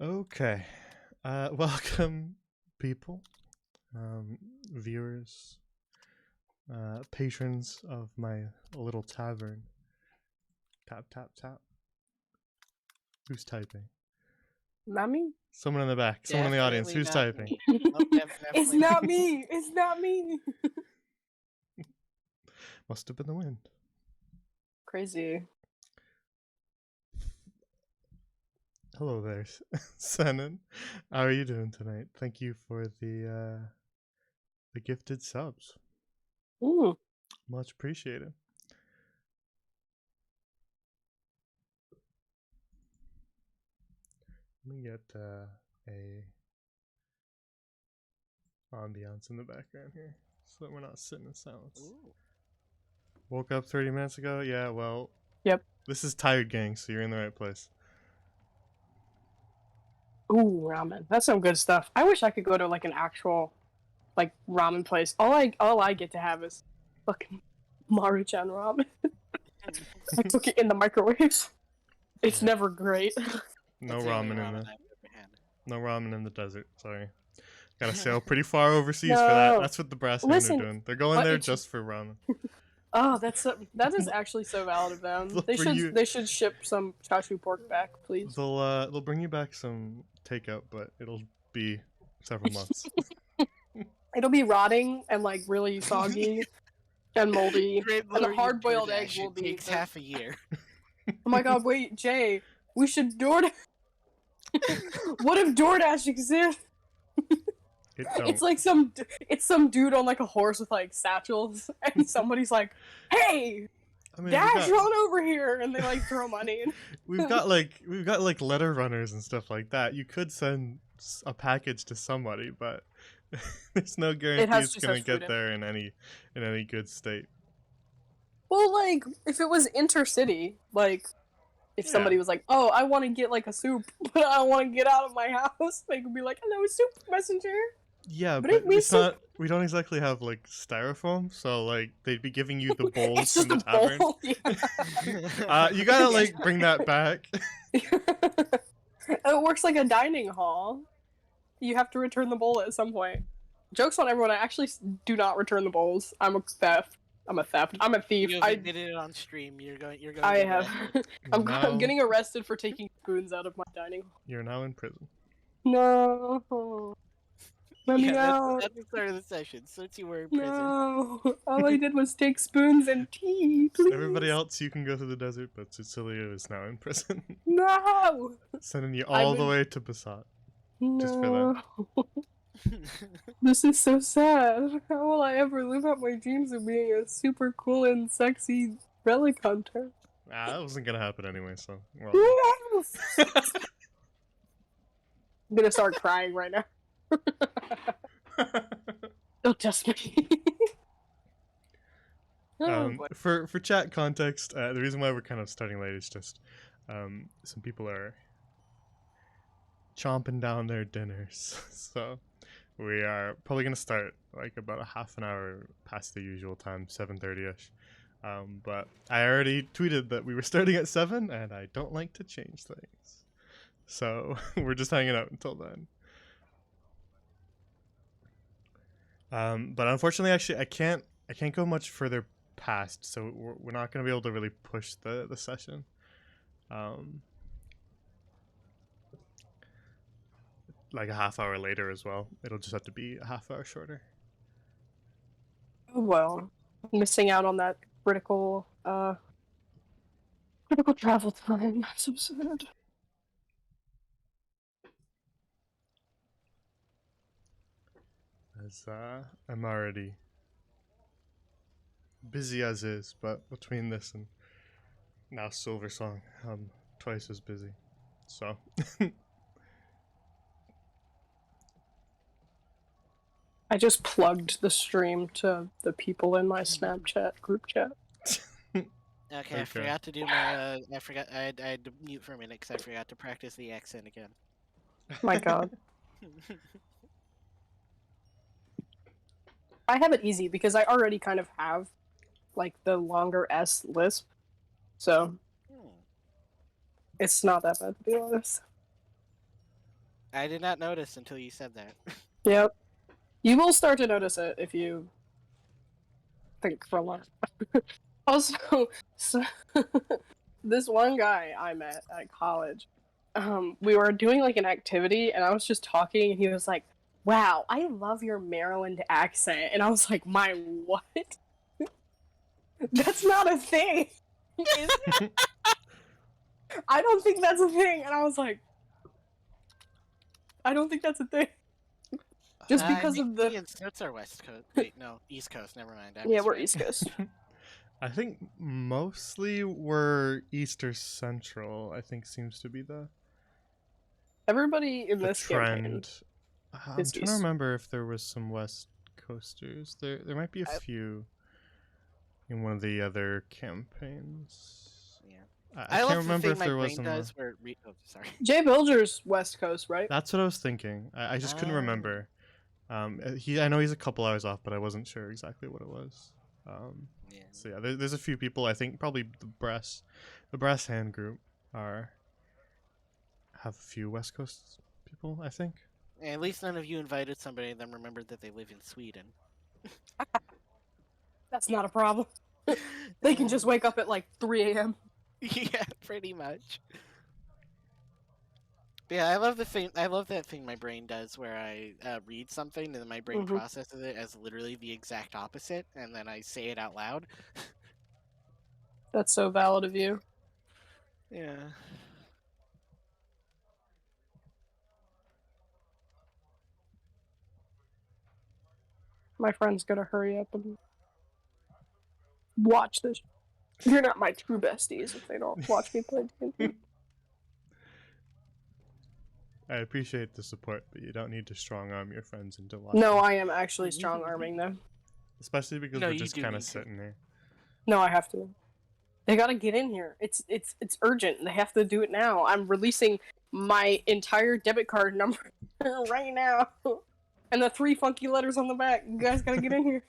Okay. Welcome, people, viewers, patrons of my little tavern. Tap, tap, tap. Who's typing? Not me. Someone in the back. Someone in the audience. Who's typing? It's not me. It's not me. Must have been the wind. Crazy. Hello there, Senan. How are you doing tonight? Thank you for the gifted subs. Ooh. Much appreciated. Let me get a ambiance in the background here so that we're not sitting in silence. Ooh. Woke up 30 minutes ago? Yeah, well. Yep. This is Tired Gang, so you're in the right place. Ooh, ramen. That's some good stuff. I wish I could go to like an actual like ramen place. All I get to have is fucking Maruchan ramen. I cook it in the microwave. It's never great. No ramen in the no ramen in the desert. Sorry, gotta sail pretty far overseas for that. That's what the brass hands are doing. They're going there just for ramen. Oh, that is actually so valid of them. They should ship some chashu pork back, please. They'll bring you back some takeout, but it'll be several months. It'll be rotting and like really soggy and moldy. And a hard-boiled egg will be. Takes half a year. Oh my god! Wait, Jay, we should DoorDash. What if DoorDash exists? It's like some dude on like a horse with like satchels, and somebody's like, "Hey, Dash, run over here!" and they like throw money in. We've got like letter runners and stuff like that. You could send a package to somebody, but there's no guarantee it's gonna get there in any good state. Well, like if it was intercity, like if somebody was like, "Oh, I want to get like a soup, but I don't want to get out of my house," they could be like, "Hello, soup messenger." Yeah, but it's not. We don't exactly have like styrofoam, so like they'd be giving you the bowls from the tavern. Bowl, yeah. You gotta like bring that back. It works like a dining hall. You have to return the bowl at some point. Jokes on everyone. I actually do not return the bowls. I'm a theft. I'm a thief. You did it on stream. You're going. I have. I'm getting arrested for taking spoons out of my dining hall. You're now in prison. No. Let me out. That's the start of the session. Since you were in prison. No. All I did was take spoons and tea, please. Everybody else, you can go to the desert, but Cecilia is now in prison. No. Sending you all the way to Basat. No. Just for that. This is so sad. How will I ever live out my dreams of being a super cool and sexy relic hunter? That wasn't gonna happen anyway, so. I'm gonna start crying right now. Don't test me. For chat context, the reason why we're kind of starting late is just some people are chomping down their dinners, so we are probably gonna start like about a half an hour past the usual time, 7:30ish. But I already tweeted that we were starting at 7, and I don't like to change things, so we're just hanging out until then. But unfortunately, actually, I can't go much further past, so we're not going to be able to really push the session. Like a half hour later as well. It'll just have to be a half hour shorter. Oh well, missing out on that critical travel time. I'm so sad. As I'm already busy as is, but between this and now Silver Song, I'm twice as busy. So I just plugged the stream to the people in my Snapchat group chat. Okay, I forgot to do my. I had to mute for a minute because I forgot to practice the accent again. My god. I have it easy because I already kind of have like the longer S lisp, so it's not that bad to be honest. I did not notice until you said that. Yep. You will start to notice it if you think for a while. Also, so this one guy I met at college, we were doing like an activity, and I was just talking, and he was like, "Wow, I love your Maryland accent," and I was like, "My what? That's not a thing." I don't think that's a thing, and I was like, I don't think that's a thing. Just because of the. It's our West Coast. Wait, no, East Coast. Never mind. Yeah, we're East Coast. I think mostly we're East or Central. I think seems to be the Everybody in this trend. campaign. I'm trying to remember if there was some West Coasters. There might be a few in one of the other campaigns. Yeah. I can't remember if there was some. Sorry. Jay Bilger's West Coast, right? That's what I was thinking. I just couldn't remember. I know he's a couple hours off, but I wasn't sure exactly what it was. Yeah. So yeah, there's a few people. I think probably the brass hand group have a few West Coast people. I think. At least none of you invited somebody and then remembered that they live in Sweden. That's not a problem. They can just wake up at like 3 a.m. Yeah, pretty much. But yeah, I love that thing my brain does where I read something and then my brain processes it as literally the exact opposite, and then I say it out loud. That's so valid of you. Yeah. My friend's gonna hurry up and watch this. You're not my true besties if they don't watch me play D&D. I appreciate the support, but you don't need to strong arm your friends into watching. No, I am actually strong arming them. Especially because we're just kind of sitting there. No, I have to. They gotta get in here. It's urgent. They have to do it now. I'm releasing my entire debit card number right now. And the 3 funky letters on the back. You guys gotta get in here.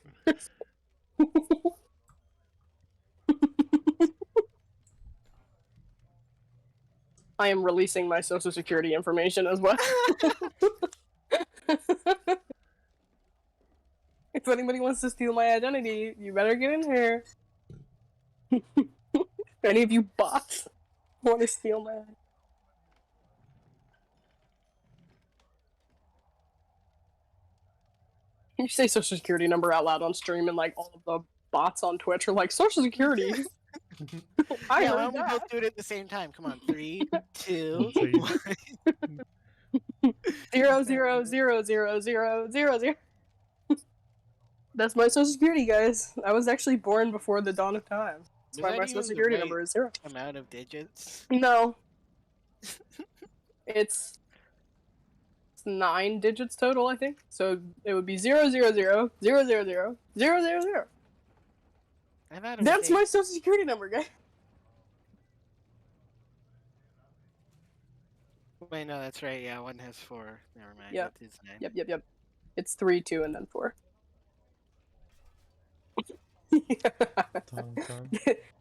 I am releasing my social security information as well. If anybody wants to steal my identity, you better get in here. If any of you bots want to steal my identity. You say social security number out loud on stream, and like all of the bots on Twitch are like, social security. I heard that. We'll both do it at the same time. Come on, 3, 2, 1. 0, 0, 0, 0, 0, 0, 0. That's my social security, guys. I was actually born before the dawn of time. That's why my social security number is 0. Amount of digits? No. It's 9 digits total, I think. So it would be 0, 0, 0, 0, 0, 0, 0, 0, 0. That's my social security number, guys. Wait, no, that's right. Yeah, one has 4. Never mind. Yep. It is 9. Yep. It's 3, 2, and then 4.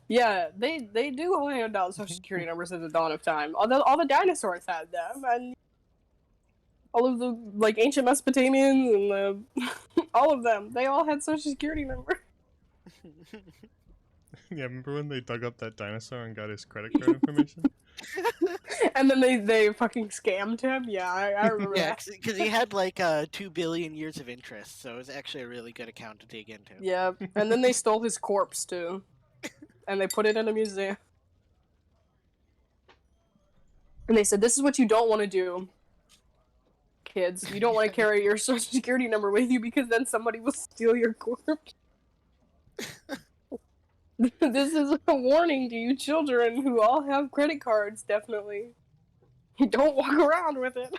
Yeah, they do hand out social security numbers at the dawn of time. All the dinosaurs had them, and all of the like ancient Mesopotamians and all of them. They all had social security number. Yeah, remember when they dug up that dinosaur and got his credit card information? And then they fucking scammed him? Yeah, I remember that. Because he had like 2 billion years of interest, so it was actually a really good account to dig into. Yeah, and then they stole his corpse too. And they put it in a museum. And they said, this is what you don't want to do, kids. You don't want to carry your social security number with you because then somebody will steal your corpse. This is a warning to you children who all have credit cards, definitely. Don't walk around with it.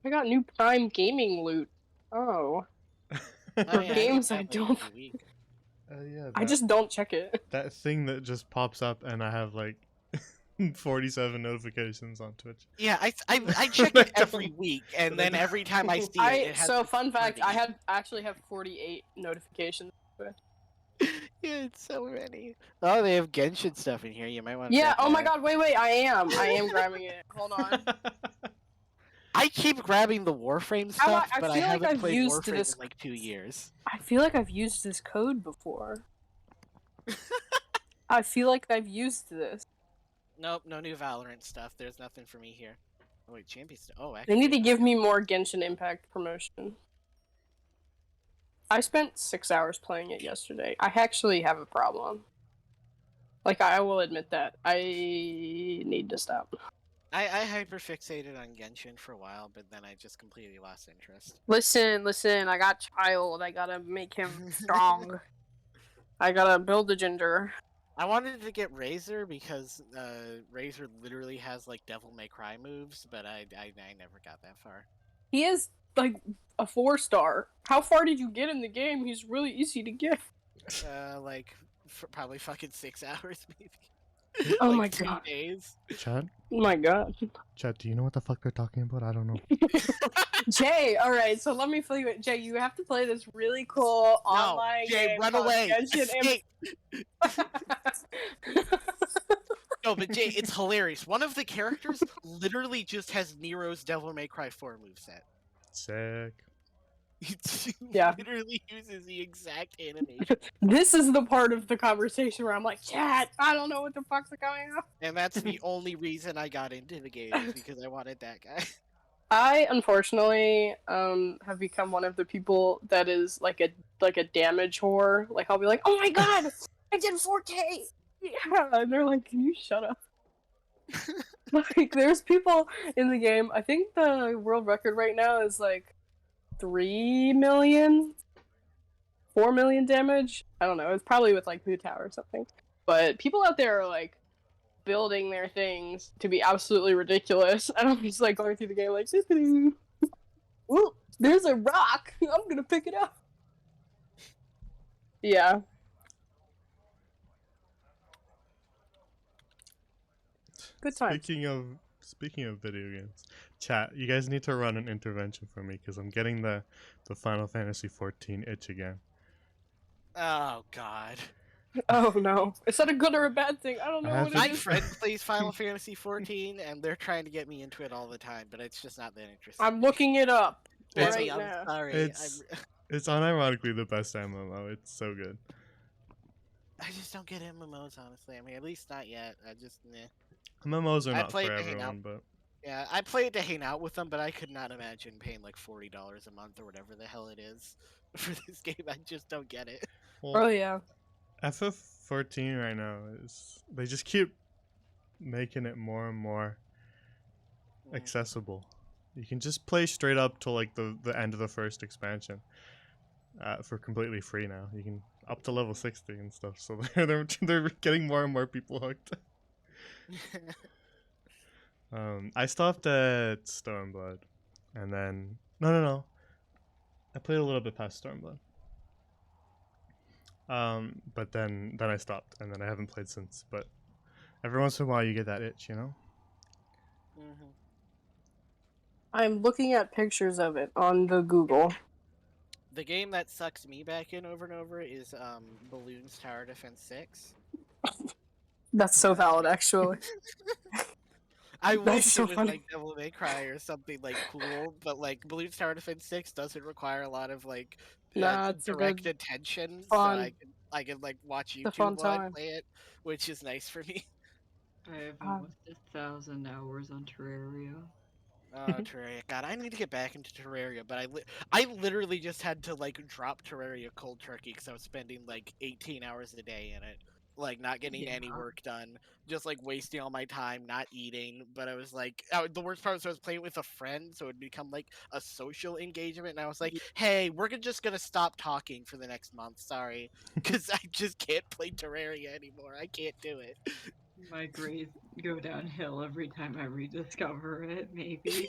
I got new Prime gaming loot. Oh. For games I don't... yeah, I just don't check it. That thing that just pops up and I have like 47 notifications on Twitch. Yeah, I check it every week, and then every time I see it, it has so fun fact, I actually have 48 notifications. Yeah, it's so many. Oh, they have Genshin stuff in here. You might want to Yeah. grab Oh my that. God. Wait. I am grabbing it. Hold on. I keep grabbing the Warframe stuff, I but I feel like haven't I've played used Warframe this. in like 2 years. I feel like I've used this code before. I feel like I've used this. Nope, no new Valorant stuff. There's nothing for me here. Oh wait, champion stuff. Oh, They need actually, to no. give me more Genshin Impact promotion. I spent 6 hours playing it yesterday. I actually have a problem. Like, I will admit that. I need to stop. I hyperfixated on Genshin for a while, but then I just completely lost interest. Listen, I got child. I gotta make him strong. I gotta build a ginger. I wanted to get Razor because Razor literally has like Devil May Cry moves, but I never got that far. He is, like, a 4-star. How far did you get in the game? He's really easy to get. Like probably fucking 6 hours maybe. Oh like my 2 God. days. Chad? Oh my God. Chad, do you know what the fuck they're talking about? I don't know. Jay, alright, so let me fill you in. Jay, you have to play this really cool online Jay, game run called away! Genshin Escape! No, but Jay, it's hilarious. One of the characters literally just has Nero's Devil May Cry 4 moveset. Sick. He Yeah. literally uses the exact animation. This is the part of the conversation where I'm like, chat, I don't know what the fuck's going on. And that's the only reason I got into the game, is because I wanted that guy. I unfortunately have become one of the people that is like a damage whore. Like I'll be like, oh my God, I did 4K. Yeah, and they're like, can you shut up? Like, there's people in the game. I think the world record right now is like 3 million, 4 million damage. I don't know. It's probably with like Mutao or something. But people out there are like building their things to be absolutely ridiculous. And I'm just like going through the game like, well, there's a rock. I'm gonna pick it up. Yeah. Good time. Speaking of video games, chat, you guys need to run an intervention for me because I'm getting the Final Fantasy 14 itch again. Oh God. Oh no. Is that a good or a bad thing? I don't know what it My is. friend plays Final Fantasy 14, and they're trying to get me into it all the time, but it's just not that interesting. I'm looking it up It's- right I'm now. sorry. It's unironically the best MMO. It's so good. I just don't get MMOs, honestly. I mean, at least not yet. I just, meh. MMOs are I not for played to hang out. everyone, but Yeah, I played to hang out with them, but I could not imagine paying like $40 a month or whatever the hell it is for this game. I just don't get it. well, Oh yeah. FF14 right now is they just keep making it more and more accessible. You can just play straight up to like the end of the first expansion for completely free now. You can up to level 60 and stuff. So they're getting more and more people hooked. I stopped at Stormblood, and then no, I played a little bit past Stormblood. But then I stopped, and then I haven't played since. But every once in a while, you get that itch, you know. I'm looking at pictures of it on the Google. The game that sucks me back in over and over is Balloons Tower Defense 6. That's so valid, actually. I That's wish so it was funny. like Devil May Cry or something like cool, but like Balloons Tower Defense 6 doesn't require a lot of like Nah, it's a direct good, attention, fun. so I can like watch It's a fun YouTube while I time. play it, which is nice for me. I have almost 1,000 hours on Terraria. Oh, Terraria. God, I need to get back into Terraria, but I literally just had to like drop Terraria cold turkey because I was spending like 18 hours a day in it, like not getting any Yeah. work done, just like wasting all my time, not eating. But I was like, the worst part was I was playing with a friend, so it would become like a social engagement, and I was like, hey, we're just gonna stop talking for the next month, sorry, because I just can't play Terraria anymore. I can't do it. My grades go downhill every time I rediscover it, maybe.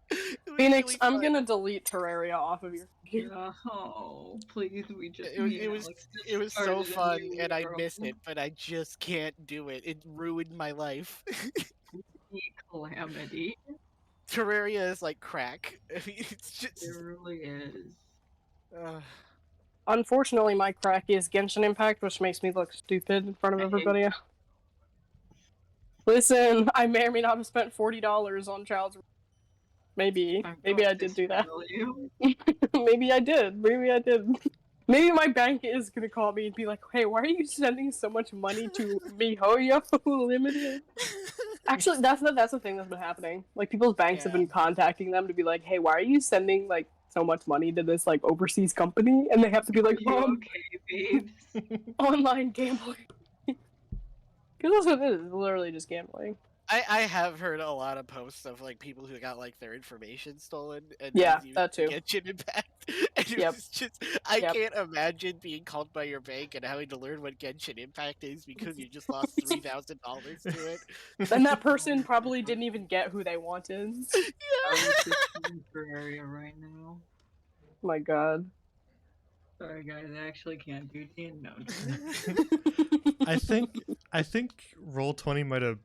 It was Phoenix, really I'm fun. gonna delete Terraria off of your computer. Yeah, oh, please, we just It was Alex just it was so started a fun, new and I world. miss it, but I just can't do it. It ruined my life. Calamity. Terraria is like crack. I mean, it's It just. really is. Uh, Unfortunately, my crack is Genshin Impact, which makes me look stupid in front of everybody. Listen, I may or may not have spent $40 on Child's. Maybe I did do that. Maybe I did. Maybe my bank is gonna call me and be like, "Hey, why are you sending so much money to MiHoYo Limited?" Actually, that's the thing that's been happening. Like, people's banks have been contacting them to be like, "Hey, why are you sending like so much money to this like overseas company?" And they have to be like, okay, babes? Online gambling." Because that's what it is. It's literally just gambling. I have heard a lot of posts of like people who got like their information stolen and that too. Genshin Impact. And it was just I can't imagine being called by your bank and having to learn what Genshin Impact is because you just lost $3,000 to it. And that person probably didn't even get who they wanted. I'm in area right now. Oh my god. Sorry guys, I actually can't do D. No. I think Roll20 might have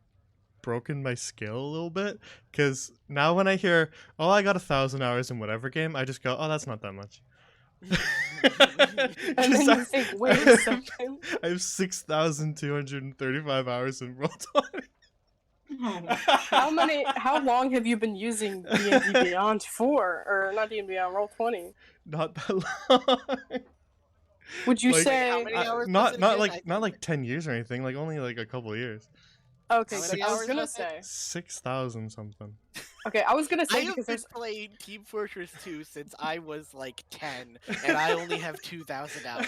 broken my skill a little bit, because now when I hear, "Oh, I got 1,000 hours in whatever game," I just go, "Oh, that's not that much." And then you think, wait a second. I have 6,235 hours in Roll20. How long have you been using D&D Beyond for? Or not D&D Beyond, Roll20? Not that long. Would you Like, say how many hours not does it like 10 years or anything, like only like a couple of years. Okay, How so many I was hours gonna was it? say 6,000 something. Okay, I was gonna I say have because been there's playing Team Fortress 2 since I was like 10, and I only have 2,000 hours.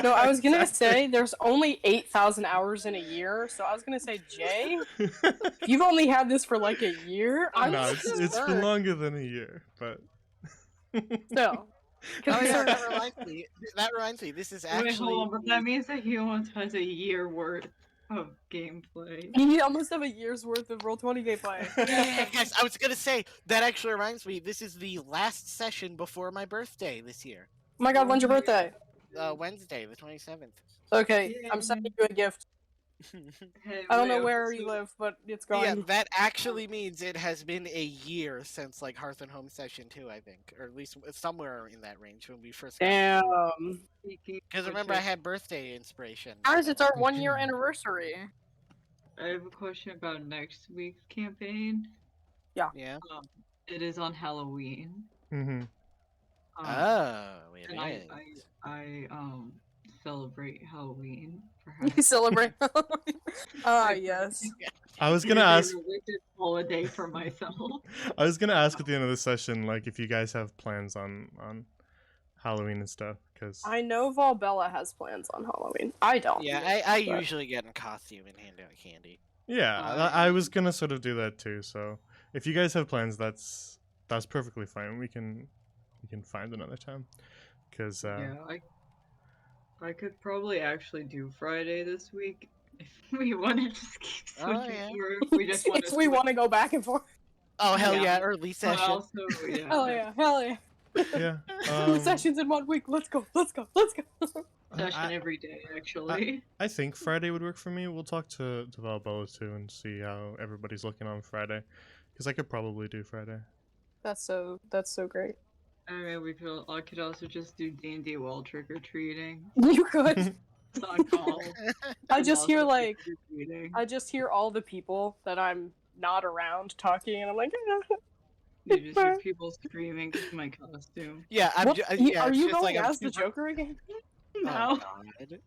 no, I was gonna say there's only 8,000 hours in a year, so I was gonna say, Jay, you've only had this for like a year. I'm No, it's been longer than a year, but still. Oh yeah, that reminds me. This is actually. Wait, hold on, but that means that he almost has a year worth of gameplay. You almost have a year's worth of Roll20 gameplay. Yeah, guys, I was gonna say that actually reminds me. This is the last session before my birthday this year. Oh my god, when's your birthday? Wednesday, the 27th. Okay, I'm sending you a gift. Hey, I don't know wait, where okay, you so- live, but it's Yeah, going. that actually means it has been a year since like Hearth and Home session 2, I think, or at least somewhere in that range when we first got. Damn. Because remember, I had birthday inspiration. Guys, it's our 1-year anniversary. I have a question about next week's campaign. Yeah. It is on Halloween. mm-hmm. It And is. I celebrate Halloween. You Perhaps. celebrate Halloween? Ah, yes. I was It gonna is a ask. religious holiday for myself. I was gonna ask at the end of the session, like, if you guys have plans on Halloween and stuff, because I know Valballa has plans on Halloween. I don't. Yeah, I but- usually get in costume and hand out candy. yeah, I was gonna sort of do that too. So if you guys have plans, that's perfectly fine. We can find another time, because Yeah, I could probably actually do Friday this week if we want to just keep switching, yeah. or if we just want to. If we want to go back and forth. Oh hell Yeah. yeah, early But session. also, yeah. Hell yeah, hell yeah. yeah. 2 sessions in 1 week. Let's go. Session I, every day, actually. I think Friday would work for me. We'll talk to Valballa too and see how everybody's looking on Friday, because I could probably do Friday. That's so great. I could also just do D&D while trick or treating. You could. It's on call. I just hear like trick-or-treating. I just hear all the people that I'm not around talking, and I'm like, You just hear people screaming because of my costume. Yeah, I'm. what? Yeah, Are it's you just going like I'm as the super- Joker again? No. Oh, God.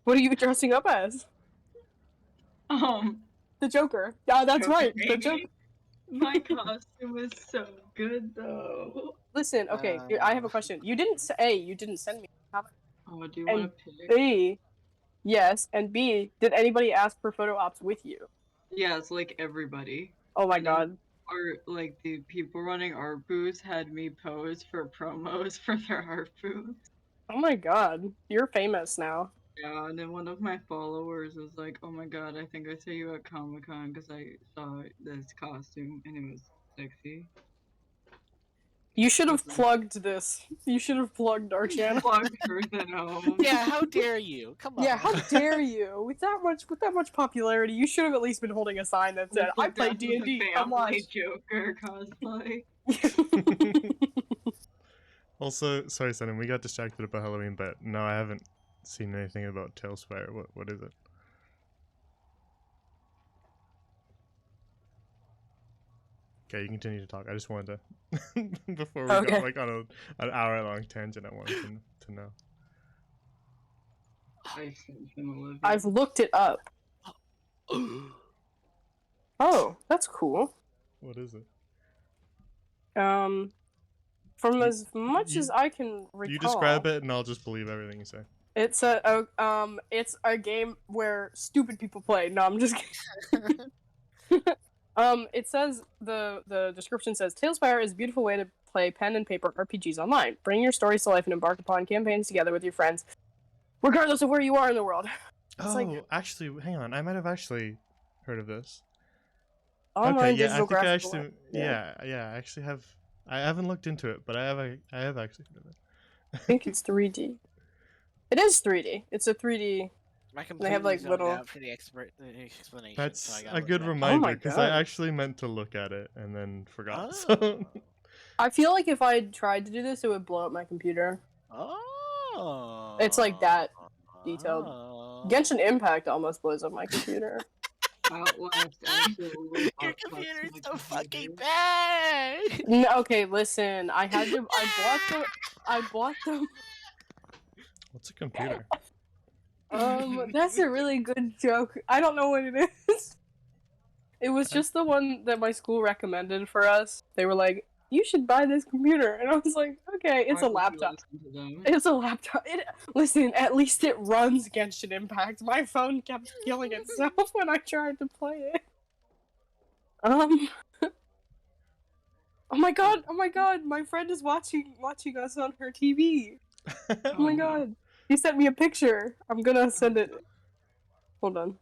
What are you dressing up as? The Joker. Yeah, that's right. The Joker. My costume is so good though. Listen, okay, here, I have a question. You didn't send me. Oh, do you And want to pick? B, yes, and B, did anybody ask for photo ops with you? Yeah, it's like everybody. Oh my And then god. Or like the people running art booths had me pose for promos for their art booths. Oh my god. You're famous now. Yeah, and then one of my followers was like, "Oh my god, I think I saw you at Comic-Con because I saw this costume and it was sexy." You should have plugged this. You should have plugged our channel. Plug her then home. Yeah, how dare you? Come on. Yeah, how dare you? With that much popularity, you should have at least been holding a sign that said, "I play D&D." Come on. Family Joker cosplay. Well, Also, sorry, Senan, we got distracted about Halloween, but no, I haven't seen anything about Tailspire. What is it? Okay, you continue to talk. I just wanted to, before we Okay. got like on an hour-long tangent, I wanted to know. I sent him Olivia. I've looked it up. Oh, that's cool. What is it? From as much you- as I can recall, You describe it, and I'll just believe everything you say. It's a game where stupid people play. No, I'm just kidding. It says the description says Tailspire is a beautiful way to play pen and paper RPGs online. Bring your stories to life and embark upon campaigns together with your friends, regardless of where you are in the world. It's like Actually, hang on. I might have actually heard of this. online okay, yeah, I digital think I graphic actually, novel. yeah, I actually have. I haven't looked into it, but I have actually heard of it. I think it's 3D. It is 3D. It's a 3D. I They have, like, completely zoned little- out for the explanation. so That's I gotta a look good it up. reminder because I God. actually meant to look at it and then forgot. So Oh. I feel like if I tried to do this, it would blow up my computer. Oh. It's like that detailed. Oh. Genshin Impact almost blows up my computer. Outlast absolutely Your fucks computer is my so fucking computer. bad. No, okay, listen. I bought them. what's a computer? That's a really good joke. I don't know what it is. It was just the one that my school recommended for us. They were like, "You should buy this computer," and I was like, "Okay, it's Why a would you laptop. listen to them? It's a laptop. Listen, at least it runs Genshin Impact. My phone kept killing itself when I tried to play it. Oh my god, my friend is watching us on her TV. Oh my god. He sent me a picture. I'm gonna send it. Hold on.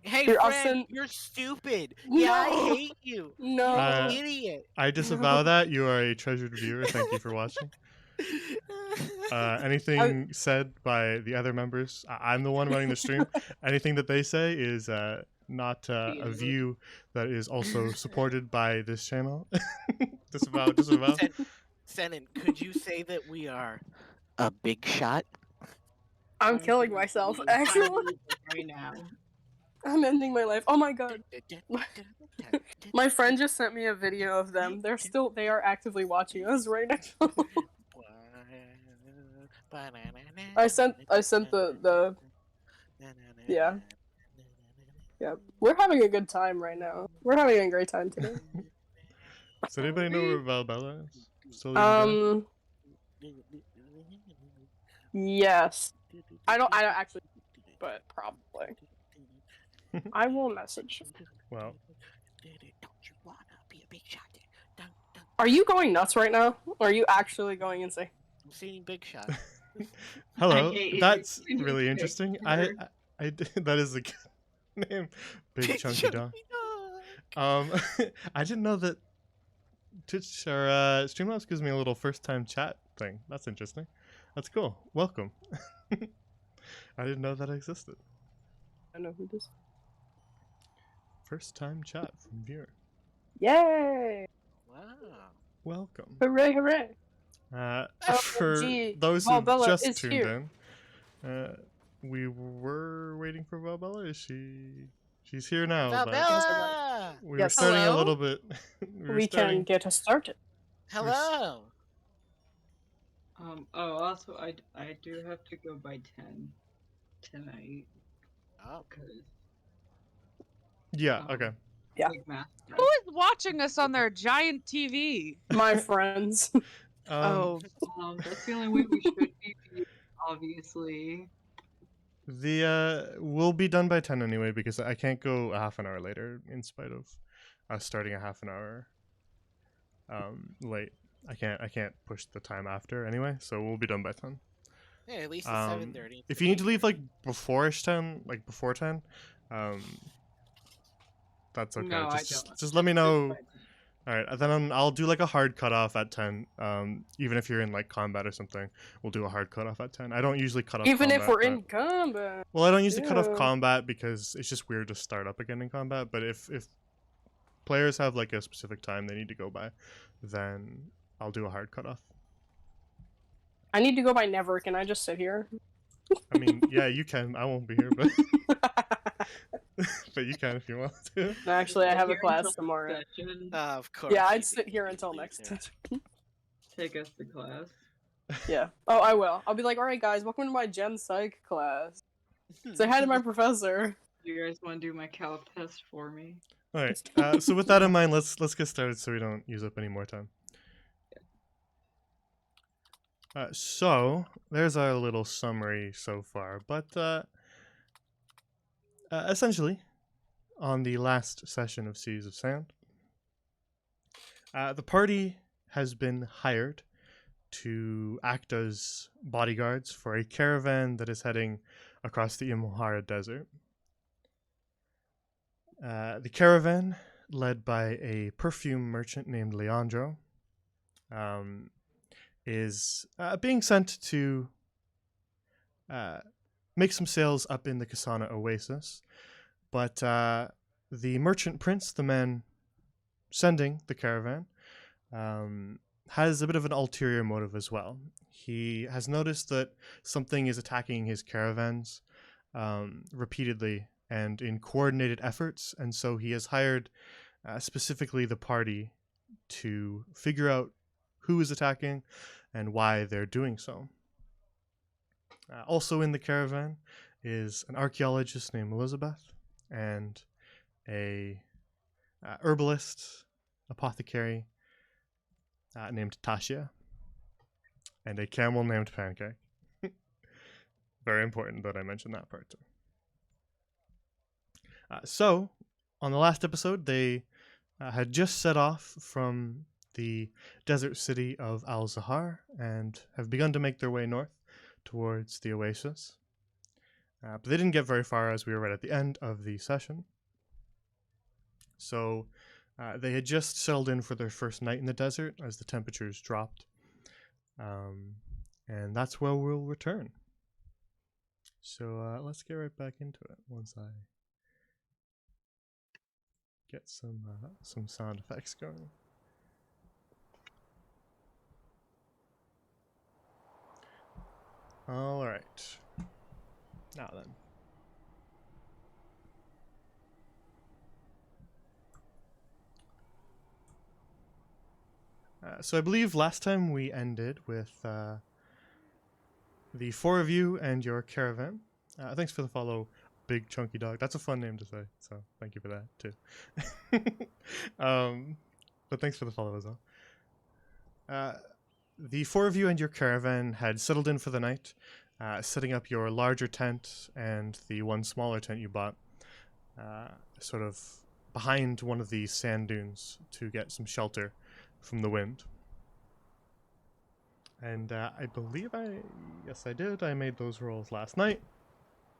Hey, Here, I'll friend, send- you're stupid. Yeah, I No. hate you. No. Uh, Idiot. I disavow that. You are a treasured viewer. Thank you for watching. Anything said by the other members, I'm the one running the stream. Anything that they say is not a view that is also supported by this channel. disavow. Senan, could you say that we are a big shot? I'm killing myself, actually. Right now. I'm ending my life. Oh my god. My friend just sent me a video of them. They are actively watching us right now. I sent the yeah. Yeah. We're having a good time right now. We're having a great time today. Does anybody know where Valballa is? Still even there? Yes. I don't actually, but probably. I will message. Well, Are you going nuts right now? Or are you actually going insane? I'm seeing Big Shot. hello. I hate That's you. really interesting. That is a good name. Big chunky dog. I didn't know that Twitch or Streamlabs gives me a little first time chat thing. That's interesting. That's cool. Welcome. I didn't know that existed. I know who this is. First time chat from viewer. Yay! Wow. Welcome. Hooray, hooray! For gee, those who Valballa just is tuned here. in, we were waiting for Valballa. Is she? She's here now. But Valballa! we were Yes. starting a Hello? little bit. We can get us started. Hello. Also, I do have to go by 10 tonight. Oh. Because Yeah. Okay. Yeah. big math. Who is watching us on their giant TV? My friends. That's the only way we should be viewed, obviously. We'll be done by 10 anyway because I can't go a half an hour later in spite of us starting a half an hour late. I can't push the time after anyway, so we'll be done by 10. Yeah, at least it's 7:30. If you need to leave like before-ish 10, like before 10, that's okay. No, just let me know. All right, then I'll do like a hard cutoff at 10. Even if you're in like combat or something, we'll do a hard cutoff at 10. I don't usually cut off. Even if combat, we're but- in combat. Well, I don't usually cut off Yeah. combat because it's just weird to start up again in combat. But if players have like a specific time they need to go by, then I'll do a hard cutoff. I need to go by never. Can I just sit here? I mean, yeah, you can. I won't be here, but but you can if you want to. Actually, I have a Here class until tomorrow. session. Of course. Yeah, I'd you sit do. here until You next do. session. Take us to class. Yeah. Oh, I will. I'll be like, alright guys, welcome to my Gen Psych class. Say hi to my professor. You guys want to do my calc test for me? All right. So with that in mind, let's get started so we don't use up any more time. So there's our little summary so far, but essentially, on the last session of Seas of Sand, the party has been hired to act as bodyguards for a caravan that is heading across the Imhara Desert. The caravan, led by a perfume merchant named Leandro, is being sent to make some sales up in the Kasana Oasis. But the merchant prince, the man sending the caravan, has a bit of an ulterior motive as well. He has noticed that something is attacking his caravans repeatedly and in coordinated efforts, and so he has hired specifically the party to figure out who is attacking and why they're doing so. Also in the caravan is an archaeologist named Elizabeth and a herbalist, apothecary named Tasha, and a camel named Pancake. Very important that I mention that part too. So, on the last episode, they had just set off from the desert city of Al-Zahar and have begun to make their way north towards the oasis. But they didn't get very far as we were right at the end of the session. So they had just settled in for their first night in the desert as the temperatures dropped. And that's where we'll return. So let's get right back into it once I get some sound effects going. All right. Now then. So I believe last time we ended with the four of you and your caravan. Thanks for the follow, Big Chunky Dog. That's a fun name to say, so thank you for that too. But thanks for the follow as well. The four of you and your caravan had settled in for the night, setting up your larger tent and the one smaller tent you bought, sort of behind one of the sand dunes to get some shelter from the wind. And I believe yes I did, I made those rolls last night.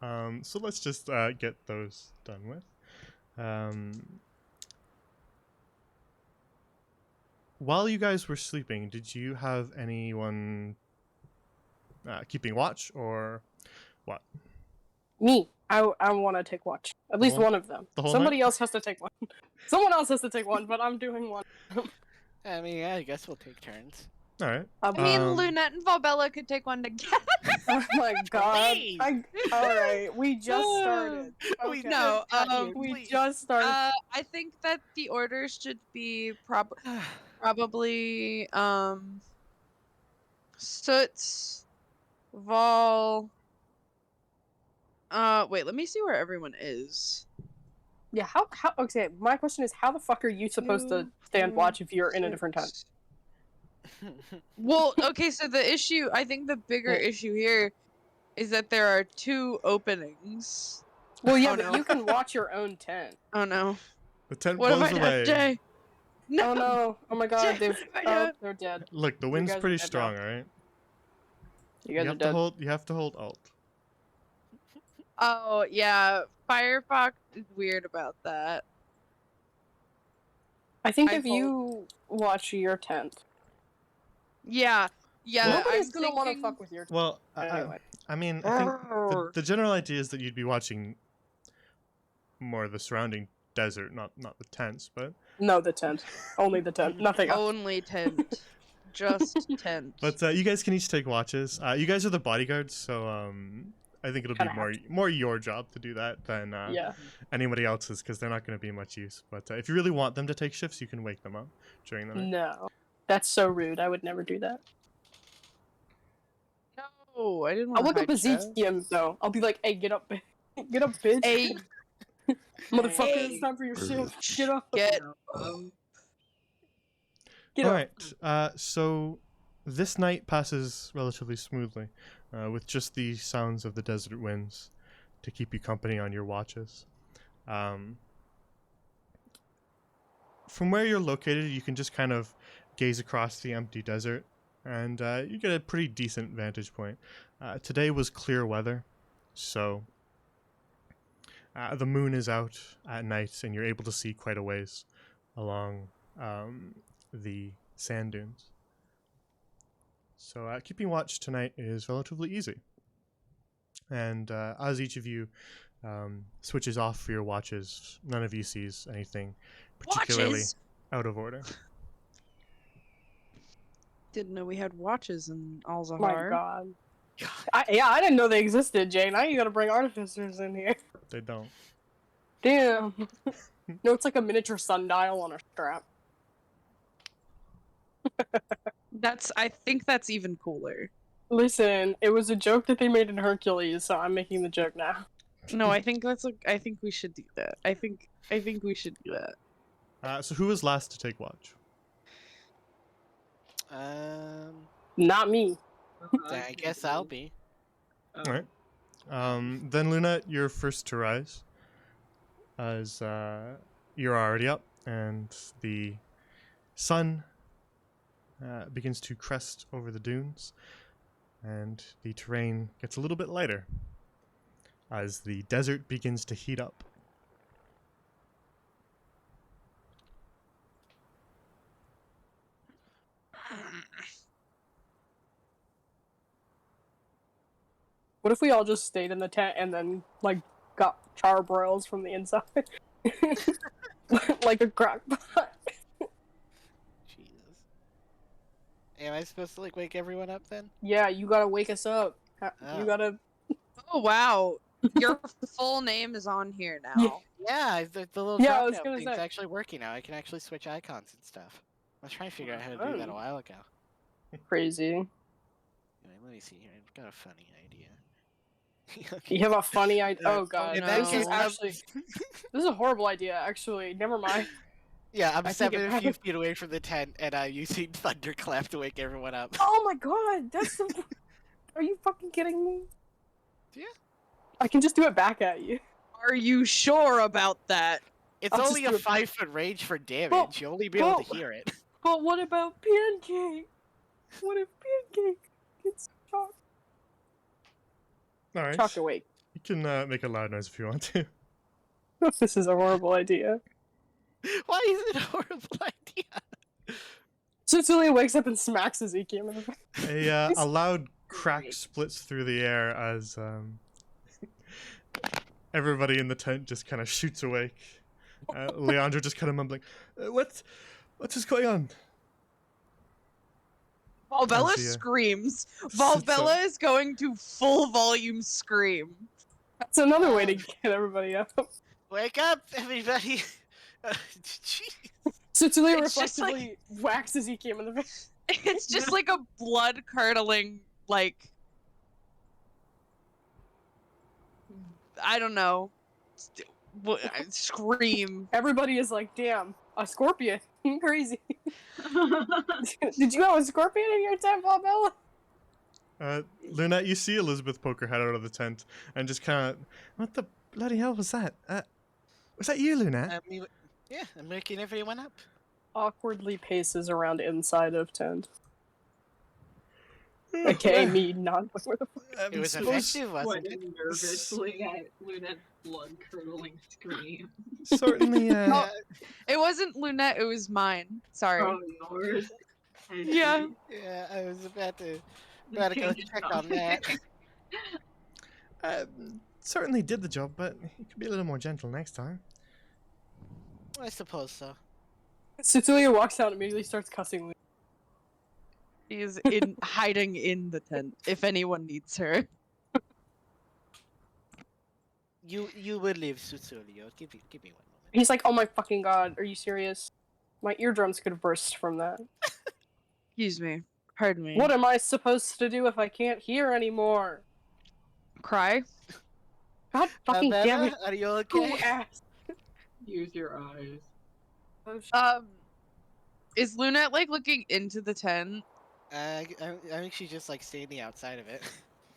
So let's just get those done with. While you guys were sleeping, did you have anyone keeping watch or what? Me. I want to take watch. At least whole- one of them. the whole Somebody night? else has to take one. Someone else has to take one, but I'm doing one. I mean, yeah, I guess we'll take turns. All right. I mean, Um, Lunette and Valballa could take one together. Oh my god. Please. Alright, we just started. We Okay. No, We please. just started. I think that the orders should be probably Soot, Vol. Wait, let me see where everyone is. Yeah, how okay, my question is how the fuck are you supposed to stand watch if you're in a different time? Well, okay, so I think the bigger issue here is that there are two openings. Well, yeah, Oh, but no. you can watch your own tent. Oh no. the tent What have blows I done, away. Jay? No. Oh no! Oh my god, Jay, they've what have I done? they're dead. Look, the You wind's guys are pretty dead strong, now. alright? You guys are have to dead. hold. You have to hold Alt. Oh yeah, Firefox is weird about that. I think I if you watch your tent, Yeah, nobody's I'm gonna want to thinking- fuck with your tent. Well, Anyway. I mean, I think the general idea is that you'd be watching more of the surrounding desert, not the tents, but No, the tent. Only the tent. Nothing else. Only tent. just tent. But you guys can each take watches. You guys are the bodyguards, so I think it'll Kinda be have more your job to do that than Yeah. anybody else's, because they're not going to be much use. But if you really want them to take shifts, you can wake them up during the night. No. That's so rude. I would never do that. No, I didn't I'll want to look up Ezekiel though. I'll be like, hey, get up, get up, bitch. Hey, Motherfucker, hey. it's time for your shift. Get up. Get Get All up. right. So this night passes relatively smoothly, with just the sounds of the desert winds to keep you company on your watches. From where you're located, you can just kind of gaze across the empty desert, and you get a pretty decent vantage point. Today was clear weather, so the moon is out at night, and you're able to see quite a ways along the sand dunes. So keeping watch tonight is relatively easy. And as each of you switches off for your watches, none of you sees anything particularly watches. out of order. Didn't know we had watches in My Al-Zahar. God. I didn't know they existed, Jay. Now you gotta bring artificers in here. They don't. Damn. No, it's like a miniature sundial on a strap. I think that's even cooler. Listen, it was a joke that they made in Hercules, so I'm making the joke now. No, I think I think we should do that. I think we should do that. So who was last to take watch? Not me. I guess I'll be. All right. Then Luna, you're first to rise, as you're already up, and the sun begins to crest over the dunes, and the terrain gets a little bit lighter as the desert begins to heat up. What if we all just stayed in the tent and then, like, got charbroils from the inside? Like a crock pot. Jesus. Am I supposed to like wake everyone up then? Yeah, you gotta wake us up. You Oh. gotta... Oh wow, your full name is on here now. Yeah, the little Yeah, I drop was down gonna thing's say. actually working now. I can actually switch icons and stuff. I was trying to figure out how to do that a Oh. while ago. Crazy. Anyway, let me see here. I've got a funny idea. Okay. You have a funny idea. Oh In god, no. that this case, is actually... This is a horrible idea, actually. Never mind. yeah, I'm I take it stepping a few back. feet away from the tent, and using thunderclap to wake everyone up. Oh my god, that's the... Are you fucking kidding me? Yeah. I can just do it back at you. Are you sure about that? It's I'll only just a do it- 5-foot range for damage. Well, You'll only be able to well- hear it. But what about Pancake? What if Pancake gets shocked? All right. Shocked awake. You can make a loud noise if you want to. This is a horrible idea. Why is it a horrible idea? Cecilia wakes up and smacks Ezekiel in the face. A loud crack splits through the air as everybody in the tent just kind of shoots awake. Leandro just kind of mumbling, "What is going on?" Valballa As he, screams. sits Valballa up. is going to full volume scream. That's another way to get everybody up. Wake up, everybody! Jeez. Cecilia It's just reflexively whacks Ezekiel in the face. It's just like a blood curdling, like, I don't know, scream. Everybody is like, damn, a scorpion. Crazy. Did you have a scorpion in your tent, Valballa? Luna, you see Elizabeth poke her head out of the tent and just kind of, "What the bloody hell was that? Was that you, Luna?" Yeah, I'm waking everyone up. Awkwardly paces around inside of tent. Okay, me not. It was suppose- effective, wasn't it? Sweating nervously at Luna's blood-curdling scream. Certainly, It wasn't Lunette, it was mine. Sorry. Oh, yours. I Yeah. see. Yeah, I was about to The go change check is on that. certainly did the job, but you could be a little more gentle next time. I suppose so. Cecilia walks out and immediately starts cussing. She is hiding in the tent. If anyone needs her. You will live, Susulio. Give me 1 moment. He's like, oh my fucking god, are you serious? My eardrums could have burst from that. Excuse me. Pardon me. What am I supposed to do if I can't hear anymore? Cry? God fucking damn it. Valballa, are you Who okay? asked? Use your eyes. Oh, Is Lunette like looking into the tent? I think she's just like standing outside of it.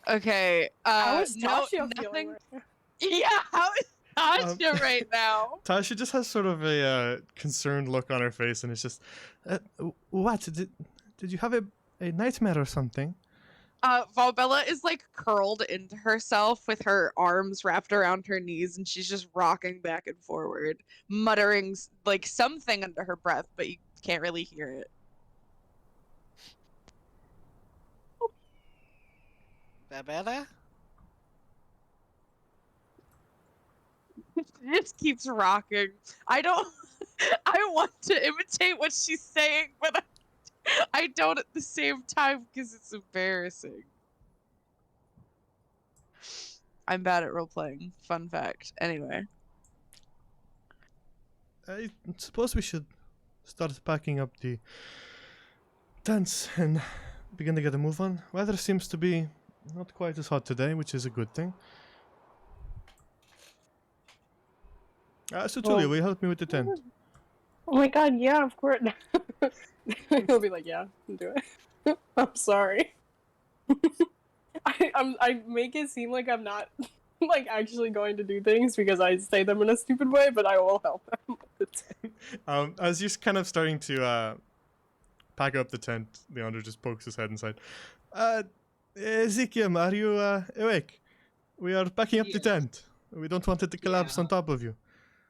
Okay. How is No, Tasha feeling nothing. right now? Yeah, how is Tasha right now? Tasha just has sort of a concerned look on her face, and it's just, what? Did you have a nightmare or something? Valballa is like curled into herself with her arms wrapped around her knees, and she's just rocking back and forward, muttering like something under her breath, but you can't really hear it. Valballa? She just keeps rocking. I want to imitate what she's saying, but I don't at the same time because it's embarrassing. I'm bad at role playing. Fun fact. Anyway. I suppose we should start packing up the tents and begin to get a move on. Weather seems to be not quite as hot today, which is a good thing. So Tulia, will you help me with the tent? Oh my god, yeah, of course. He'll be like, yeah, I'll do it. I'm sorry. I make it seem like I'm not like actually going to do things because I say them in a stupid way, but I will help him with the tent. As you're kind of starting to pack up the tent, Leandro just pokes his head inside. Ezekiel, are you awake? We are packing up the Yes. tent. We don't want it to collapse Yeah. on top of you.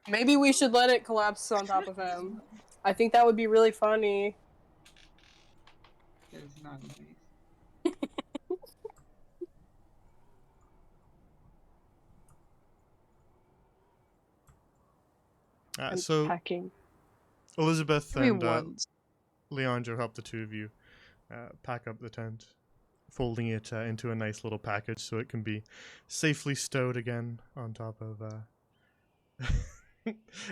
Maybe we should let it collapse on top of him. I think that would be really funny. That is not nice. I'm So packing. Elizabeth Give me and once. Leandro help the two of you pack up the tent, folding it into a nice little package so it can be safely stowed again on top of.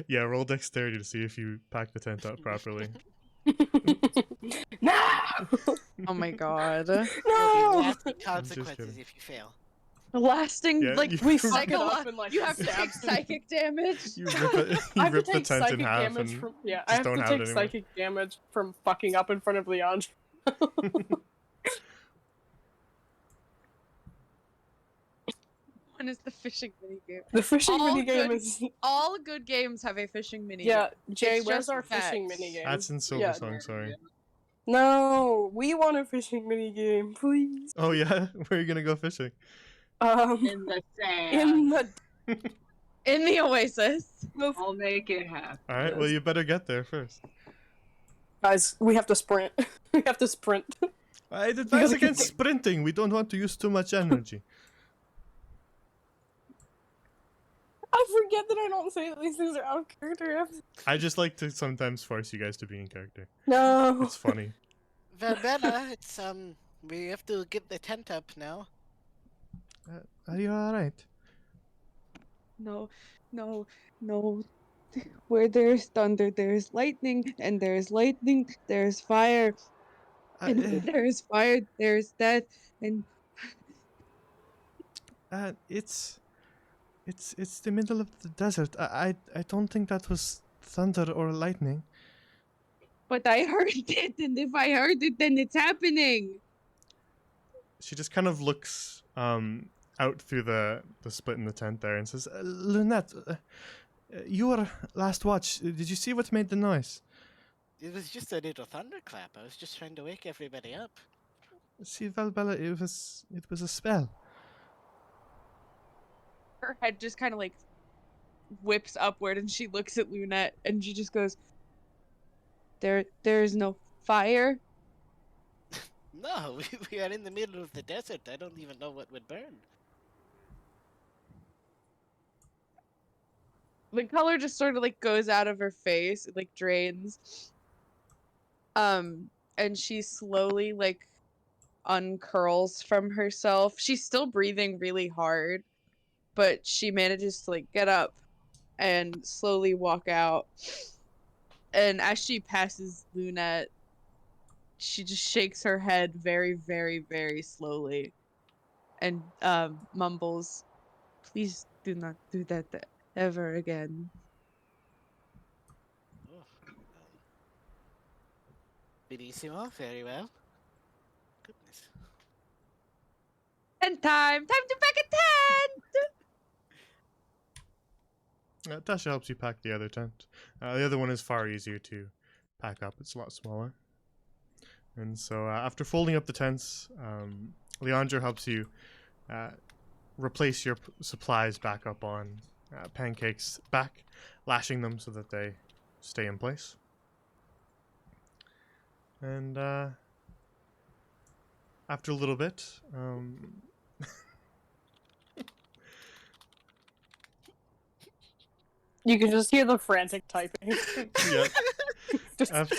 Yeah, roll dexterity to see if you pack the tent up properly. No! Oh my god. There'll No! be lasting just consequences kidding. if you fail. Lasting, Yeah, like, you- We suck it psycholo- up and like you have to stab take psychic damage. You rip it. I You have to rip the take tent in psychic half damage and from I just have don't to have it take anymore. psychic damage from fucking up in front of Leandro. One is the fishing minigame. The fishing All minigame good- is All good games have a fishing minigame. yeah. Jay, It's where's just our fishing facts. minigame? That's in Silver Yeah. Song. Sorry. No, we want a fishing minigame, please. Oh yeah, where are you gonna go fishing? In the sand. In the In the Oasis. I'll make it happen. All right. Well, you better get there first. guys, we have to sprint. We have to sprint. I'd advise gotta against get- sprinting. We don't want to use too much energy. I forget that I don't say that these things are out of character. I just like to sometimes force you guys to be in character. No. It's funny. Valballa, it's we have to get the tent up now. Are you all right? No. Where there's thunder, there's lightning, and there's lightning, there's fire, and where there's fire, there's death, and It's the middle of the desert. I don't think that was thunder or lightning. but I heard it, and if I heard it, then it's happening. She just kind of looks out through the split in the tent there and says, Lunette, your last watch, did you see what made the noise? It was just a little thunderclap. I was just trying to wake everybody up. See, Valballa, it was a spell. Her head just kind of like whips upward, and she looks at Lunette, and she just goes, There's no fire. No, we are in the middle of the desert. I don't even know what would burn. The color just sort of like goes out of her face, it like drains. and she slowly like uncurls from herself. She's still breathing really hard, but she manages to like get up and slowly walk out. And as she passes Lunette, she just shakes her head very, very, very slowly and mumbles, "Please do not do that ever again." Oh, Benissimo, very well. Goodness. And time to pack a tent. Tasha helps you pack the other tent. The other one is far easier to pack up. It's a lot smaller. And so after folding up the tents, Leandra helps you replace your supplies back up on Pancake's back, lashing them so that they stay in place. And after a little bit, You can just hear the frantic typing. yeah, Just after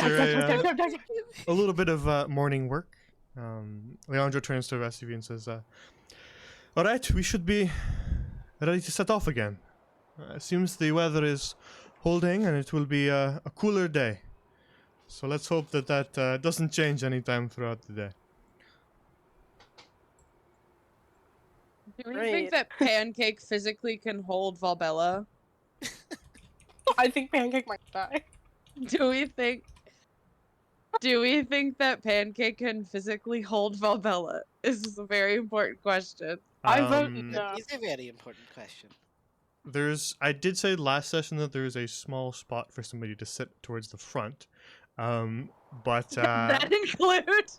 a little bit of morning work, Leandro turns to the rest of you and says, "All right, we should be ready to set off again. It seems the weather is holding and it will be a cooler day. So let's hope that that doesn't change anytime throughout the day." Do we Great. think that Pancake physically can hold Valballa? I think Pancake might die. Do we think that Pancake can physically hold Valballa? This is a very important question. I vote Um, no. It's a very important question. I did say last session that there's a small spot for somebody to sit towards the front, but That include?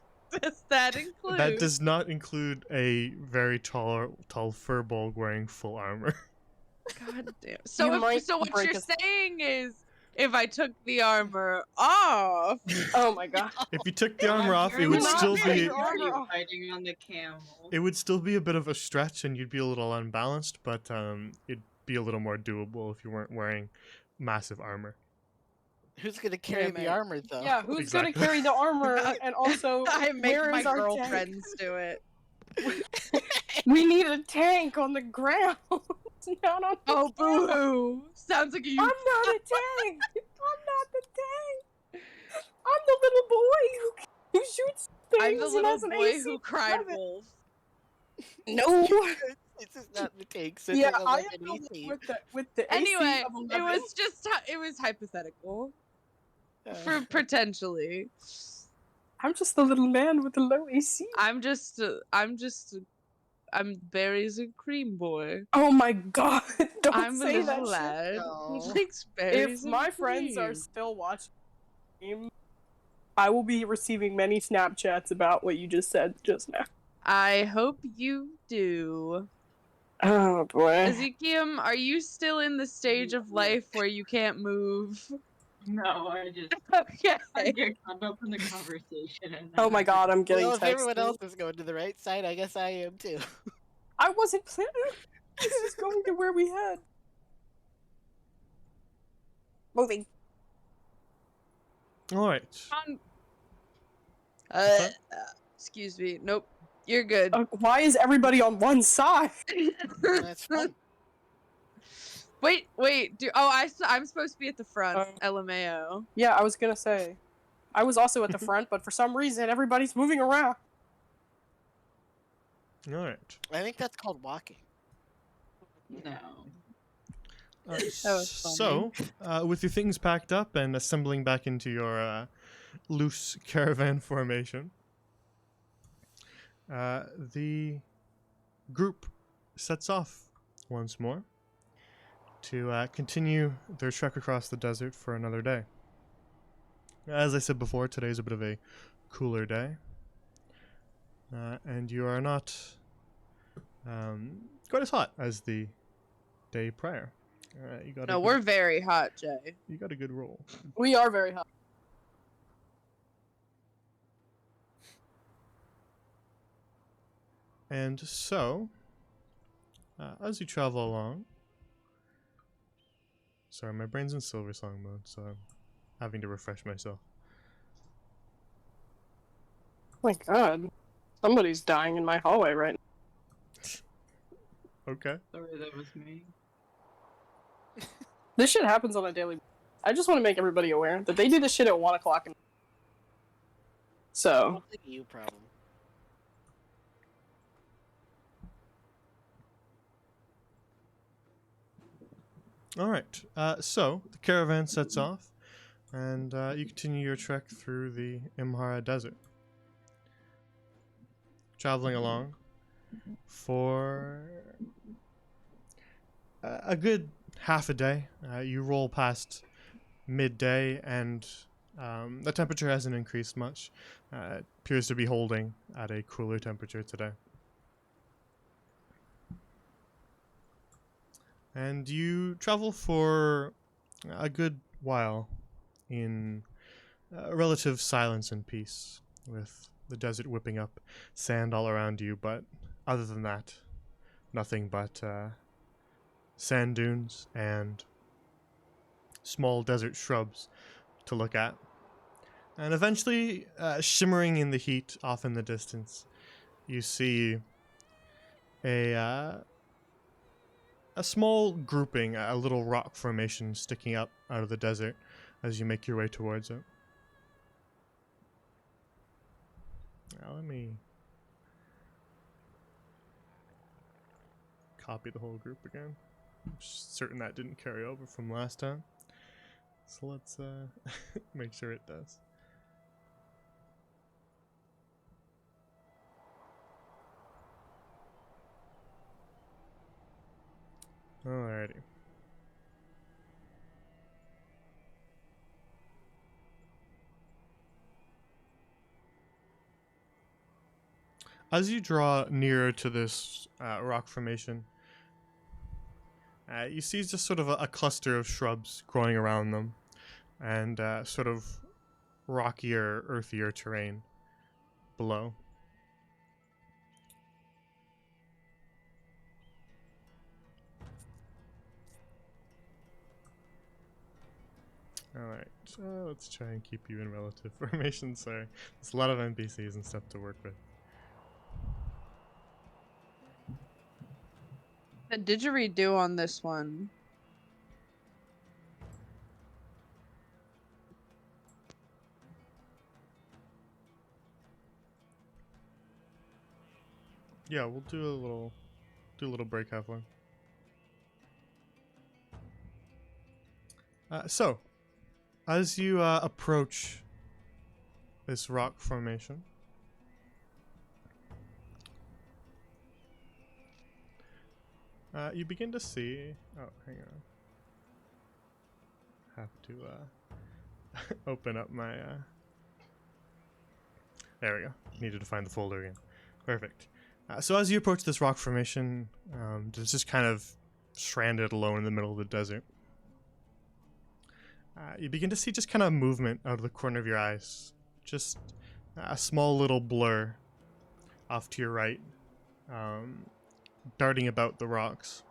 Does that include? that does not include a very tall furbolg wearing full armor. God damn. You So might what break you're us- saying is, if I took the armor off, Oh my god. If you took the armor off, it You're would not still taking be your armor off. fighting on the camel. it would still be a bit of a stretch, and you'd be a little unbalanced, but it'd be a little more doable if you weren't wearing massive armor. Who's gonna carry mate. the armor though? Yeah, who's Exactly. gonna carry the armor and also I make where my is our girlfriends do it. tank? We need a tank on the ground. Not on the Oh, camel. boo-hoo. Sounds like I'm you. not a tank. I'm not the tank. I'm the little boy who shoots things I'm the and little has an boy AC who cried 11. wolf. No. This is not the tank. So Yeah, it's I like am an the one AC. with the Anyway, AC of 11. it was hypothetical. Uh, For potentially. I'm just the little man with the low AC. I'm berries and cream boy. Oh my god! Don't I'm a say that little shit. lad No. who likes berries If and my friends are cream. still watching, the stream, I will be receiving many Snapchats about what you just said just now. I hope you do. Oh boy. Ezekiel, are you still in the stage of life where you can't move? No, I Okay. get caught up in the conversation. And Oh my god, I'm getting well, if everyone texted. else is going to the right side, I guess I am too. I wasn't planning. This is going to where we had. Moving. All right. Uh, excuse me. Nope. You're good. Why is everybody on one side? That's fun. Wait. I'm supposed to be at the front. LMAO. Yeah, I was gonna say. I was also at the front, but for some reason everybody's moving around. All right. I think that's called walking. No. That was funny. So, with your things packed up and assembling back into your loose caravan formation, the group sets off once more to continue their trek across the desert for another day. As I said before, today is a bit of a cooler day, and you are not quite as hot as the day prior. You got No, we're very hot, Jay. you got a good roll. We are very hot. And so, as you travel along, sorry, my brain's in Silver Song mode, so I'm having to refresh myself. my god. Somebody's dying in my hallway right now. Okay. Sorry, that was me. This shit happens on a daily basis. I just want to make everybody aware that they do this shit at 1 o'clock. So. What's a you problem? All right. So the caravan sets off, and you continue your trek through the Imhara Desert, traveling along for a good half a day. You roll past midday, and the temperature hasn't increased much. It appears to be holding at a cooler temperature today. And you travel for a good while in relative silence and peace, with the desert whipping up sand all around you, but other than that, nothing but sand dunes and small desert shrubs to look at. And eventually, shimmering in the heat off in the distance, you see a small grouping, a little rock formation sticking up out of the desert as you make your way towards it. Now let me copy the whole group again. I'm certain that didn't carry over from last time. So let's make sure it does. Alrighty. As you draw nearer to this rock formation, you see just sort of a cluster of shrubs growing around them, and sort of rockier, earthier terrain below. Alright, let's try and keep you in relative formation. Sorry, there's a lot of NPCs and stuff to work with. The didgeridoo on this one. Yeah, we'll do a little break halfway. So, as you approach this rock formation, you begin to see. Oh, hang on. Have to open up my. There we go. Needed to find the folder again. Perfect. So as you approach this rock formation, it's just kind of stranded alone in the middle of the desert. You begin to see just kind of movement out of the corner of your eyes. Just a small little blur off to your right, darting about the rocks.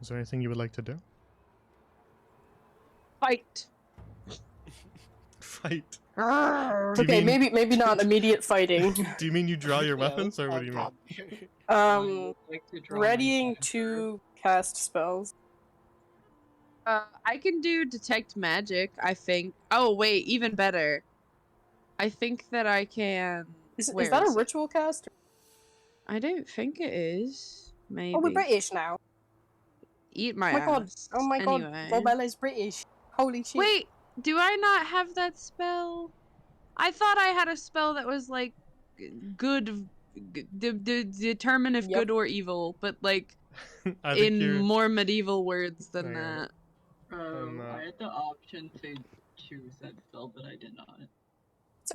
Is there anything you would like to do? Fight. Fight. Okay, maybe not immediate fighting. Do you mean you draw your weapons, or what do you mean? Like to draw Readying my to cast spells. I can do detect magic, I think. Oh, wait, even better. I think that I can... Is Where that is a it? ritual cast? I don't think it is. Maybe. Oh, we're British now. Eat my Oh my god. ass. Oh my god. Anyway. Valballa's British. Holy shit. Wait, do I not have that spell? I thought I had a spell that was like good, determine if Yep. good or evil, but like I think in you're. more medieval words than Hang on. that. I had the option to choose that spell, but I did not.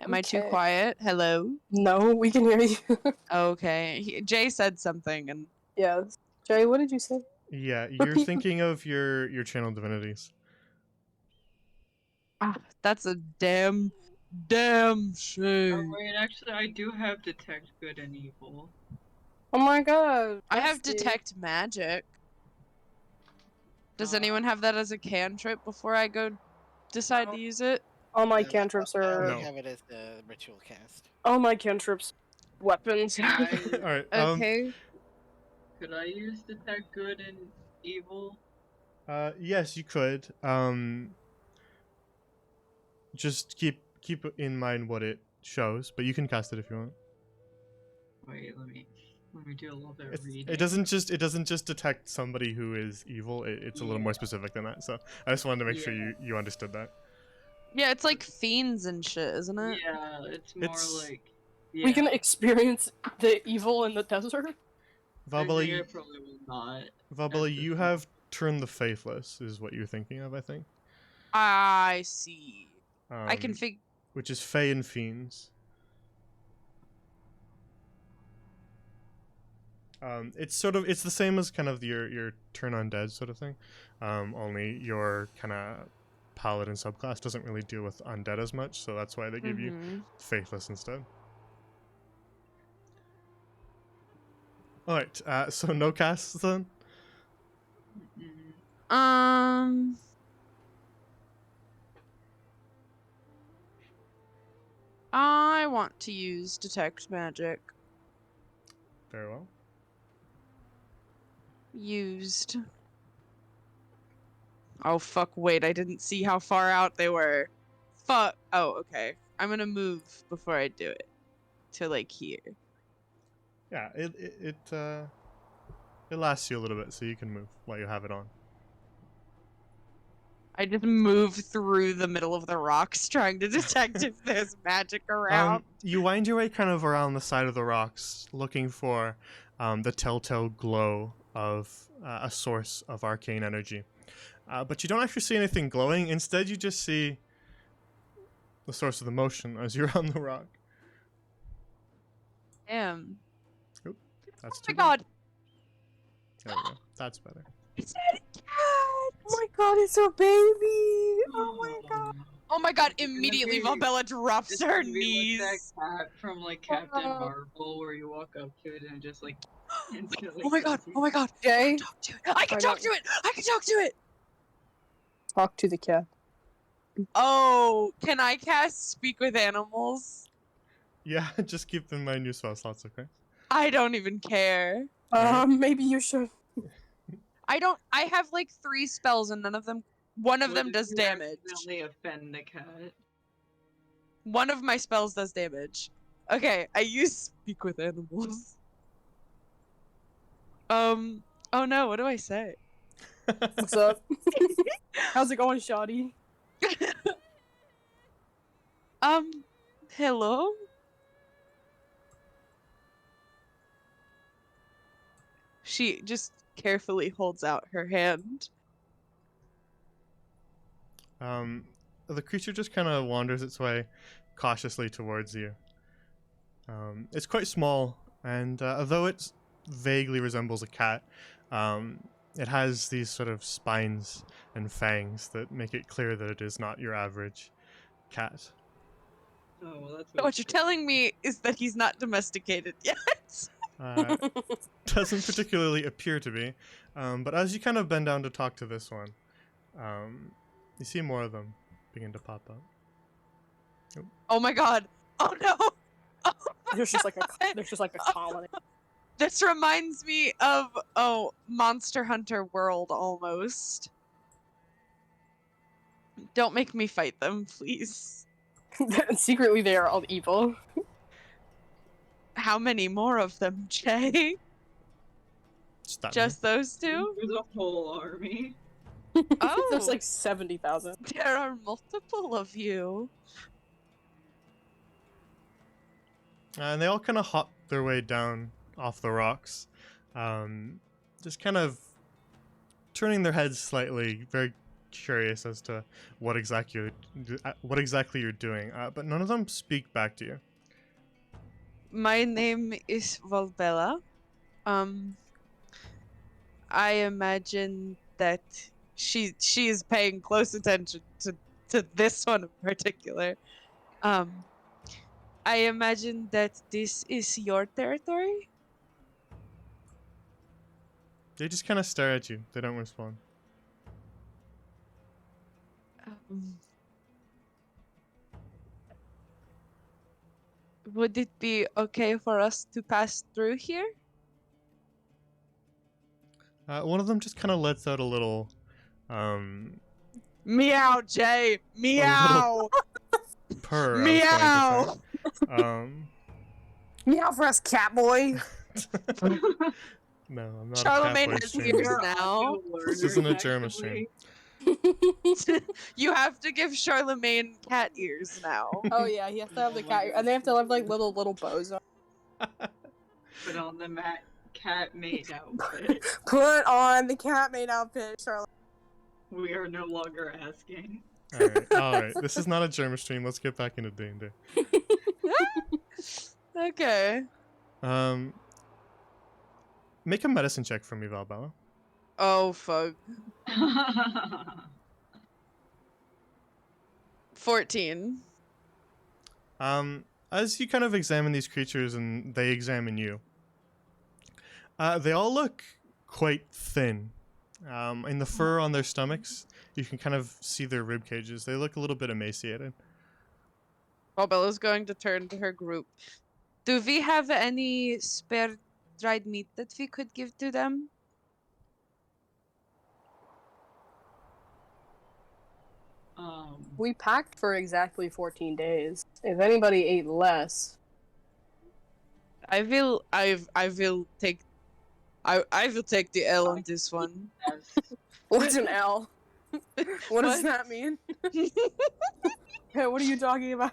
Am I too Okay. quiet? Hello? No, we can hear you. Okay. Jay said something and Yeah. Jay, what did you say? Yeah, you're Repeat. thinking of your channel divinities. that's a damn Oh shame. wait, actually, I do have detect good and evil. Oh my god. I have Bestie. detect magic. Does anyone have that as a cantrip before I go decide to use it? All my Yeah, cantrips I are. only No. have it as the ritual cast. All my cantrips, weapons. All right. Okay. Could I use detect good and evil? Yes, you could. Just keep in mind what it shows, but you can cast it if you want. Wait, let me do a little bit of It's, reading. it doesn't just detect somebody who is evil. It's a little more Yeah. specific than that. So I just wanted to make sure Yeah. you understood that. Yeah, it's like fiends and shit, isn't it? Yeah, it's more It's- like We can experience the evil in the desert. I Valballa, think I you, probably will not. Valballa, at this you point. have turned the faithless, is what you're thinking of, I think. I see. I can Um, fig. which is Fey and Fiends. It's the same as kind of your turn undead sort of thing. Only your kind of paladin subclass doesn't really deal with undead as much, so that's why they give you Mhm. faithless instead. Alright, so no casts then? Mm-mm. Um. I want to use detect magic. Very well. Used. Oh fuck! Wait, I didn't see how far out they were. Fuck. Oh, okay. I'm gonna move before I do it to like here. Yeah, it lasts you a little bit, so you can move while you have it on. I just move through the middle of the rocks, trying to detect if there's magic around. You wind your way kind of around the side of the rocks, looking for the telltale glow of a source of arcane energy. But you don't actually see anything glowing. Instead, you just see the source of the motion as you're on the rock. Damn. Oop, that's Oh too my god! There we go. That's better. It's a cat! Oh my god, it's a baby! Oh my god. Oh my god! It's gonna Immediately, be- Valballa drops It's her gonna be like knees. that cat from like Captain Oh. Marvel, where you walk up to it and just like instantly. Oh my god! kills you. Oh my god! I Jay, can talk to it! I can I talk don't- to it! I can talk to it! talk to the cat. Oh, can I cast Speak with Animals? Yeah, just keep in mind your spell slots, okay? I don't even care. Alright. Maybe you should. I have like 3 spells and one of What them if does you damage. accidentally offend the cat? One of my spells does damage. Okay, I use Speak with Animals. Oh no, what do I say? What's up? How's it going, Shoddy? Hello? She just carefully holds out her hand. The creature just kind of wanders its way cautiously towards you. It's quite small, and although it vaguely resembles a cat, it has these sort of spines and fangs that make it clear that it is not your average cat. Oh, well, that's So what you're okay. telling me is that he's not domesticated yet. Doesn't particularly appear to be, but as you kind of bend down to talk to this one, you see more of them begin to pop up. Oh my god. Oh no. Oh my There's just like a God. there's just like a colony. This reminds me of Monster Hunter World almost. Don't make me fight them, please. Secretly, they are all evil. How many more of them, Jay? Just that Just those two? There's a whole army. Oh, There's like 70,000. there are multiple of you. and they all kind of hop their way down off the rocks, just kind of turning their heads slightly, very curious as to what exactly you're doing. But none of them speak back to you. My name is Valballa. I imagine that she is paying close attention to this one in particular. I imagine that this is your territory. They just kind of stare at you. They don't respond. Um, would it be okay for us to pass through here? One of them just kind of lets out a little, um, Meow, Jay. Meow. purr. I was going Meow. to say. Meow for us, cat boy. No, I'm not Charlemagne a has catboy ears streamer. now. This isn't a German stream. You have to give Charlemagne cat ears now. Oh yeah, he has to have the cat, and they have to have like little bows on. Put on the cat mate outfit. Put on the cat made outfit, Charlotte. We are no longer asking. Alright. This is not a German stream. Let's get back into D&D. Okay. Make a medicine check for me, Valballa. Oh, fuck. 14. As you kind of examine these creatures and they examine you, they all look quite thin. In the fur on their stomachs, you can kind of see their rib cages. They look a little bit emaciated. Well, Bella's going to turn to her group. Do we have any spare dried meat that we could give to them? We packed for exactly 14 days. If anybody ate less, I will take the L on this one. what's an L? What does What? that mean? Hey, what are you talking about?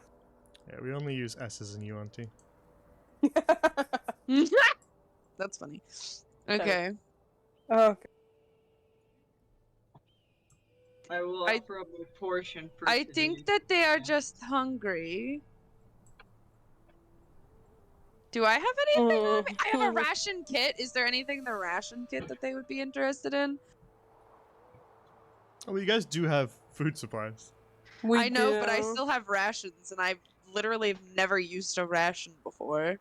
Yeah, we only use S's in UNT. That's funny. Okay. Okay. I will offer up a portion for I today. think that they are just hungry. Do I have anything on me? I have a ration kit. Is there anything in the ration kit that they would be interested in? Oh, well, you guys do have food supplies. I know, but I do. still have rations, and I literally have never used a ration before.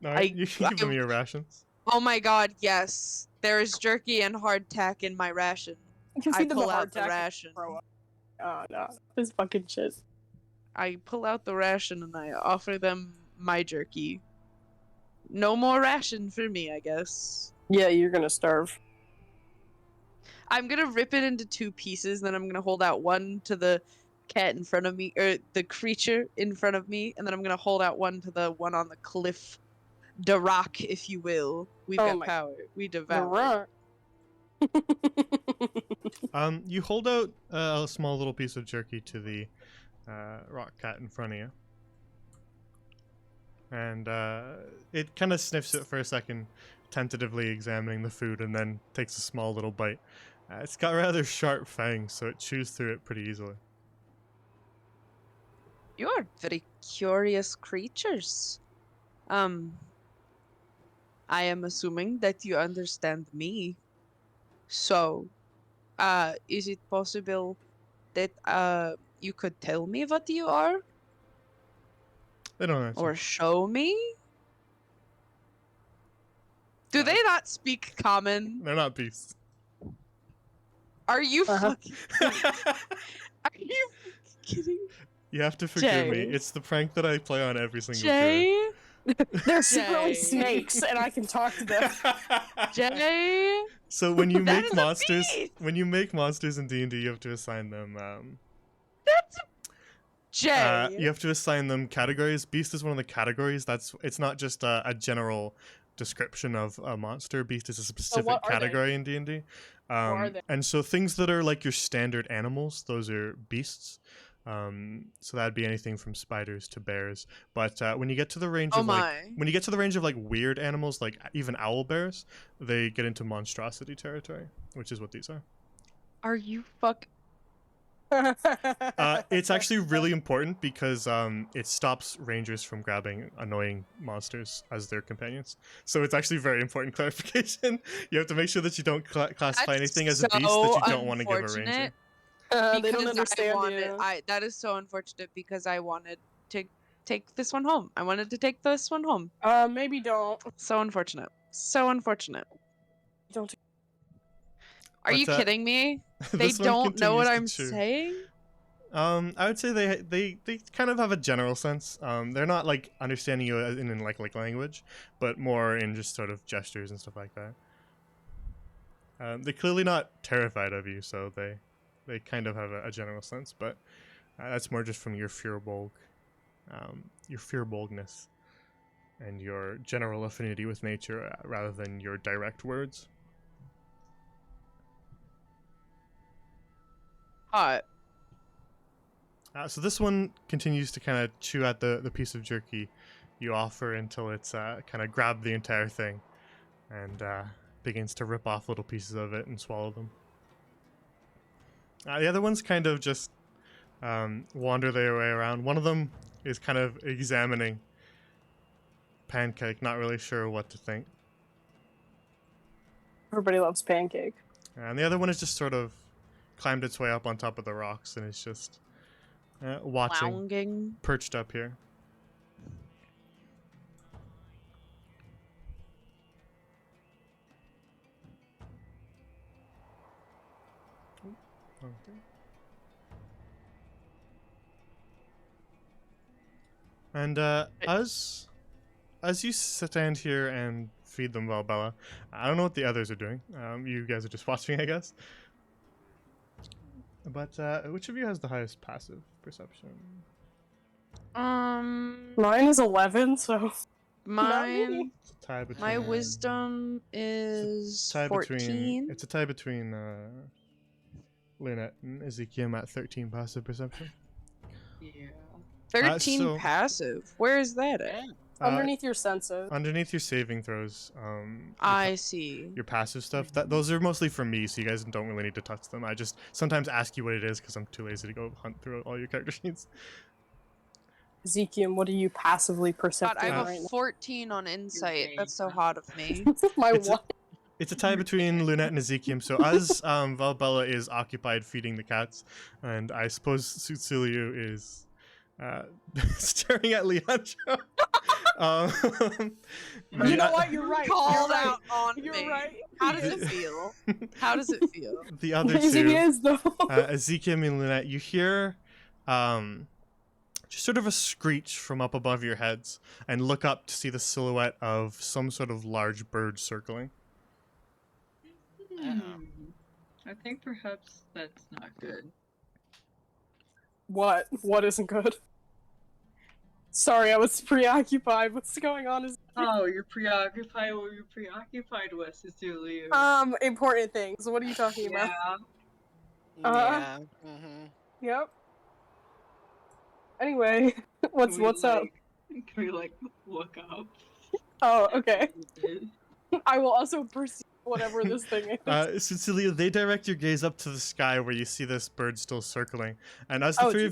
Alright, you can give them your rations. Oh my god, yes. There is jerky and hardtack in my ration. You can I feed them pull the out the hardtack and ration. throw up. Oh no, this fucking shit. I pull out the ration and I offer them my jerky. No more ration for me, I guess. Yeah, you're gonna starve. I'm gonna rip it into 2 pieces, then I'm gonna hold out one to the cat in front of me, or the creature in front of me, and then I'm gonna hold out one to the one on the cliff. The rock, if you will. We've Oh got my- power. We The devour. rock. You hold out a small little piece of jerky to the rock cat in front of you. And it kind of sniffs it for a second, tentatively examining the food, and then takes a small little bite. It's got rather sharp fangs, so it chews through it pretty easily. You are very curious creatures. I am assuming that you understand me. So, is it possible that you could tell me what you are? They don't answer. Or show me? Do they not speak common? They're not beasts. Are you Uh-huh. fucking Are you kidding? You have to forgive me. Jay. It's the prank that I play on every single Jay? They're secretly Jay. snakes, and I can talk to them. Jay? So when you That make is a monsters, beast! when you make monsters in D&D, you have to assign them. That's Jay. You have to assign them categories. Beast is one of the categories. It's not just a general description of a monster. Beast is a specific what are they? category in D&D. are they? And so things that are like your standard animals, those are beasts. So that'd be anything from spiders to bears. But when you get to the range Oh of like, my. when you get to the range of like weird animals, like even owl bears, they get into monstrosity territory, which is what these are. Are you fuck? It's actually really important because it stops rangers from grabbing annoying monsters as their companions. So it's actually very important clarification. You have to make sure that you don't classify That's anything as a beast that so you don't want to give a ranger. unfortunate. They don't Because understand you. that is so unfortunate because I wanted to take this one home. I wanted to take this one home. Maybe don't. So unfortunate. So unfortunate. Don't. Are But, you kidding me? They this one don't know what I'm continues to chew. saying? I would say they kind of have a general sense. They're not like understanding you in like language, but more in just sort of gestures and stuff like that. They're clearly not terrified of you, so they kind of have a general sense, but that's more just from your fear boldness, and your general affinity with nature rather than your direct words. Hot. So this one continues to kind of chew at the piece of jerky you offer until it's kind of grabbed the entire thing and begins to rip off little pieces of it and swallow them. The other ones kind of just wander their way around. One of them is kind of examining Pancake, not really sure what to think. Everybody loves Pancake. And the other one has just sort of climbed its way up on top of the rocks and is just watching, Lounging. perched up here. Okay. And as you stand here and feed them, Valballa, I don't know what the others are doing. You guys are just watching, I guess. But which of you has the highest passive perception? Mine is 11, so Mine. It's a tie between. My wisdom is tie 14. It's a tie between Lynette and Ezekiel at 13 passive perception. Yeah. 13 so- passive. Where is that at? underneath your senses. Underneath your saving throws, I see. your passive stuff. Those are mostly for me, so you guys don't really need to touch them. I just sometimes ask you what it is because I'm too lazy to go hunt through all your character sheets. Ezekiel, what are you passively God, perceptive I have right a 14 on insight. very That's so hot of me. now? My It's a- what? It's a tie between Lunette and Ezekiel. So as Valballa is occupied feeding the cats, and I suppose Sutsiliu is staring at Leandro. You know what? You're right. Called You're right. out on You're me. right. How does it feel? How does it feel? The other Amazing two, is though. Ezekiel and Lunette, you hear just sort of a screech from up above your heads, and look up to see the silhouette of some sort of large bird circling. I think perhaps that's not good. What? What isn't good? Sorry, I was preoccupied. What's going on? Is Oh, you're preoccupied. What you're preoccupied with, Cecilia? important things. What are you talking about? Yeah. Yeah. Mm-hmm. Yep. Anyway, what's up? Can we look up? Oh, okay. It I will also perceive whatever this thing is. Cecilia, they direct your gaze up to the sky where you see this bird still circling, and as the Oh, three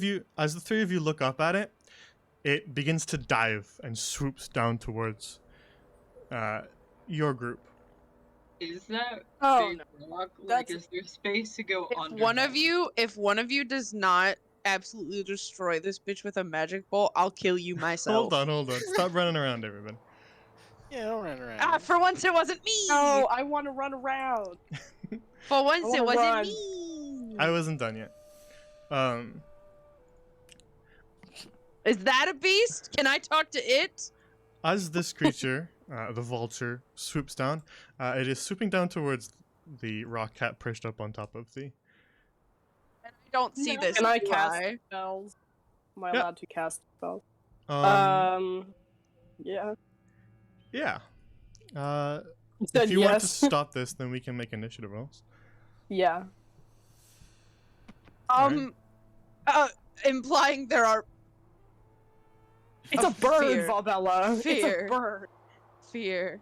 of you look up at it, it begins to dive and swoops down towards your group. Is that Oh, big rock? That's- Is there space to go If under? if one of you does not absolutely destroy this bitch with a magic bolt, I'll kill you myself. Hold on. Stop running around, everybody. Yeah, don't run around. Ah, for once it wasn't me. No, I want to run around. For once I it wanna wasn't run. me. I wasn't done yet. Is that a beast? Can I talk to it? As this creature, the vulture, swoops down, it is swooping down towards the rock cat perched up on top of the. And I don't see No. this. Can I do cast I? spells? Am I Yeah. allowed to cast spells? Yeah. Yeah. You said If you want to yes. stop this, then we can make initiative rolls. Yeah. Implying there are It's a bird, fear. Valballa. Fear. It's a bird. fear.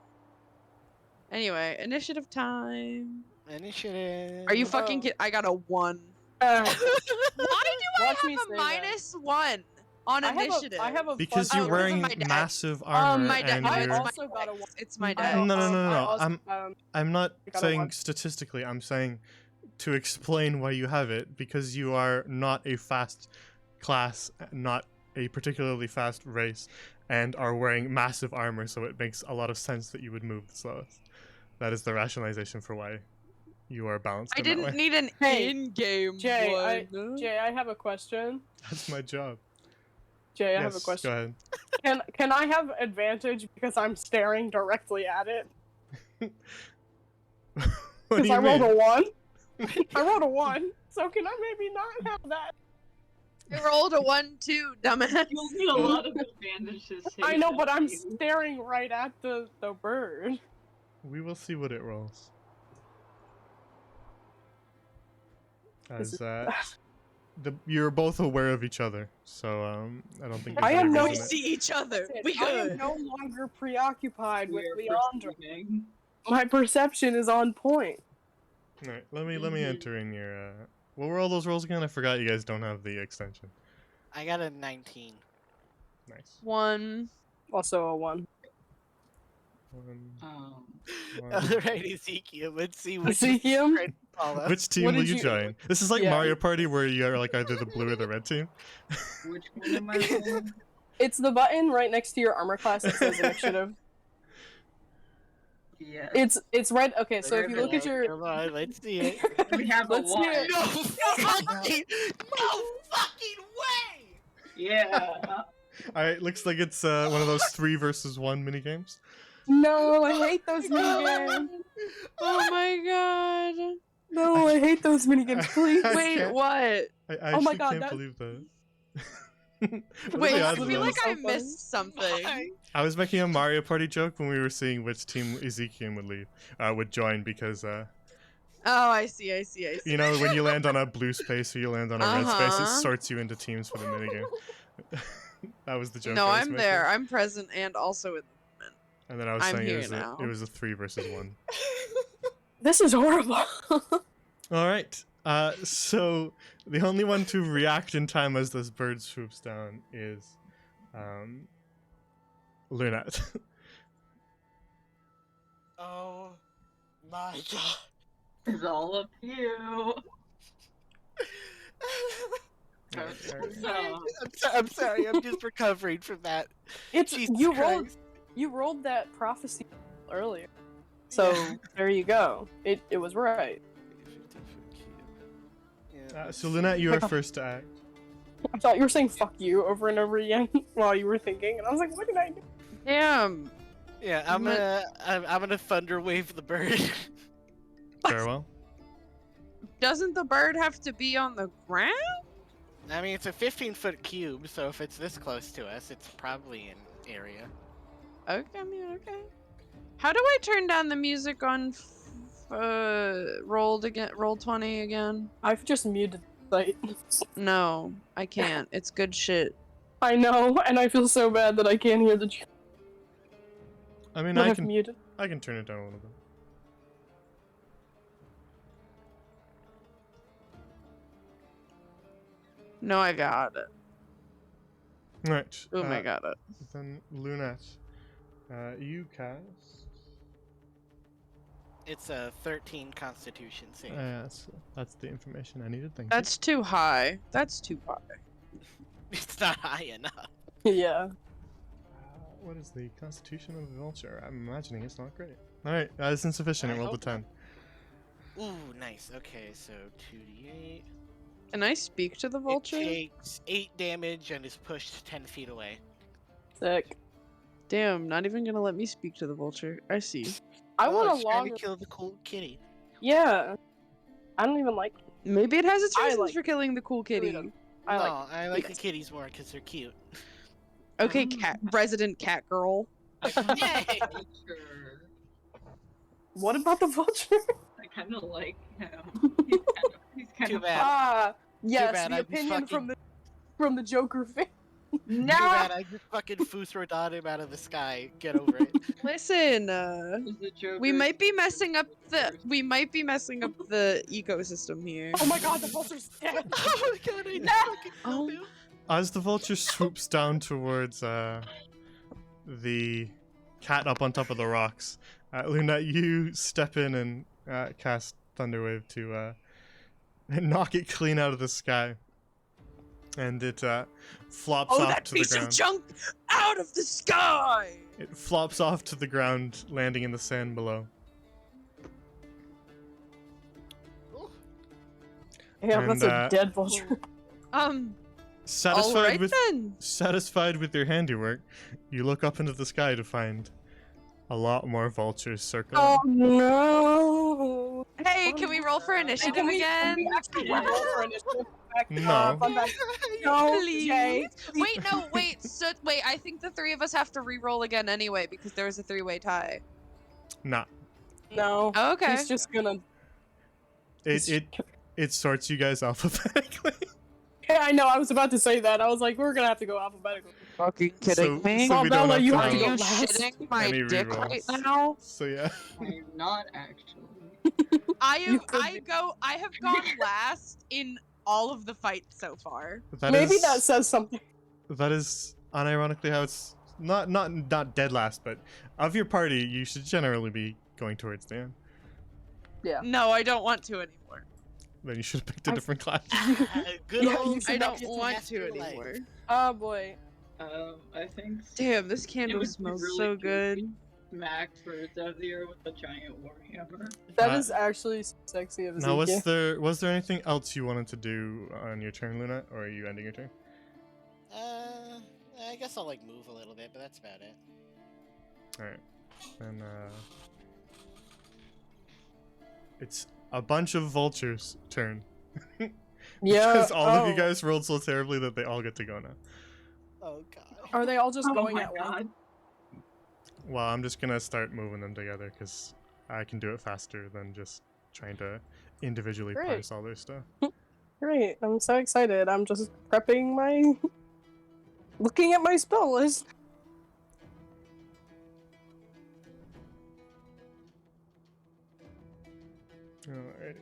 Anyway, initiative time. Initiative. Are you fucking kidding? I got a 1. Uh, Why do I Watch me have say a that. -1 on initiative? I have a Because plus you're Oh, one. because of wearing my dex. massive armor my dex. and I you're. also got a one. It's my I dex. No, no, al- no, I no. also- I'm not I got a saying one. statistically. I'm saying to explain why you have it, because you are not a fast class, not a particularly fast race, and are wearing massive armor, so it makes a lot of sense that you would move the slowest. That is the rationalization for why you are balanced I in that way. didn't need an Hey, in-game Jay, one. Jay, I have a question. That's my job. Jay, I Yes, have a question. go ahead. Can I have advantage because I'm staring directly at it? What do Because you I rolled mean? a 1. I rolled a 1, so can I maybe not have that? I rolled a 1 too, dumbass. You'll need a lot of advantages. I know, but I'm staring right at the bird. We will see what it rolls. This As is- you're both aware of each other, so I don't think I there's am any no- We reason see each other. We I am good. no longer preoccupied with We're Leandra. perceiving. My perception is on point. Alright, let me Mhm. enter in your what were all those rolls again? I forgot you guys don't have the extension. I got a 19. Nice. 1. Also a 1. One. Alright, Ezekiel, let's see which Ezekiel? Which team What will did you you- join? This is like Yeah. Mario Party where you are like either the blue or the red team. Which one am I rolling? It's the button right next to your armor class that says initiative. Yeah. It's right. Okay, so if you look at your, Come on, let's see it. We have a Let's see one. it. No fucking way! Yeah. Alright, looks like it's one of those 3 versus 1 mini games. no, I hate those minigames. Oh my god. No, I hate those minigames. Please. I Wait, can't- what? I Oh my actually God, can't that- believe that. What Wait, are the I odds of feel that? like I So funny. missed something. Why? I was making a Mario Party joke when we were seeing which team Ezekiel would join because Oh, I see. you know when you land on a blue space or you land on a red space, it Uh-huh. sorts you into teams for the minigame. That was the joke. No, I was I'm making. there. I'm present and also in. And then I was I'm saying here it now. was a 3 versus 1. This is horrible. All right. So the only one to react in time as this bird swoops down is, Lunat. Oh my god. It's all up to you. I'm sorry, I'm just recovering from that. It's Jesus you Christ. rolled that prophecy earlier, so Yeah. there you go. It was right. 50-foot cube. Yeah, So Lunat, you are first to act. I thought you were saying "fuck you" over and over again while you were thinking, and I was like, "What did I do?" Damn. yeah, I'm gonna thunder wave the bird. Farewell. Doesn't the bird have to be on the ground? I mean, it's a 15-foot cube, so if it's this close to us, it's probably an area. Okay, I mean, okay. How do I turn down the music on roll 20 again? I've just muted the site. No, I can't. It's good shit. I know, and I feel so bad that I can't hear the. I mean, But I I've can muted. turn it down a little bit. No, I got it. Right. Oh my god. Then Lunat, you cast. It's a 13 Constitution save. That's the information I needed. Thank That's too high. That's too high. It's not high enough. Yeah. you. What is the Constitution of the Vulture? I'm imagining it's not great. All right, that's insufficient. It I rolled a hope 10. Ooh, nice. Okay, so 2d8. Can I speak to the vulture? It takes 8 damage and is pushed 10 feet away. Sick. Damn, not even gonna let me speak to the vulture. I see. I Oh, want it's a trying long. to kill the cool kitty. Yeah. I don't even like. Maybe it has its I reasons like- for killing the cool kitty. them. I I no, like. I like the yes. kitties more because they're cute. Okay, cat resident cat girl. Yay! Vulture. What about the vulture? I kind of like him. He's kind Too of bad. Ah, yes, bad, the I just opinion fucking- from the Joker fan. Too bad I just fucking Fusrodon him out of the sky. Get over it. Listen, Is the Joker we might be messing up the ecosystem here. Oh my god, the vulture's dead. Oh my god, I No! fucking killed him. As the vulture swoops down towards the cat up on top of the rocks, Luna, you step in and cast Thunderwave to knock it clean out of the sky. And it flops Oh, off that to the piece of ground. junk out of the sky! It flops off to the ground, landing in the sand below. Yeah, And, that's a dead vulture. Satisfied alright with then. satisfied with your handiwork, you look up into the sky to find a lot more vultures circling. Oh no! Hey, can we roll for initiative Can we again? actually roll for initiative? No. Fun fact. No, Please? Jay. Wait, no, wait. So wait, I think the three of us have to re-roll again anyway because there was a three-way tie. Nah. No. Oh, okay. He's just gonna. It sorts you guys alphabetically. Yeah, I know. I was about to say that. I was like, we're gonna have to go alphabetically. Fucking So we don't Valballa, have you to have Are to have go you last. shitting my any dick rerolls. right now? So yeah. I'm not actually. You could be. I have gone last in all of the fights so far. Maybe that says something. That is unironically how it's not dead last, but of your party, you should generally be going towards the end. Yeah. No, I don't want to anymore. Then you should have picked a I've- different class. Good Yeah, old you should I not don't get want Master to Life. anymore. Oh boy. I think Damn, this it candle would be smells really so cute good. if we smacked birds out of the air with a giant warhammer. That Uh, is actually sexy of Now, Ezekiel. was there anything else you wanted to do on your turn, Luna, or are you ending your turn? I guess I'll like move a little bit, but that's about it. All right, and it's a bunch of vultures' turn. Yeah. Because all of you oh. guys rolled so terribly that they all get to go now. Oh god. Are they all just Oh going my at once? god. Well, I'm just gonna start moving them together because I can do it faster than just trying to individually Great. parse all their stuff. Great. I'm so excited. I'm just prepping my. Looking at my spell list. Alright.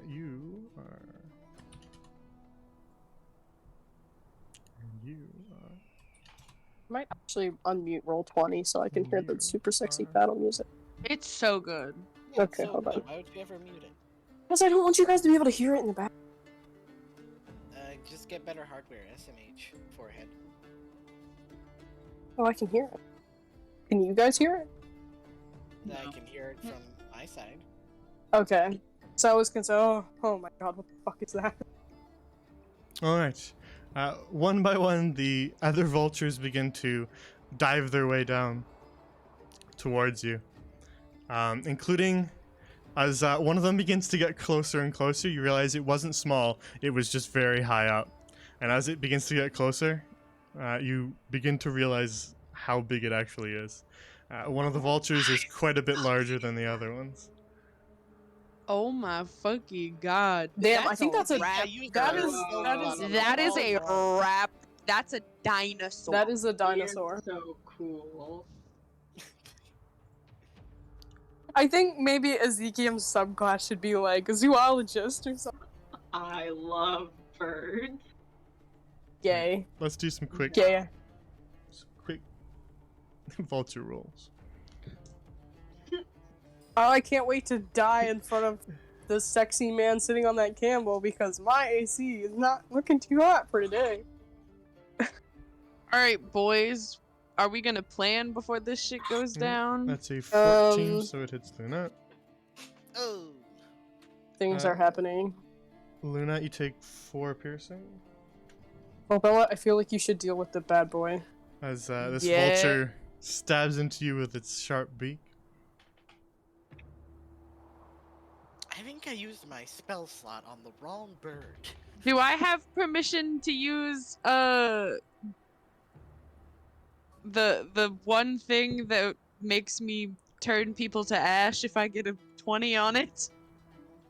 You are. And you are. Might actually unmute roll 20 so I can hear the You super sexy are- battle music. It's so good. Yeah, Okay, so hold good. on. Why would you ever mute it? Because I don't want you guys to be able to hear it in the back. Just get better hardware, SMH, forehead. Oh, I can hear it. Can you guys hear it? I can hear it from my side. Okay. So I was concerned. Oh my god, what the fuck is that? Alright. One by one, the other vultures begin to dive their way down towards you. Including as one of them begins to get closer and closer, you realize it wasn't small, it was just very high up. And as it begins to get closer, you begin to realize how big it actually is. One of the vultures is quite a bit larger than the other ones. Oh my fucking god. Damn, I think that's a wrap. that is a wrap. That's a dinosaur. that is a They're dinosaur. so cool. I think maybe Ezekiel's subclass should be like a zoologist or something. I love birds. Gay. Let's do some quick vulture rolls. Oh, I can't wait to die in front of the sexy man sitting on that Campbell because my AC is not looking too hot for today. Alright, boys. Are we gonna plan before this shit goes down? That's a 14, Um, so it hits Luna. Oh. Things are happening. Luna, you take 4 piercing. Well, Bella, I feel like you should deal with the bad boy. As this Yeah. vulture stabs into you with its sharp beak. I think I used my spell slot on the wrong bird. Do I have permission to use the one thing that makes me turn people to ash if I get a 20 on it?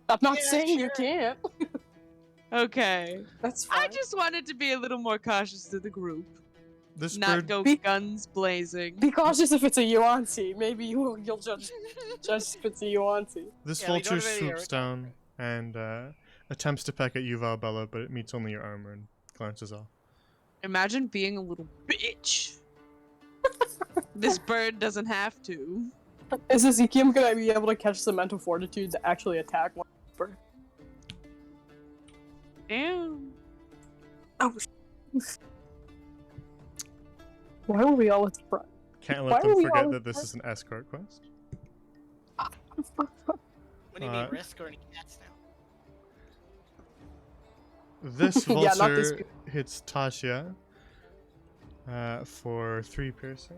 I'm not Yeah, saying you sure. can't. Okay. That's fine. I just wanted to be a little more cautious to the group. This Not bird go Be- guns blazing. Be cautious if it's a Yuanzi. Maybe you'll judge if it's a Yuanzi. This Yeah, we vulture don't have any swoops down and attempts to peck at you, Valballa, but it meets only your armor and glances off. Imagine being a little bitch. This bird doesn't have to. Is Ezekiel gonna be able to catch the mental fortitude to actually attack one bird? Damn. Oh, why were we all at the front? Can't Why let are them we forget all- that this is an escort quest. What do you mean, risk or any cats now? This Yeah, not this vulture hits Tasha for 3 piercing.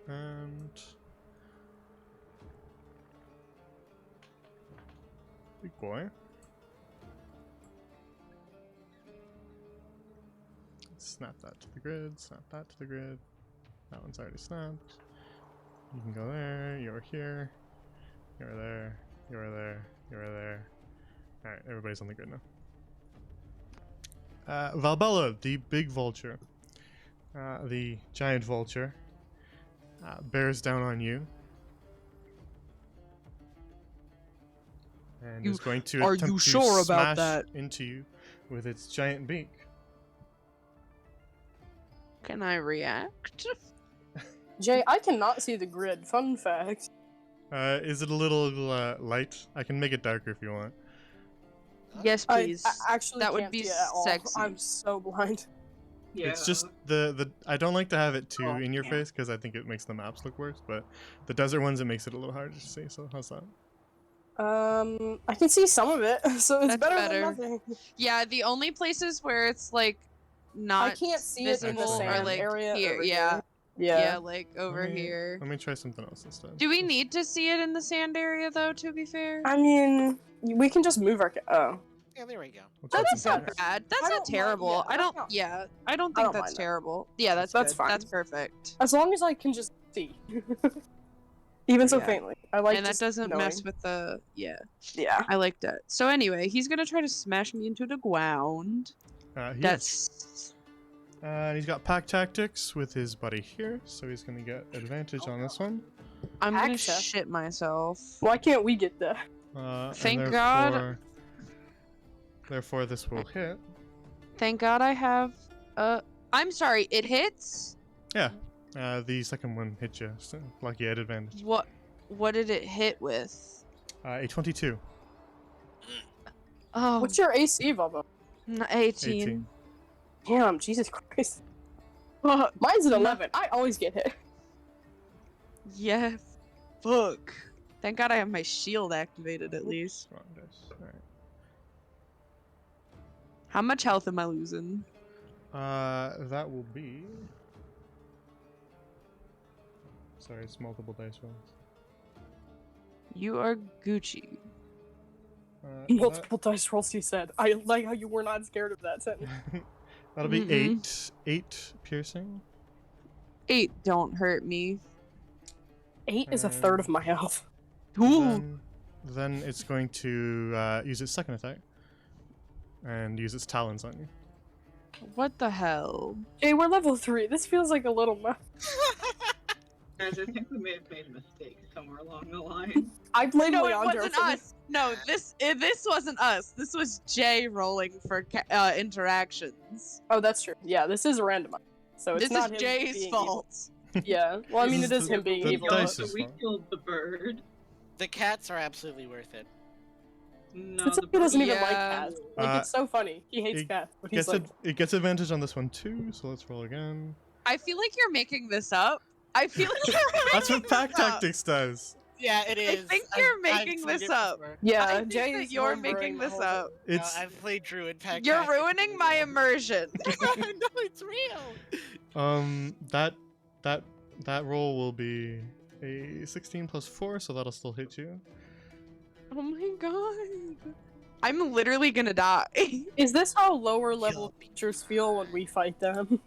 And big boy. Snap that to the grid, snap that to the grid. That one's already snapped. You can go there, you're here, you're there, you're there, you're there. Alright, everybody's on the grid now. Valballa, the big vulture. The giant vulture. Bears down on you. And is going to Are attempt you to sure smash about that? into you with its giant beak. Can I react? Jay, I cannot see the grid. Fun fact. Is it a little light? I can make it darker if you want. Yes, please. I actually That would can't be see it at all. sexy. I'm so blind. Yeah. It's just the I don't like to have it too Oh, in your yeah. face because I think it makes the maps look worse. But the desert ones, it makes it a little harder to see. So how's that? I can see some of it, so it's That's better better. than nothing. Yeah, the only places where it's like not I can't see it in the visible sand are like area here. over Yeah. here. Yeah, like over Let me- here. Let me try something else instead. Do we need to see it in the sand area though, to be fair? I mean, we can just move our. Oh, Yeah, there we go. We'll try That's something not else. bad. That's I not don't mind- terrible. yeah, I that's don't. not- Yeah, I don't I think don't that's mind that. terrible. Yeah, that's That's good. fine. That's perfect. as long as I can just see, even so Yeah. faintly. I like. And that just doesn't knowing. mess with the. Yeah, Yeah. I like that. So anyway, he's gonna try to smash me into the ground. He is. That's. And he's got pack tactics with his buddy here, so he's gonna get advantage on this one. I'm gonna Access. shit myself. Why can't we get that? And Thank God. Therefore, this will hit. Thank God I have. I'm sorry. It hits. Yeah. The second one hit you, so like you had advantage. What? What did it hit with? A 22. Oh, What's your AC, Bubba? 18. 18. Damn, Jesus Christ. Mine's an 11. I always get hit. Yeah. Fuck. Thank God I have my shield activated at least. Come on, guys. Alright. How much health am I losing? That will be. Sorry, it's multiple dice rolls. You are Gucci. Multiple dice rolls, he said. I like how you were not scared of that sentence. That'll be Mm-mm. 8 piercing. 8 don't hurt me. 8 is a third of my health. Ooh. Then it's going to use its second attack and use its talons on you. What the hell? Jay, we're level 3. This feels like a little much. Guys, I think we may have made a mistake somewhere along the line. I blame No, it Leandro wasn't for this. us. No, this wasn't us. This was Jay rolling for interactions. Oh, that's true. Yeah, this is randomized. So it's This not is him Jay's being fault. evil. Yeah. Well, I mean, it This is is him being the evil. dice So is we fault. killed the bird. The cats are absolutely worth it. No, It's the like he doesn't bird. even like Yeah. cats. Like, it's so funny. He hates cats, but he's like, It gets advantage on this one too, so let's roll again. I feel like you're making this up. I feel like you're That's making what pack this up. tactics does. Yeah, it is. think you're making seen this it up. before. yeah, I think Jay that is you're homebrewing making the this whole up. No, It's I've played Druid Pack. You're Tactics ruining my before. immersion. No, it's real. that roll will be a 16 plus 4, so that'll still hit you. Oh my god. I'm literally gonna die. Is this how lower level creatures feel when we fight them?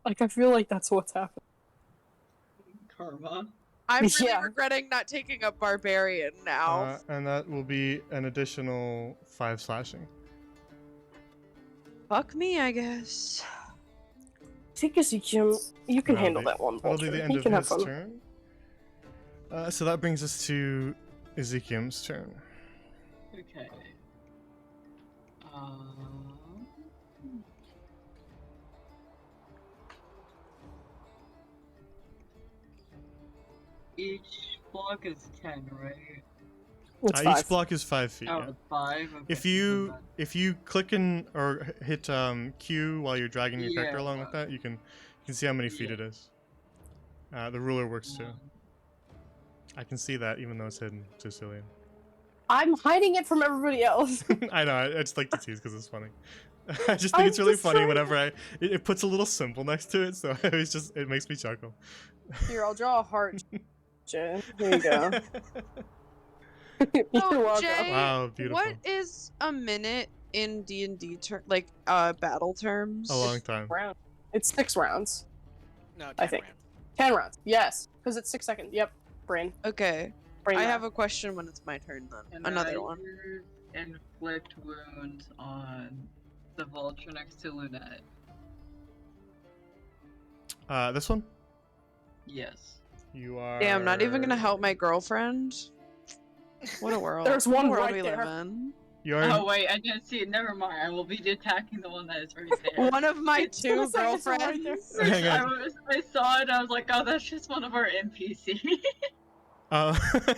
Like, I feel like that's what's happening. Karma. I'm really Yeah. regretting not taking up Barbarian now. And that will be an additional 5 slashing. Fuck me, I guess. Take Ezekiel. You can That'll handle be- that one, That'll be Vulture. the end He of can have his fun. turn. So that brings us to Ezekiel's turn. Okay. Each block is 10, right? It's Each 5. block is 5 feet. Oh, Yeah. it's 5? Okay, If you click in or hit Q while you're dragging your character Yeah. along with that, you can see how many feet Yeah. it is. The ruler works too. Um, I can see that even though it's hidden, Cecilia. I'm hiding it from everybody else. I know. I just like to tease because it's funny. I just think I'm it's really just funny trying whenever it puts a little symbol next to it, so it makes me chuckle. Here, I'll draw a heart. Jay. Here you go. You're So, welcome. Jay, Wow, beautiful. what is a minute in D&D like battle terms? A long time. Round. It's 6 rounds. No, 10 I think. rounds. 10 rounds. Yes, because it's 6 seconds. Yep. Brain. Okay. Brain I math. have a question when it's my turn then. Can Another I one. use inflict wounds on the vulture next to Lunette? This one? Yes. You are. Damn, not even gonna help my girlfriend? What a world. There's What a one world right we there. live in. You are. Oh wait, I didn't see it. Never mind. I will be attacking the one that is right there. One of my It's two just like it's right there. girlfriends. Hang I, on. I saw it. I was like, oh, that's just one of our NPCs.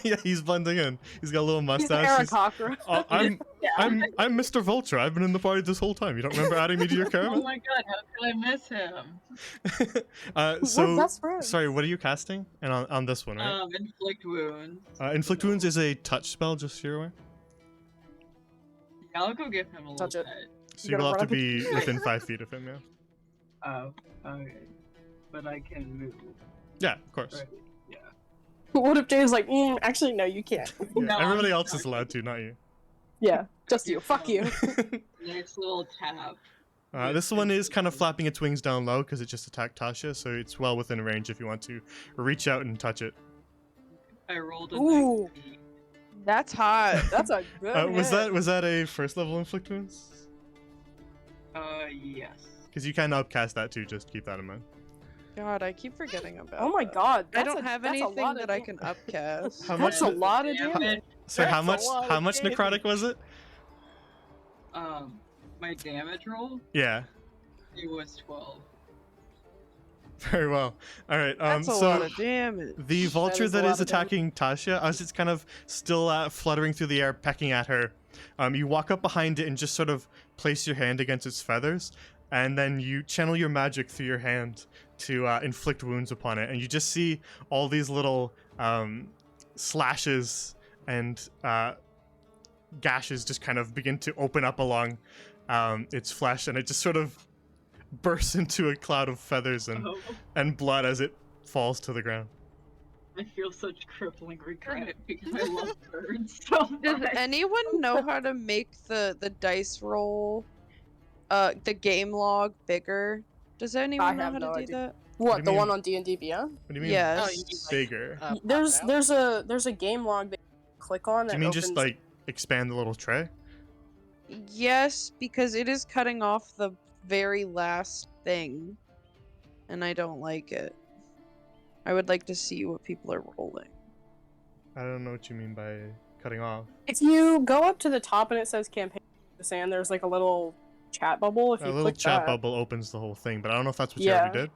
Yeah, he's blending in. He's got a little He's mustache. Aaron He's- Cockroach. I'm Yeah. I'm Mr. Vulture. I've been in the party this whole time. You don't remember adding me to your Oh caravan? my god, how could I miss him? We're So best friends. sorry, what are you casting? And on this one, right? Inflict wounds. Inflict wounds is a touch spell, just so you're aware. Yeah, I'll go give him a Touch little it. pet. So You you will gotta have to run. be within 5 feet of him, yeah. Oh, okay. But I can move. Yeah, of course. Right. Yeah. What if Jay's like, actually, no, you can't. Yeah, No, everybody I'm else is sorry. allowed to, not you. Yeah, just you. Fuck you. Next little tap. This one is kind of flapping its wings down low because it just attacked Tasha, so it's well within range if you want to reach out and touch it. I rolled a Ooh. 19. That's hot. That's a good Was hit. that a first level inflict wounds? Yes. Because you can upcast that too. Just keep that in mind. God, I keep forgetting about Oh my that. god. I That's don't have that's a anything lot that of I dam- can upcast. How That's much? a lot of Damage. damage. So how That's a lot of much damage. necrotic was it? My damage roll, Yeah. it was 12. Very well. All right. That's a So lot of damage. the vulture is a that lot is of damage. attacking Tasha, as it's kind of still fluttering through the air, pecking at her, you walk up behind it and just sort of place your hand against its feathers, and then you channel your magic through your hand to inflict wounds upon it, and you just see all these little slashes and gashes just kind of begin to open up along its flesh, and it just sort of bursts into a cloud of feathers Oh, and blood as it falls to the ground. I feel such crippling regret because I love birds so Does much. anyone know how to make the dice roll, the game log bigger? Does anyone know have how no to do idea. that? What, do the you one mean? on D&D Beyond? What do you mean? Yes. Oh, you mean, like, Bigger. pop it out? There's a game log that you click on that Do you mean opens... just like expand the little tray? Yes, because it is cutting off the very last thing, and I don't like it. I would like to see what people are rolling. I don't know what you mean by cutting off. If you go up to the top and it says campaign the sand, there's like a little chat bubble. If A you little click chat that, bubble opens the whole thing, but I don't know if that's what you already Yeah. did.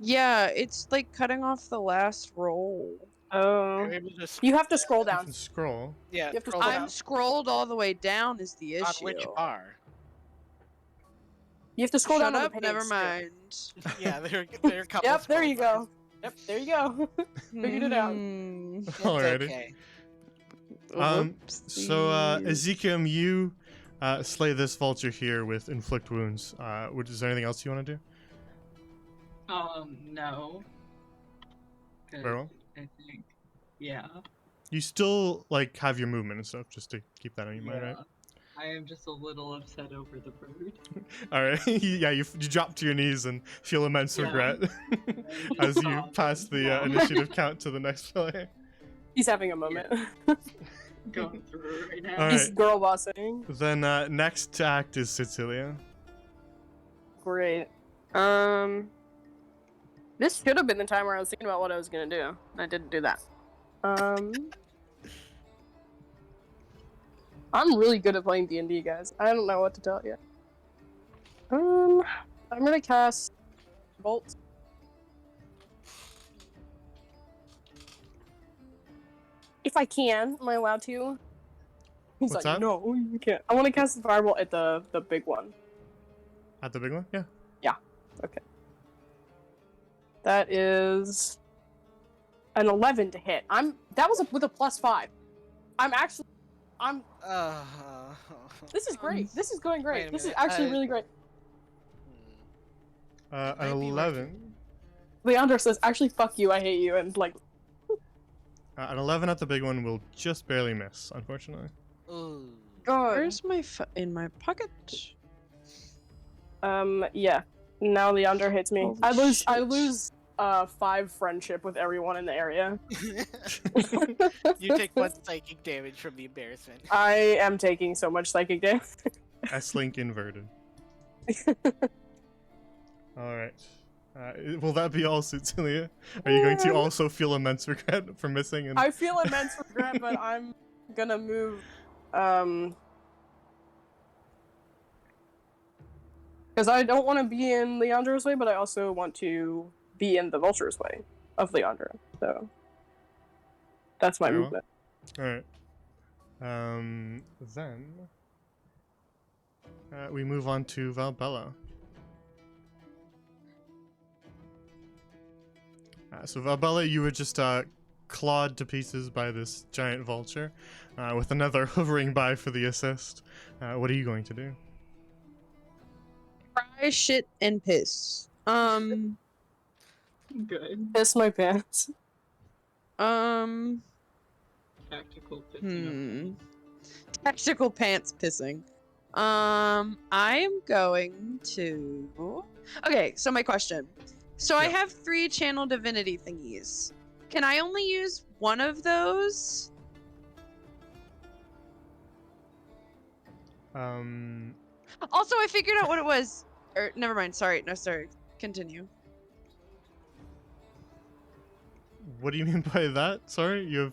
Yeah, it's like cutting off the last roll. Oh. You're able to You have to scroll You down. can scroll. yeah, you have to scroll scroll down. I'm scrolled all the way down is the On issue. which bar? You have to scroll Shut down up, on the page. never too. mind. Yeah, there are a couple. Yep, there you scroll go. Yep, there you go. Figured it out. Hmm. bars. It's Alrighty. okay. So Whoopsies. Ezekiel, you slay this vulture here with inflict wounds. Is there anything else you want to do? No. 'Cause Very well. I think, yeah. You still like have your movement and stuff, just to keep that on your mind, right? I am just a little upset over the bird. All right. Yeah, you drop to your knees and feel immense Yeah. regret as you pass the initiative count to the next player. He's having a moment. Going through it right now. All He's right. girl bossing. Then next to act is Cecilia. Great. This should have been the time where I was thinking about what I was gonna do. I didn't do that. I'm really good at playing D&D, guys. I don't know what to tell you. I'm gonna cast Bolt. If I can, am I allowed to? He's What's like, that? no, you can't. I want to cast the fireball at the big one. At the big one? Yeah. Okay. That is an 11 to hit. That was with a +5. I'm. This is great. This is going Wait great. a This is minute, actually really great. It An might be worth 11. Leandro says, "Actually, fuck you. I hate you." And like, An 11 at the big one will just barely miss, unfortunately. Ooh. God. Where's my in my pocket? Yeah. Now Leandro hits me. Holy I shit. lose 5 friendship with everyone in the area. You take 1 psychic damage from the embarrassment. I am taking so much psychic damage. S-Link inverted. Alright. Will that be all, Sutsilia? Are you going to also feel immense regret for missing? And... I feel immense regret, but I'm gonna move, because I don't want to be in Leandro's way, but I also want to be in the Vulture's way of Leandro. So that's my Very well. movement. Alright. Then... we move on to Valballa. So Valballa, you were just clawed to pieces by this giant vulture, with another hovering by for the assist. What are you going to do? Cry, shit, and piss. Good. Piss my pants. Tactical pissing. Tactical pants pissing. I am going to... Okay, so my question. So I Yeah. have 3 channel divinity thingies. Can I only use one of those? Also, I figured out what it was. Or, never mind. Sorry. No, sorry. Continue. What do you mean by that? Sorry, you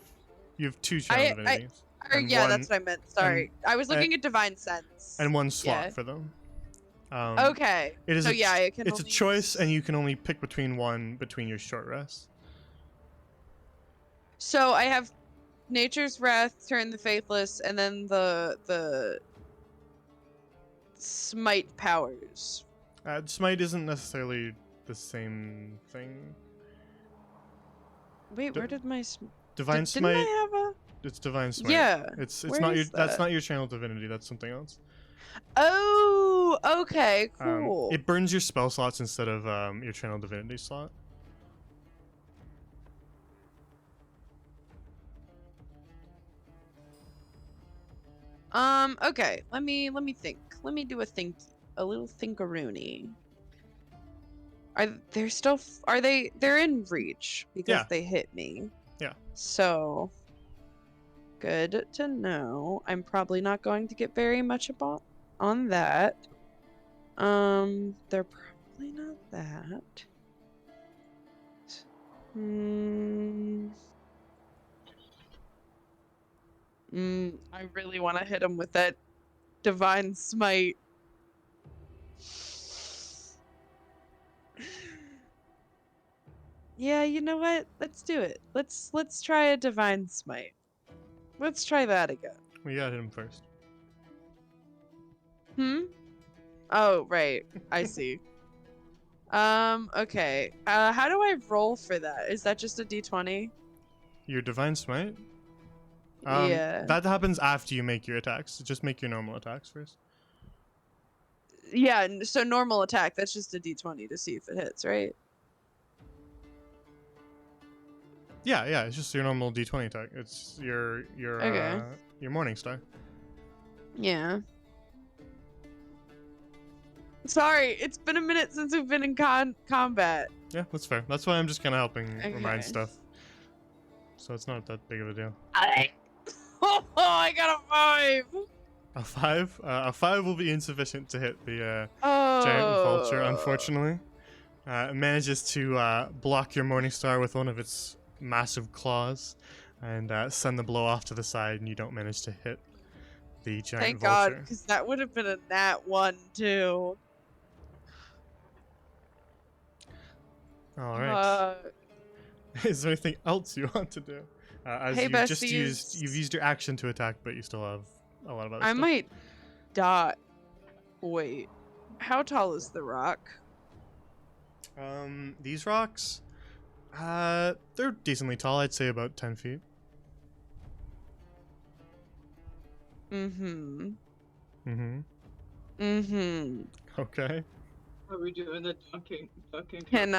have 2 channel divinities. Or, And yeah, one- that's what I meant. Sorry. I was looking at Divine Sense. and 1 slot Yeah. for them. Okay. It is So, a yeah, I can it's a only choice, use- and you can only pick between one between your short rests. So I have Nature's Wrath, Turn the Faithless, and then the Smite powers. Smite isn't necessarily the same thing. Wait, D- where did my Divine didn't Smite. I have a? It's Divine Smite. Yeah. It's where not your is that's that? not your channel divinity. That's something else. Oh, okay, cool. It burns your spell slots instead of your channel divinity slot. Okay. Let me think. Let me do a little thinkaroony. They're still they're in reach because Yeah. they hit me. Yeah. So good to know. I'm probably not going to get very much on that. They're probably not that. I really want to hit him with that Divine Smite. Yeah, you know what? Let's do it. Let's try a Divine Smite. Let's try that again. We gotta hit him first. Oh, right. I see. Okay. How do I roll for that? Is that just a d20? Your Divine Smite? Yeah. That happens after you make your attacks. Just make your normal attacks first. Yeah, so normal attack, that's just a d20 to see if it hits, right? Yeah, it's just your normal d20 attack. It's your Okay. your Morning Star. Yeah. Sorry, it's been a minute since we've been in combat. Yeah, that's fair. That's why I'm just kind of helping Okay. remind stuff. So it's not that big of a deal. Oh, I got a 5! A 5? A 5 will be insufficient to hit the Oh. giant vulture, unfortunately. It manages to block your Morning Star with one of its massive claws and send the blow off to the side, and you don't manage to hit the giant Thank vulture. God, because that would have been a nat 1 too. Alright. Uh, Is there anything else you want to do? As Hey, you've besties. you've used your action to attack, but you still have a lot of other I stuff. might dot. Wait, how tall is the rock? These rocks, they're decently tall. I'd say about 10 feet. Mm-hmm. Mm-hmm. Mm-hmm. Okay. Are we doing the ducking? Can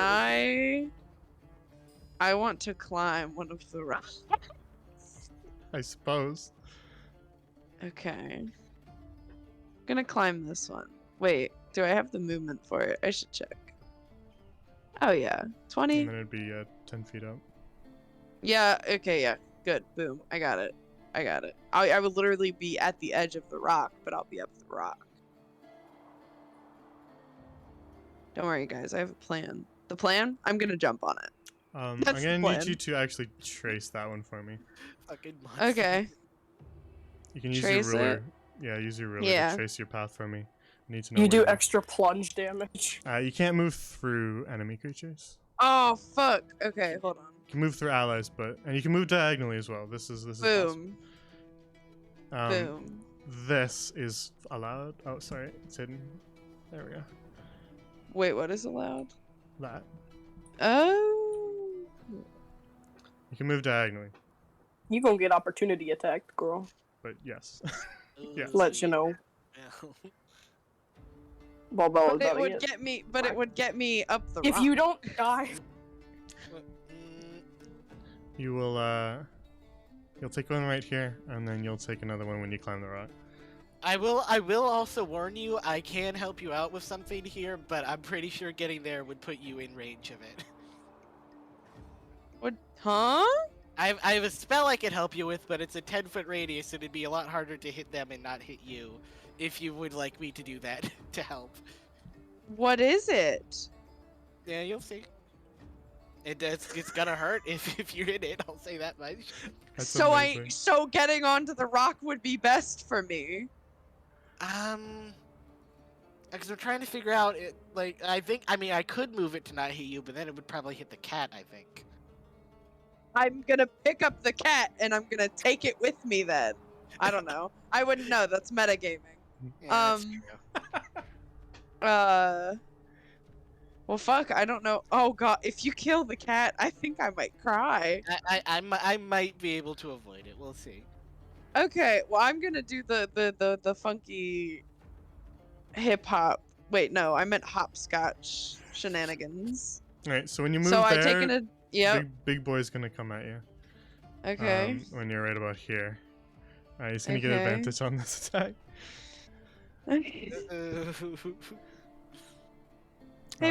I want to climb one of the rocks. I suppose. Okay. Gonna climb this one. Wait, do I have the movement for it? I should check. Oh yeah, 20. And then it'd be 10 feet up. Yeah, okay, yeah. Good. Boom. I got it. I would literally be at the edge of the rock, but I'll be up the rock. Don't worry, guys. I have a plan. The plan? I'm gonna jump on it. I'm That's the gonna need plan. you to actually trace that one for me. Fucking monster. Okay. You can use Trace your ruler. it? Yeah, use your ruler Yeah. to trace your path for me. I need to know You where do you are. extra plunge damage. You can't move through enemy creatures. Oh, fuck. Okay, hold on. You can move through allies, and you can move diagonally as well. This is possible. Boom. Um, Boom. This is allowed. Oh, sorry, it's hidden. There we go. Wait, what is allowed? That. Oh. You can move diagonally, You gonna get opportunity attacked, girl. but yes. Ooh, Yeah. Let you know. yeah. Valballa But it would get me. But it would get me up the. If rock. you don't die, Mm, You will. You'll take one right here, and then you'll take another one when you climb the rock. I will also warn you, I can help you out with something here, but I'm pretty sure getting there would put you in range of it. What? Huh? I have a spell I can help you with, but it's a 10-foot radius, and it'd be a lot harder to hit them and not hit you, if you would like me to do that to help. What is it? Yeah, you'll see. It's gonna hurt if you're in it. I'll say that much. That's So amazing. so getting onto the rock would be best for me. Because I'm trying to figure out it. Like, I mean, I could move it to not hit you, but then it would probably hit the cat. I think. I'm gonna pick up the cat and I'm gonna take it with me then. I don't know. I wouldn't know. That's metagaming. Yeah, that's Um, true. Well, fuck. I don't know. Oh god, if you kill the cat, I think I might cry. I might be able to avoid it. We'll see. Okay. Well, I'm gonna do the funky hip hop. Wait, no, I meant hopscotch shenanigans. All right. So when you move So I there, taken a. Yep. big boy's gonna come at you. Okay. When you're right about here. He's gonna get Okay. advantage on this attack. Hey Uh,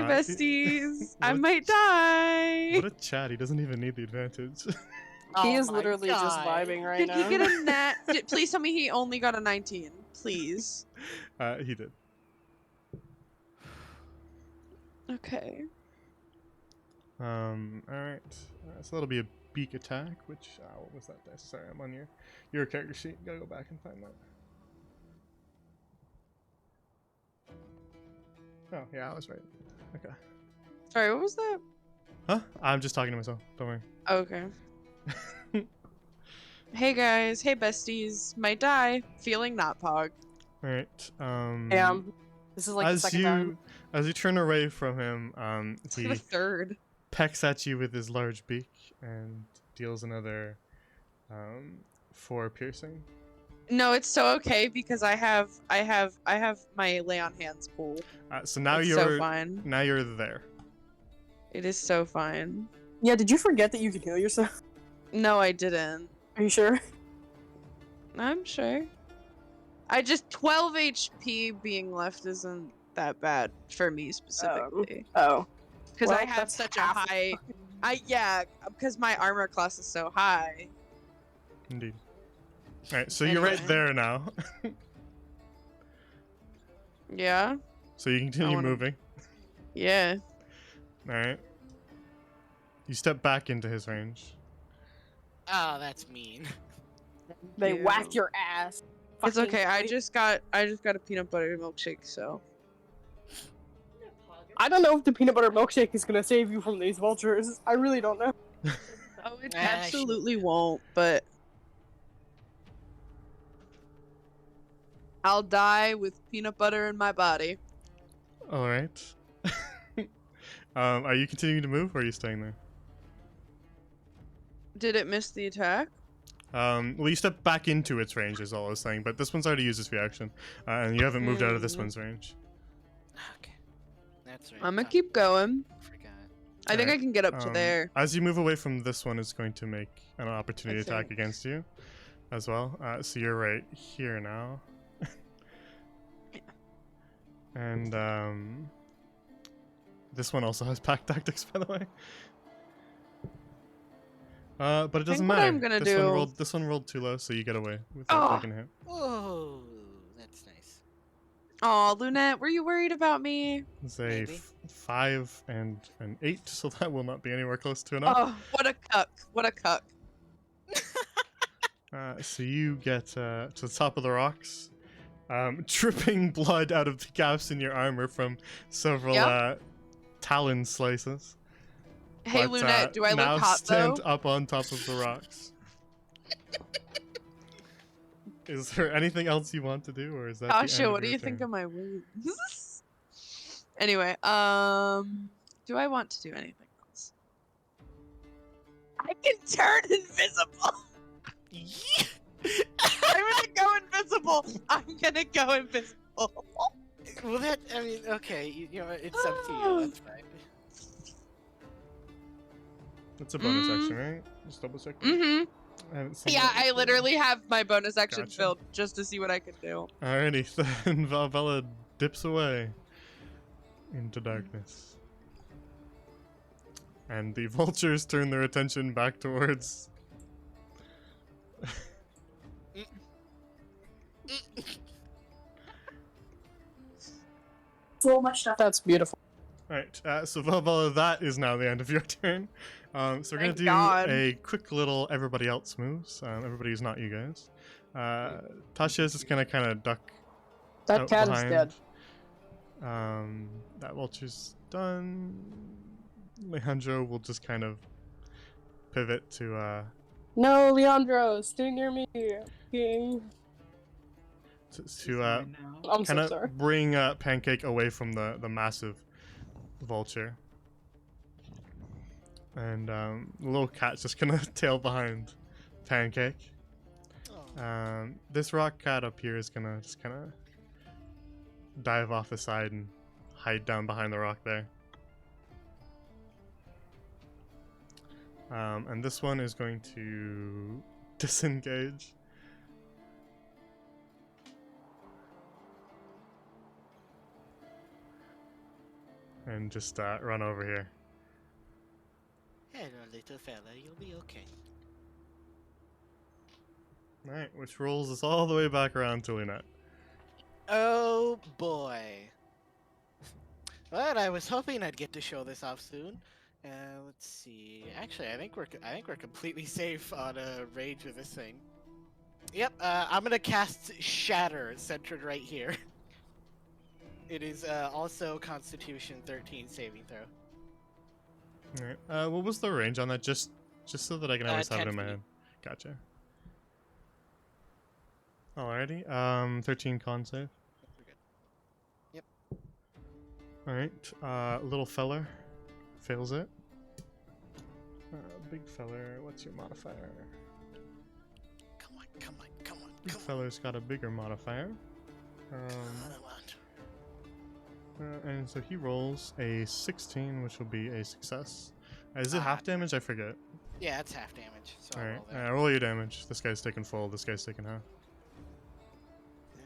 besties, I what a might die. What a chat. He doesn't even need the advantage. he Oh is my literally just God. vibing right Did now. he get a nat? Please tell me he only got a 19. Please. He did. Okay. All right. So that'll be a beak attack. Which what was that dice? Sorry, I'm on your character sheet. Gotta go back and find that. Oh yeah, I was right. Okay. Sorry, what was that? Huh? I'm just talking to myself. Don't worry. Okay. Hey guys, hey besties. Might die. Feeling not pog. All right. Damn. This is like the as second you time. as you turn away from him, It's he the third. pecks at you with his large beak and deals another 4 piercing. No, it's so okay because I have my lay on hands pool. So now It's you're so fine. now you're there. It is so fine. Yeah, did you forget that you can heal yourself? No, I didn't. Are you sure? I'm sure. I just 12 HP being left isn't that bad for me specifically. Oh. Because Well, I have that's such a half. high. Because my armor class is so high. Indeed. All right, so you're right Okay. there now. Yeah. So you continue wanna- moving. Yeah. All right. You step back into his range. Oh, that's mean. They Yeah. whack your ass. It's Fucking okay. I idiot. just got a peanut butter milkshake, so. I don't know if the peanut butter milkshake is gonna save you from these vultures. I really don't know. Oh, it Ah, absolutely won't, but I'll die with peanut butter in my body. All right. Are you continuing to move, or are you staying there? Did it miss the attack? Well, you step back into its range, is all I was saying. But this one's already used its reaction, and you haven't moved out of this one's range. Okay. That's right. I'm gonna keep going. Forgot. I think I Alright, can get up to there. As you move away from this one, it's going to make an opportunity I attack think. against you, as well. So you're right here now. And this one also has pack tactics, by the way. But it doesn't what matter. I'm gonna This one rolled too low, so you get away without Oh. taking a hit. Whoa, that's nice. Aw, Lunette, were you worried about me? It's a Maybe. 5 and an 8, so that will not be anywhere close to enough. Oh, what a cuck. What a cuck. So you get to the top of the rocks, dripping blood out of the gaps in your armor from several Yep. talon slices. Hey, But, Lunette, do I look now hot, stand though? up on top of the rocks. Is there anything else you want to do, or is that the end Tasha, of what do your you think turn? of my wounds? Anyway, do I want to do anything else? I can turn invisible! I'm gonna go invisible! I'm gonna go invisible! Well, that, I mean, okay, you know, it's up to you, that's fine. It's a bonus action, right? Just double check. Mm-hmm. I haven't seen Yeah, that I before. literally have my bonus action Gotcha. filled just to see what I can do. Alrighty, then Valballa dips away into darkness. And the vultures turn their attention back towards... So much stuff. That's beautiful. Alright, so Valballa, that is now the end of your turn. So we're gonna Thank do God. a quick little everybody else moves. Everybody who's not you guys. Tasha is just gonna kind of duck That out cat behind. is dead. That vulture's done. Alejandro will just kind of pivot to No, Leandro, stay near me. King. to now. I'm kind so sorry. of bring Pancake away from the massive vulture. And the little cat's just gonna tail behind Pancake. Oh. This rock cat up here is gonna just kind of dive off the side and hide down behind the rock there. And this one is going to disengage. And just run over here. Hello, little fella, you'll be okay. Alright, which rolls us all the way back around to Lunette. Oh boy. But I was hoping I'd get to show this off soon. Let's see. Actually, I think we're completely safe on a rage with this thing. Yep. I'm gonna cast Shatter, centered right here. It is also Constitution 13 saving throw. Alright. What was the range on that? Just so that I can always have it 10 in my feet. head. Gotcha. Alrighty. 13 con save. We're good. Yep. Alright. Little feller fails it. Big feller, what's your modifier? Come on, come on, come on, Big come on. feller's got a bigger modifier. Come on. And so he rolls a 16, which will be a success. Is it half damage? I forget. Yeah, it's half damage. So I'll Alright, roll that. roll your damage. This guy's taking full, this guy's taking half. That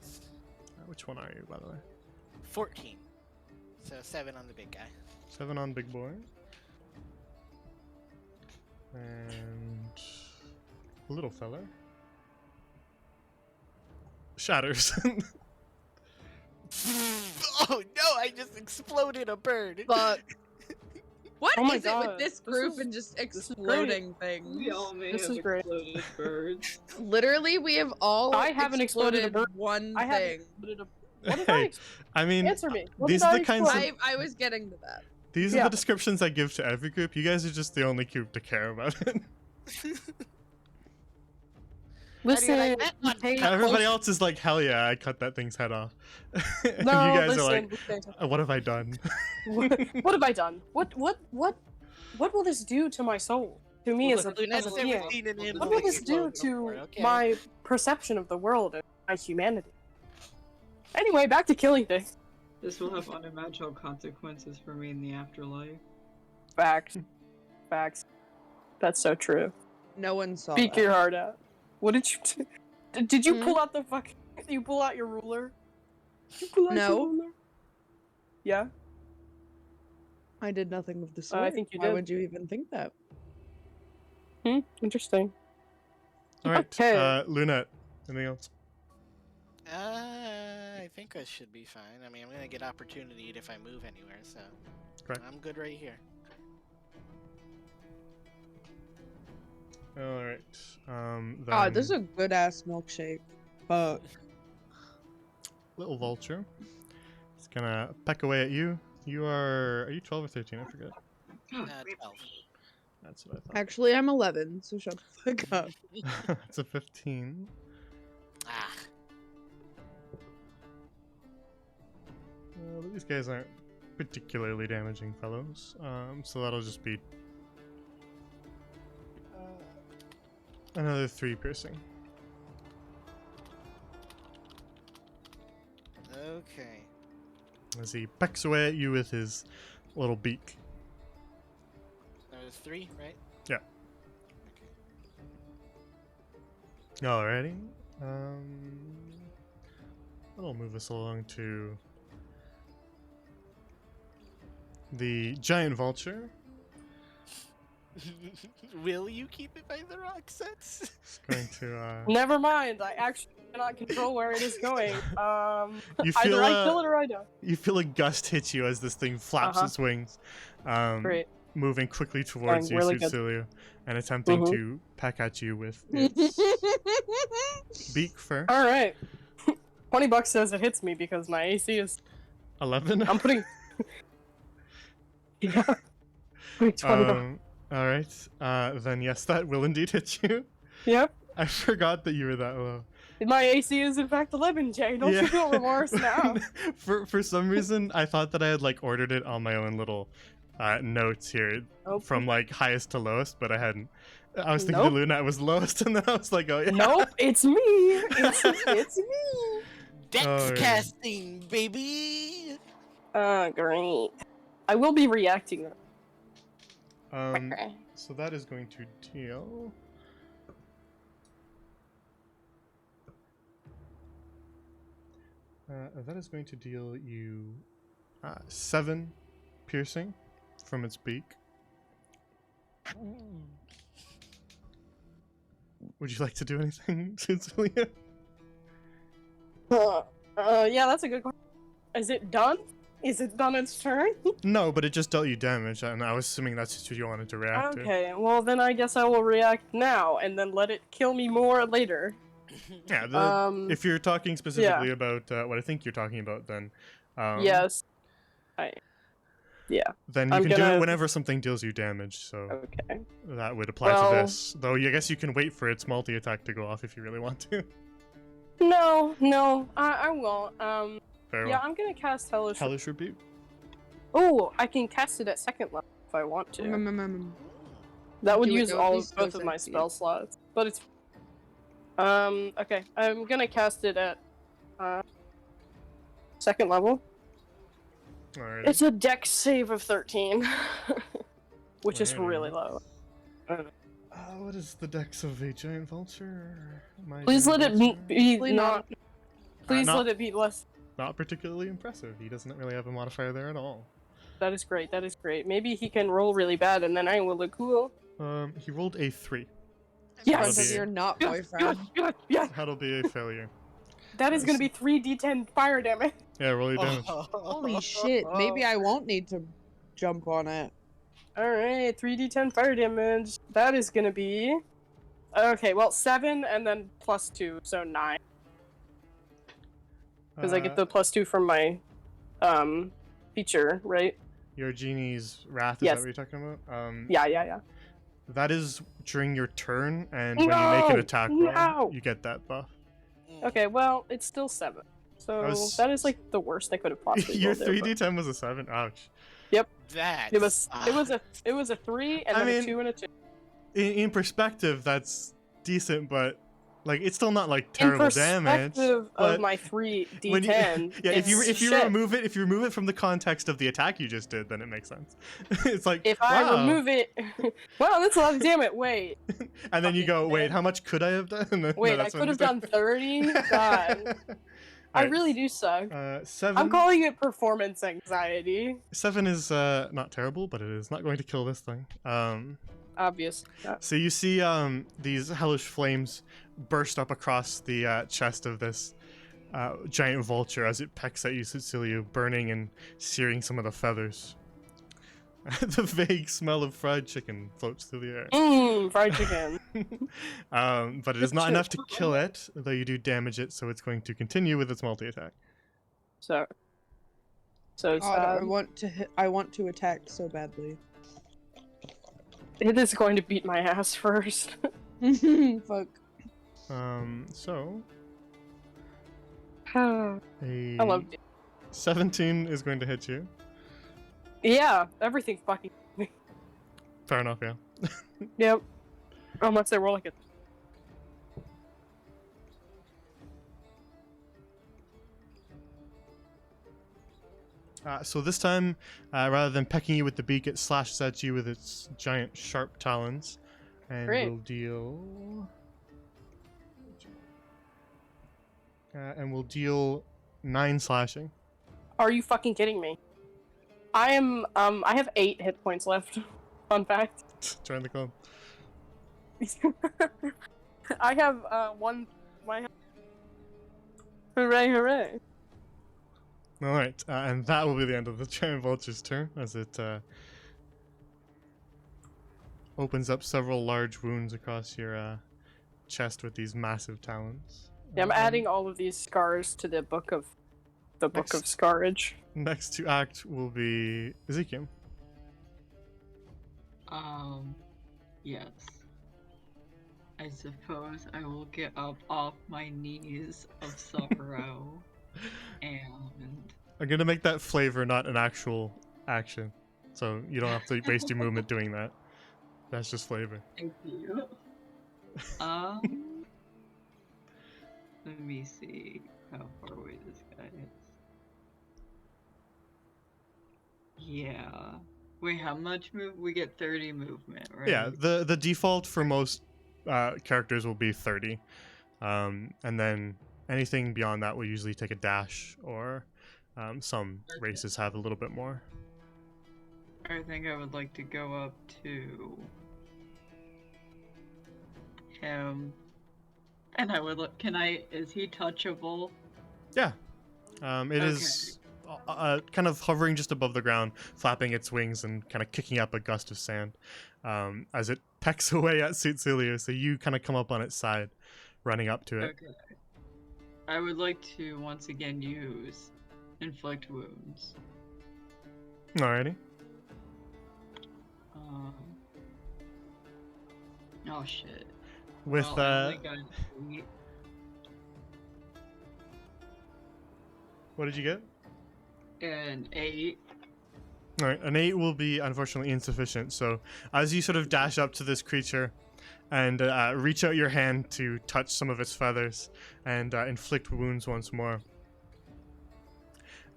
is Which one are you, by the way? 14. So 7 on the big guy. 7 on big boy. And little fella shatters. Oh no! I just exploded a bird. Fuck. What Oh my is it with God, this this group is- and just is great. exploding things? We all may This have is great. exploded birds. Literally, we have all I haven't exploded a bird. one I thing. haven't. What did I? Hey, I mean, Answer me. What these did are I the kinds of explode? I was getting to that. These are Yeah. the descriptions I give to every group. You guys are just the only group to care about it. Listen, I met on hey, Everybody else is like, hell yeah, I cut that thing's head off. And No, you guys listen, are like, listen. what have I done? What have I done? What will this do to my soul? To me as a being? What will this do to my perception of the world and my humanity? Anyway, back to killing things. This will have unimaginable consequences for me in the afterlife. Facts. Facts. That's so true. No one saw Speak that. your heart out. What did you do? Did you Hmm? pull out the fucking... You pull out your ruler? Did you pull out No. your ruler? Yeah? I did nothing of the sort. I think you Why did. would you even think that? Interesting. All right, Okay. Lunette, anything else? I think I should be fine. I mean, I'm gonna get opportunity if I move anywhere, so Correct. I'm good right here. All right. God, this is Then a good ass milkshake. Fuck. little vulture. It's gonna peck away at you. Are you 12 or 13? I forget. 12. That's what I thought. Actually, I'm 11, so shut the fuck up. It's a 15. Ah. But these guys aren't particularly damaging fellows, so that'll just be another 3 piercing. Okay. As he pecks away at you with his little beak. That was 3, right? Yeah. Okay. Alrighty. That'll move us along to the giant vulture. Will you keep it by the rock sets? It's going to Never mind. I actually cannot control where it is going. You feel Either I kill it or I don't. you feel a gust hit you as this thing flaps Uh-huh. its wings, Great. moving quickly towards Going you, really good. Cecilia, and attempting Mhm. to peck at you with its beak first. All right. $20 says it hits me because my AC is. 11. I'm putting. Yeah. Putting $20. All right. Then yes, that will indeed hit you. Yep. I forgot that you were that low. My AC is in fact 11, Jay. Don't you feel remorse now? For some reason, I thought that I had like ordered it on my own little notes here Nope. from like highest to lowest, but I hadn't. I was thinking Nope. the Lunat was lowest, and then I was like, oh yeah. Nope, it's me. It's me. Dex Oh, yeah. casting, baby! Great. I will be reacting. So that is going to deal. That is going to deal you 7 piercing from its beak. Would you like to do anything, Cecilia? Yeah, that's a good question. Is it done? Is it done its turn? No, but it just dealt you damage, and I was assuming that's just what you wanted to react to. Okay, well then I guess I will react now and then let it kill me more later. Yeah, if you're talking specifically about what I think you're talking about, then Yes. Yeah. then you I'm can do gonna- it whenever something deals you damage. So Okay. that would apply Well- to this. Though I guess you can wait for its multi-attack to go off if you really want to. No, I won't. Very Yeah, well. I'm gonna cast Hellish. Hellish Rebuke. Oh, I can cast it at second level if I want to. That would Do it use though, all these of both goes of my empty. spell slots, but it's. Okay, I'm gonna cast it at second level. Alright. It's a dex save of 13, which is Alrighty. really low. What is the dex of a giant vulture? My Please let giant it vulture? be Please not. Please not- let it be less. Not particularly impressive. He doesn't really have a modifier there at all. That is great. That is great. Maybe he can roll really bad, and then I will look cool. He rolled a 3. In Yes! front of your not Yes, boyfriend. yes. That'll be a failure. That is gonna be 3d10 fire damage. Yeah, roll your damage. Holy shit, maybe I won't need to jump on it. Alright, 3d10 fire damage. That is gonna be. Okay, well, 7 and then plus 2, so 9. Because I get the plus 2 from my feature, right? Your genie's wrath, is that Yes. what you're talking about? Yeah. That is during your turn, and when you make an attack roll, No! you get that buff. Okay, well, it's still 7. So that is like the worst I could have possibly Your rolled there, but- 3d10 was a 7? Ouch. That It was a 3 and I then mean, a 2 and a 2. In perspective, that's decent, but like it's still not like terrible damage. Perspective But of my 3d10, when you, yeah, if you shit. remove it from the context of the attack you just did, then it makes sense. It's like, If I wow. remove it, wow, that's a lot of damn it. Wait, And then you go, fucking wait, dead. how much could I have done? And then, wait, no, I that's could when have you done 30. God, I Alright, really do suck. 7. I'm calling it performance anxiety. 7 is not terrible, but it is not going to kill this thing. Obvious. So you see these hellish flames burst up across the chest of this giant vulture as it pecks at you, Cecilia, burning and searing some of the feathers. The vague smell of fried chicken floats through the air. Fried chicken. But it is not enough to kill it, though you do damage it, so it's going to continue with its multi-attack. So God, sad. I want to attack so badly. It is going to beat my ass first. Fuck. So I a love it. 17 is going to hit you. Yeah, everything fucking. Fair enough, yeah. Yep. Unless they roll like it. So this time, rather than pecking you with the beak, it slashes at you with its giant sharp talons, and Great. will deal. And will deal 9 slashing. Are you fucking kidding me? I am. I have 8 hit points left. Fun fact. Join the club. I have 1. Hooray! Hooray! All right, and that will be the end of the giant vulture's turn as it opens up several large wounds across your chest with these massive talons. Yeah, I'm adding all of these scars to the book of scarage. Next to act will be Ezekiel. Yes. I suppose I will get up off my knees of sorrow and I'm gonna make that flavor, not an actual action, so you don't have to waste your movement doing that. That's just flavor. thank you. Let me see how far away this guy is. Yeah. Wait, how much move? We get 30 movement, right? Yeah, the default for most characters will be 30, and then anything beyond that will usually take a dash, or some races have a little bit more. I think I would like to go up to him, and I would look. Is he touchable? Yeah, it is kind of hovering just above the ground, flapping its wings and kind of kicking up a gust of sand as it pecks away at Cecilia. So you kind of come up on its side, running up to it. Okay. I would like to once again use inflict wounds. Alrighty. Oh shit. With Well, I only got 8. what did you get? An 8. Alright, an 8 will be unfortunately insufficient. So as you sort of dash up to this creature and reach out your hand to touch some of its feathers and inflict wounds once more,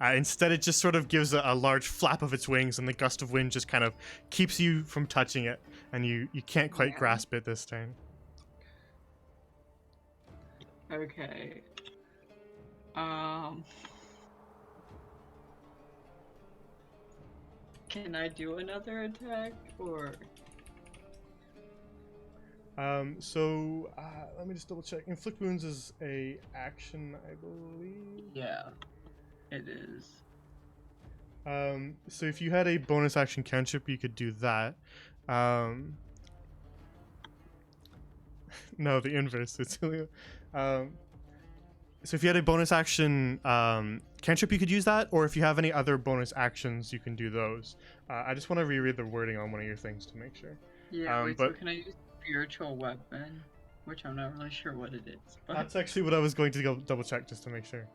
instead it just sort of gives a large flap of its wings, and the gust of wind just kind of keeps you from touching it, and you can't quite grasp it this time. Okay. Can I do another attack, or? So let me just double check. Inflict wounds is a action, I believe. Yeah, it is. So if you had a bonus action cantrip, you could do that. No, the inverse. It's So if you had a bonus action cantrip, you could use that, or if you have any other bonus actions, you can do those. I just want to reread the wording on one of your things to make sure. Yeah, wait, but so can I use spiritual weapon? Which I'm not really sure what it is. But... That's actually what I was going to go double check just to make sure.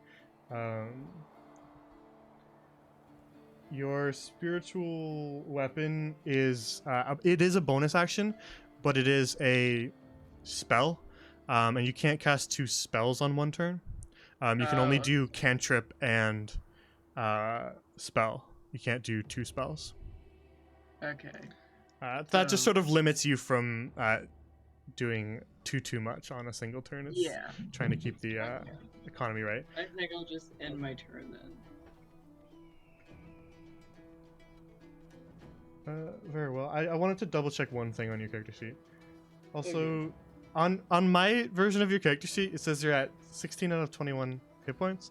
Your spiritual weapon is it is a bonus action, but it is a spell, and you can't cast 2 spells on one turn. You can only do cantrip and spell. You can't do 2 spells. Okay. That just sort of limits you from doing too much on a single turn. It's trying to keep the economy right. I think I'll just end my turn then. Very well. I wanted to double check one thing on your character sheet. Also, on my version of your character sheet, it says you're at 16 out of 21 hit points,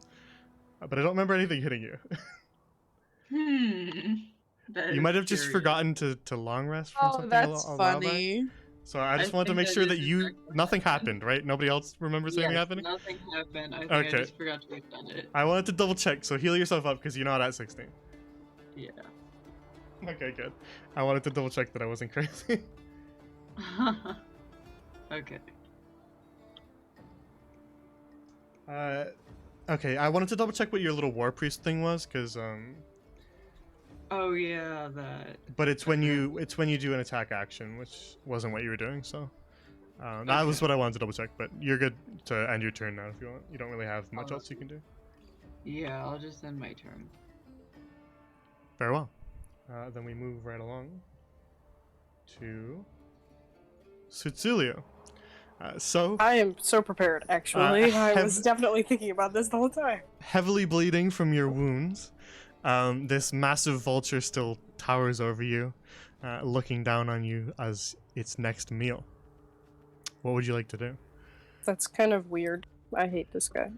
but I don't remember anything hitting you. You might have just forgotten to long rest from something that's a while funny. back. So I just wanted to make sure that nothing happened, right? Nobody else remembers anything happening? Nothing happened. I think I just forgot to reset it. I wanted to double check, so heal yourself up because you're not at 16. Yeah. Okay, good. I wanted to double check that I wasn't crazy. Okay. Okay, I wanted to double check what your little war priest thing was, because Oh yeah, that. But it's when you do an attack action, which wasn't what you were doing. So that was what I wanted to double check. But you're good to end your turn now if you want. You don't really have much else you can do. Yeah, I'll just end my turn. Very well. Then we move right along to Sutsulio. So I am so prepared, actually. I was definitely thinking about this the whole time. Heavily bleeding from your wounds, this massive vulture still towers over you, looking down on you as its next meal. What would you like to do? That's kind of weird. I hate this guy.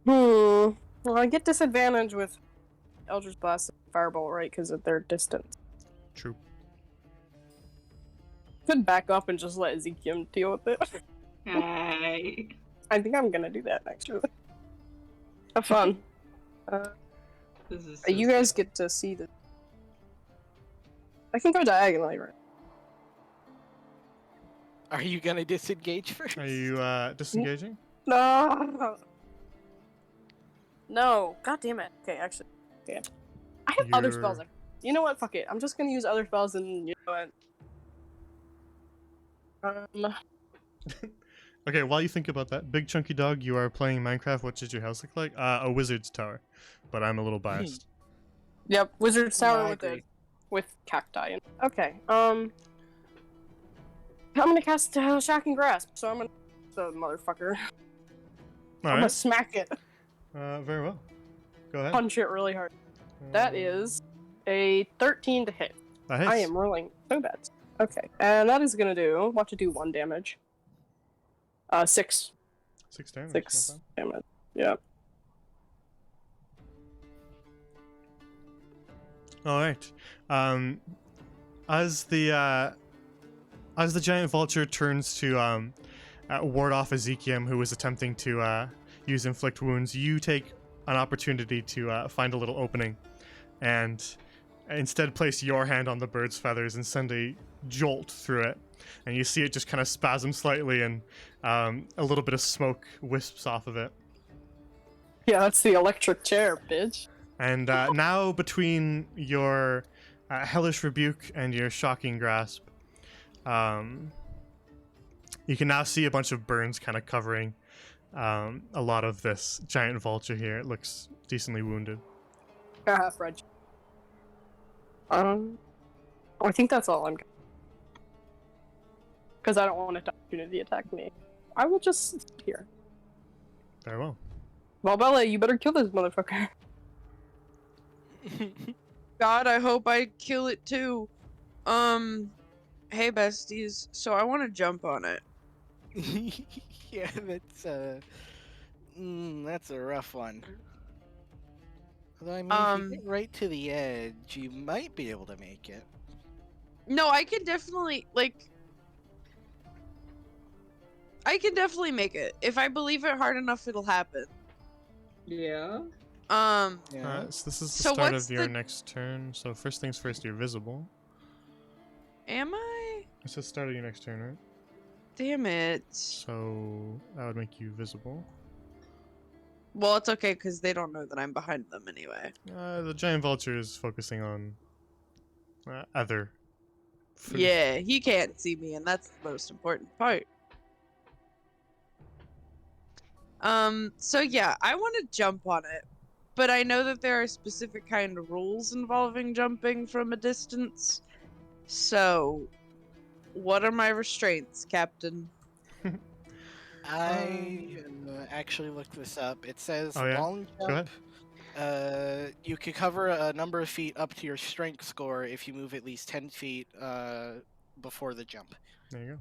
Well, I get disadvantage with Eldritch Blast and Firebolt, right? Because of their distance. True. Could back up and just let Ezekiel deal with it. Hey. I think I'm gonna do that actually. Have fun. This is You guys get to see the. I can go diagonally, right? Are you gonna disengage first? Are you disengaging? No. No. God damn it. Okay, actually. Okay. I have other spells. You know what? Fuck it. I'm just gonna use other spells and you know what? Okay, while you think about that, Big Chunky Dog, you are playing Minecraft. What does your house look like? A wizard's tower, but I'm a little biased. Yep, wizard's tower I with agree. with cacti. Okay. I'm gonna cast Shocking Grasp. So I'm gonna the motherfucker. I'm gonna Alright, smack it. very well. Go ahead. Punch it really hard. That is a 13 to hit. That hits. I am rolling so bad. Okay, and that is gonna do. Watch it do 1 damage. 6. 6 damage. 6 not bad. damage. Yep. All right. As the giant vulture turns to ward off Ezekiel, who was attempting to use inflict wounds, you take an opportunity to find a little opening, and instead place your hand on the bird's feathers and send a jolt through it. And you see it just kind of spasm slightly, and a little bit of smoke wisps off of it. Yeah, that's the electric chair, bitch. And now, between your hellish rebuke and your shocking grasp, you can now see a bunch of burns kind of covering a lot of this giant vulture here. It looks decently wounded. Haha, Fred. I think that's all I'm. Because I don't want it to opportunity attack me. I will just sit here. Very well. Valballa, you better kill this motherfucker. God, I hope I kill it too. Hey besties, so I want to jump on it. Yeah, that's a rough one. Although, I mean, if you get right to the edge, you might be able to make it. No, I can definitely, like... I can definitely make it. If I believe it hard enough, it'll happen. Yeah. Yeah. So this is the So start what's of your the- next turn. So first things first, you're visible. Am I? It's the start of your next turn, right? Damn it. So that would make you visible. Well, it's okay because they don't know that I'm behind them anyway. The giant vulture is focusing on other food. Yeah, he can't see me, and that's the most important part. So yeah, I want to jump on it, but I know that there are specific kind of rules involving jumping from a distance. So, what are my restraints, Captain? I actually looked this up. It says Oh, yeah? long Go jump. ahead. You can cover a number of feet up to your strength score if you move at least 10 feet before the jump. There you go.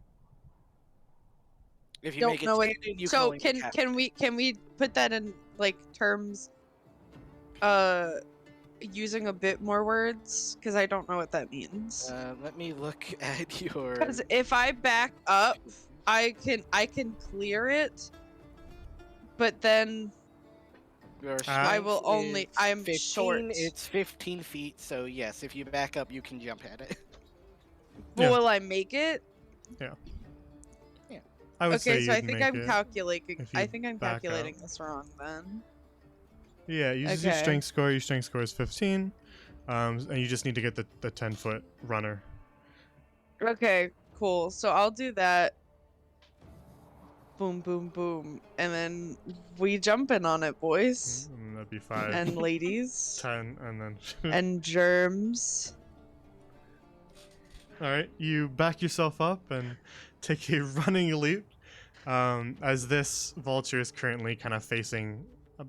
If you Don't make it know what. standing, you So only make half can it. we put that in like terms? Using a bit more words because I don't know what that means. Let me look at your. Because if I back up, I can clear it, but then Your I will strength only. is I'm 15, short. It's 15 feet, so yes, if you back up, you can jump at it. But Yeah. will I make it? I would Okay, say so I you'd think make I'm it calculating. if you I think I'm back up. calculating this wrong then. Yeah, use your Okay. strength score. Your strength score is 15. And you just need to get the 10-foot runner. Okay, cool. So I'll do that. Boom, boom, boom, and then we jumping on it, boys And that'd be 5, and ladies 10, and then. and germs. All right, you back yourself up and take a running leap. As this vulture is currently kind of facing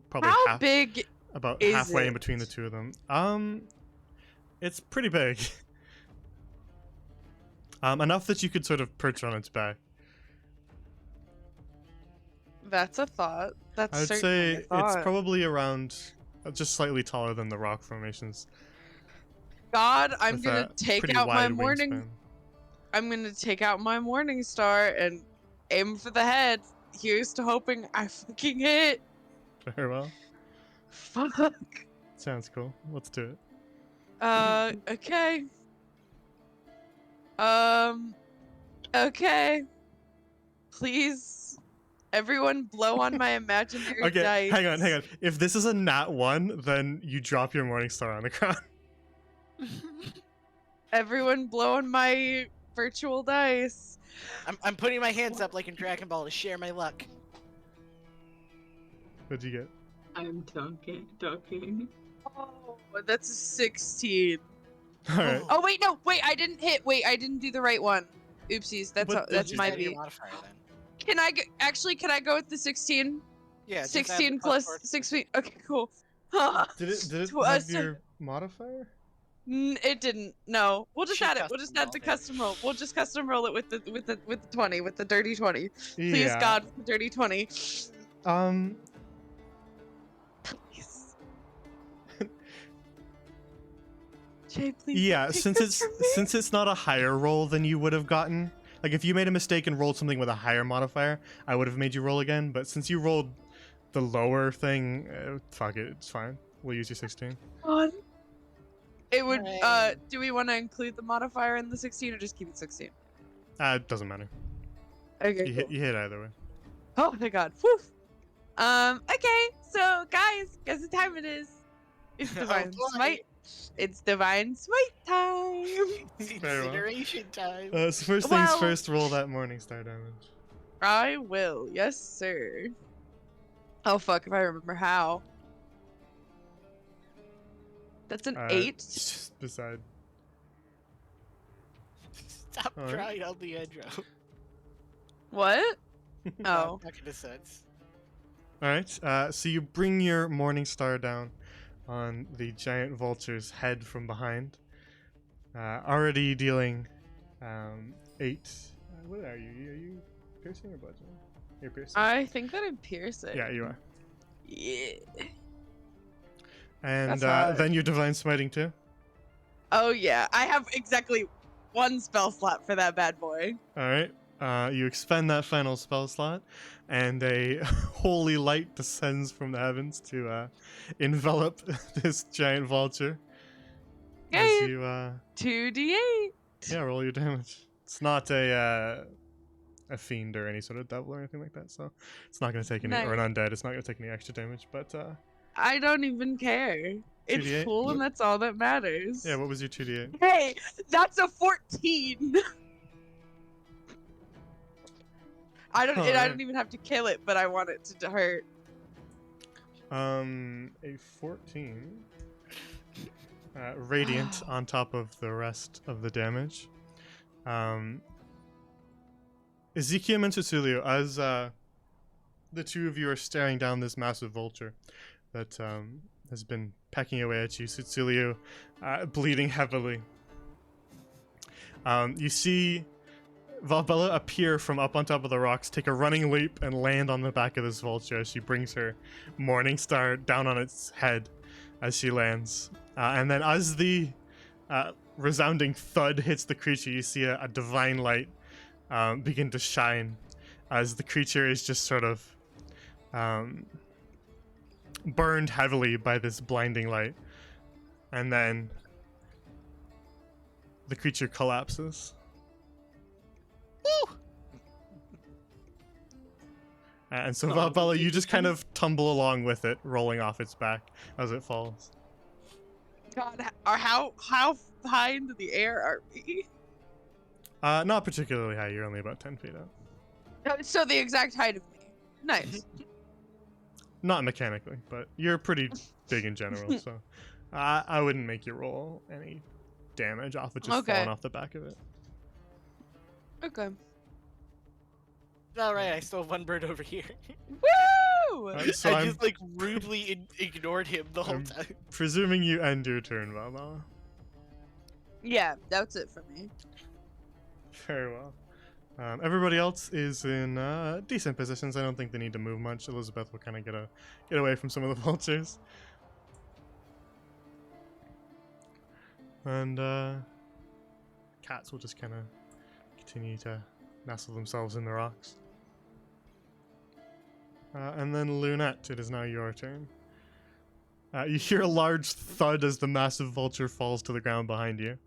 probably How big about is halfway in it? between the two of them. It's pretty big. Enough that you could sort of perch on its back. That's a thought. That's I would certainly say a it's thought. probably around just slightly taller than the rock formations. God, I'm with gonna a take pretty out my wide morning. wingspan. I'm gonna take out my morning star and aim for the head. Here's to hoping I fucking hit. Very well. Fuck. Sounds cool. Let's do it. Okay. Okay. Please, everyone, blow on my imaginary Okay, dice. hang on. If this is a nat 1, then you drop your morning star on the ground. Everyone, blow on my virtual dice. I'm putting my hands up like in Dragon Ball to share my luck. What'd you get? I'm ducking. Oh, that's a 16. Alright. Oh wait, no, wait, I didn't hit. Wait, I didn't do the right one. Oopsies, that's What did that's you my Add your beat. modifier then. Can I can I go with the 16? Yeah, just add the 16 plus plus 4. 6 feet. Okay, cool. Did it Tw- have so- your modifier? It didn't. No, we'll just She add it. We'll custom just add the rolled it. custom roll. We'll just custom roll it with the 20, with the dirty 20. Please Yeah. God, with the dirty 20. Please. Jay, please. Yeah, take since this from me. it's not a higher roll than you would have gotten. Like if you made a mistake and rolled something with a higher modifier, I would have made you roll again. But since you rolled the lower thing, fuck it, it's fine. We'll use your 16. God. It would. Right. Do we want to include the modifier in the 16 or just keep it 16? It doesn't matter. Okay. You Cool. hit either way. Oh my God. Whew. Okay. So guys, guess what time it is? It's Oh, divine boy. smite. It's divine smite time. Incineration time. So first things Well- first, roll that morning star damage. I will. Yes, sir. Oh fuck! If I remember how. That's an 8. Just beside. Stop Alright. drawing on the edge row. What? I'm Oh. not gonna sense. Alright, so you bring your morning star down on the giant vulture's head from behind. Already dealing 8. What are you? Are you piercing or bludgeoning? You're piercing. I think that I'm piercing. Yeah, you are. Yeah. And That's hot. then you're divine smiting too. Oh yeah, I have exactly 1 spell slot for that bad boy. Alright. you expend that final spell slot, and a holy light descends from the heavens to envelop this giant vulture. As Yay! you, 2d8. yeah, roll your damage. It's not a fiend or any sort of devil or anything like that, so it's not going to take any, or an undead, it's not going to take any extra damage, but I don't even care. It's 2d8? cool, and that's all that matters. Yeah, what was your 2d8? Hey, that's a 14. I don't even have to kill it, but I want it to hurt. A 14. Radiant on top of the rest of the damage. Ezekiel and Cecilio, as the two of you are staring down this massive vulture that has been pecking away at you, Cecilio bleeding heavily. You see Valballa appear from up on top of the rocks, take a running leap, and land on the back of this vulture as she brings her morning star down on its head as she lands. And then as the resounding thud hits the creature, you see a divine light begin to shine as the creature is just sort of burned heavily by this blinding light. And then the creature collapses. Woo! And so Valballa, you just kind of tumble along with it, rolling off its back as it falls. God, how high into the air are we? Not particularly high, you're only about 10 feet up. So the exact height of me. Nice. Not mechanically, but you're pretty big in general, so I wouldn't make you roll any damage off it just falling off the back of it. Okay. Alright, I still have one bird over here. Woo! So I just like rudely ignored him the whole I'm time. presuming you end your turn, Valballa. Yeah, that's it for me. Very well. Everybody else is in decent positions. I don't think they need to move much. Elizabeth will kind of get away from some of the vultures. And cats will just kind of continue to nestle themselves in the rocks. And then Lunette, it is now your turn. You hear a large thud as the massive vulture falls to the ground behind you.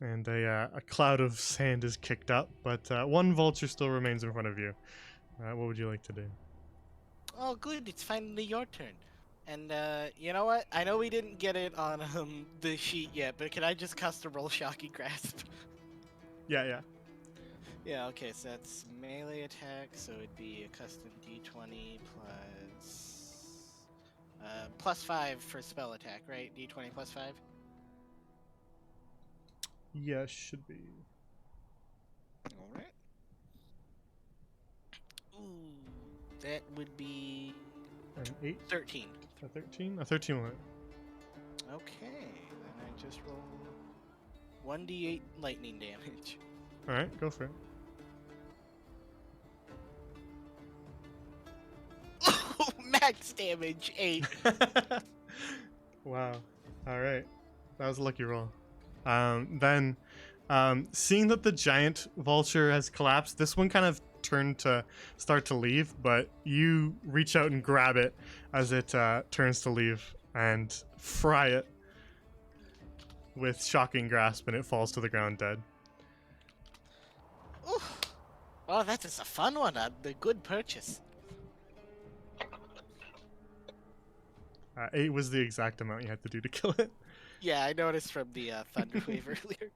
And a cloud of sand is kicked up, but one vulture still remains in front of you. What would you like to do? Oh, good, it's finally your turn. And you know what? I know we didn't get it on the sheet yet, but can I just custom roll Shocking Grasp? Yeah. Yeah, okay, so that's melee attack, so it'd be a custom d20 plus 5 for spell attack, right? d20 plus 5? Yeah, should be. Alright. Ooh, that would be An 8? 13. A 13? A 13 will hit. Okay, then I just roll 1d8 lightning damage. Alright, go for it. Max damage 8. Wow. Alright. That was a lucky roll. Then, seeing that the giant vulture has collapsed, this one kind of turned to start to leave, but you reach out and grab it as it turns to leave and fry it with Shocking Grasp, and it falls to the ground dead. Ooh. Well, that is a fun one. A good purchase. 8 was the exact amount you had to do to kill it. Yeah, I noticed from the thunder wave earlier.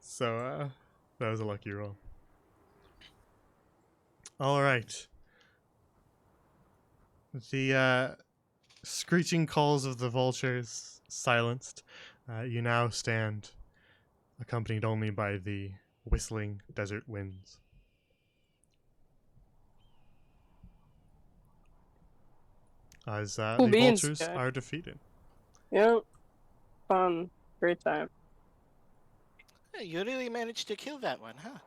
So, that was a lucky roll. Alright. The screeching calls of the vultures silenced. You now stand accompanied only by the whistling desert winds. As the vultures are defeated. Yep. Fun. Great time. Hey, you really managed to kill that one, huh?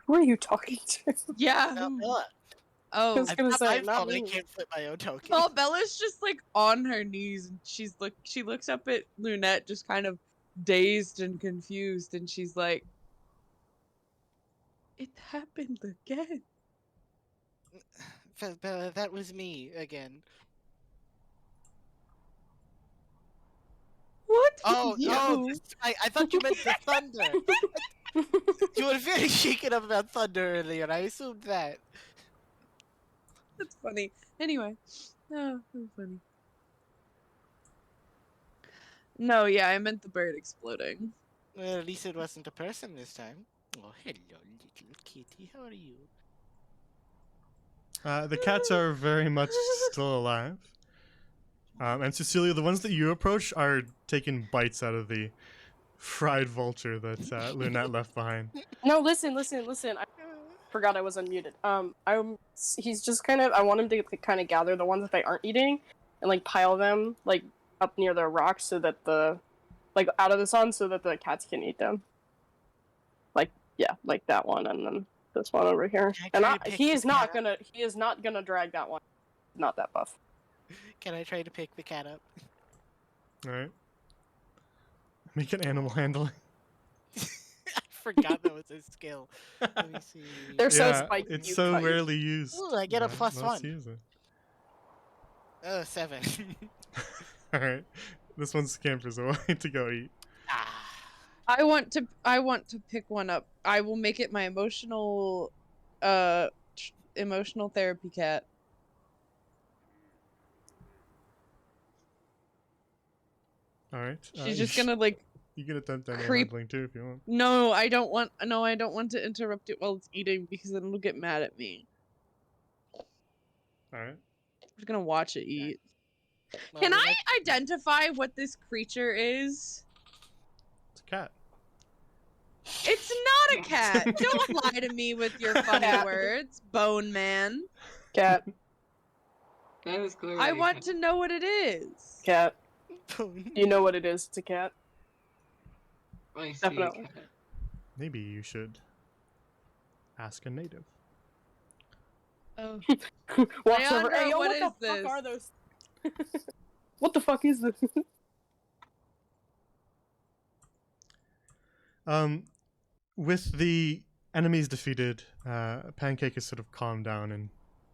Who are you talking to? Yeah. Valballa. Oh, I was gonna say, My not fault, I me. can't flip my own token. well, Bella's just like on her knees, and she looks up at Lunette, just kind of dazed and confused, and she's like, "It happened again." Valballa, that was me again. What? Oh, You? I thought you meant the thunder. You were very shaken up about thunder earlier. I assumed that. That's funny. Anyway, oh, that's funny. No, yeah, I meant the bird exploding. Well, at least it wasn't a person this time. Oh, hello, little kitty. How are you? The cats are very much still alive. And Cecilia, the ones that you approach are taking bites out of the fried vulture that Lunette left behind. No, listen. I forgot I was unmuted. He's just kind of. I want him to kind of gather the ones that they aren't eating, and like pile them like up near the rocks so that out of the sun so that the cats can eat them. Like like that one, and then this one over here. And he is not gonna drag that one. Not that buff. Can I try to pick the cat up? Alright. Make an animal handling. I forgot that was his skill. Let me see. They're so Yeah, spiky. it's you so cut your- rarely used. Ooh, I get a but +1. let's use it. 7. Alright. This one scampers away to go eat. Ah. I want to pick one up. I will make it my emotional therapy cat. Alright. She's just gonna like You can attempt animal creep- handling too if you want. No, I don't want to interrupt it while it's eating because then it'll get mad at me. Alright. I'm just gonna watch it eat. Well, Can we I might- identify what this creature is? It's a cat. It's not a cat. Don't lie to me with your funny words, Bone Man. Cat. That is clearly. I want to know what it is. Cat. You know what it is? It's a cat. I see Definitely. a cat. Maybe you should ask a native. Oh. Walks over. Leandro, Hey, yo, what what is the this? fuck are those? What the fuck is this? With the enemies defeated, Pancake is sort of calmed down, and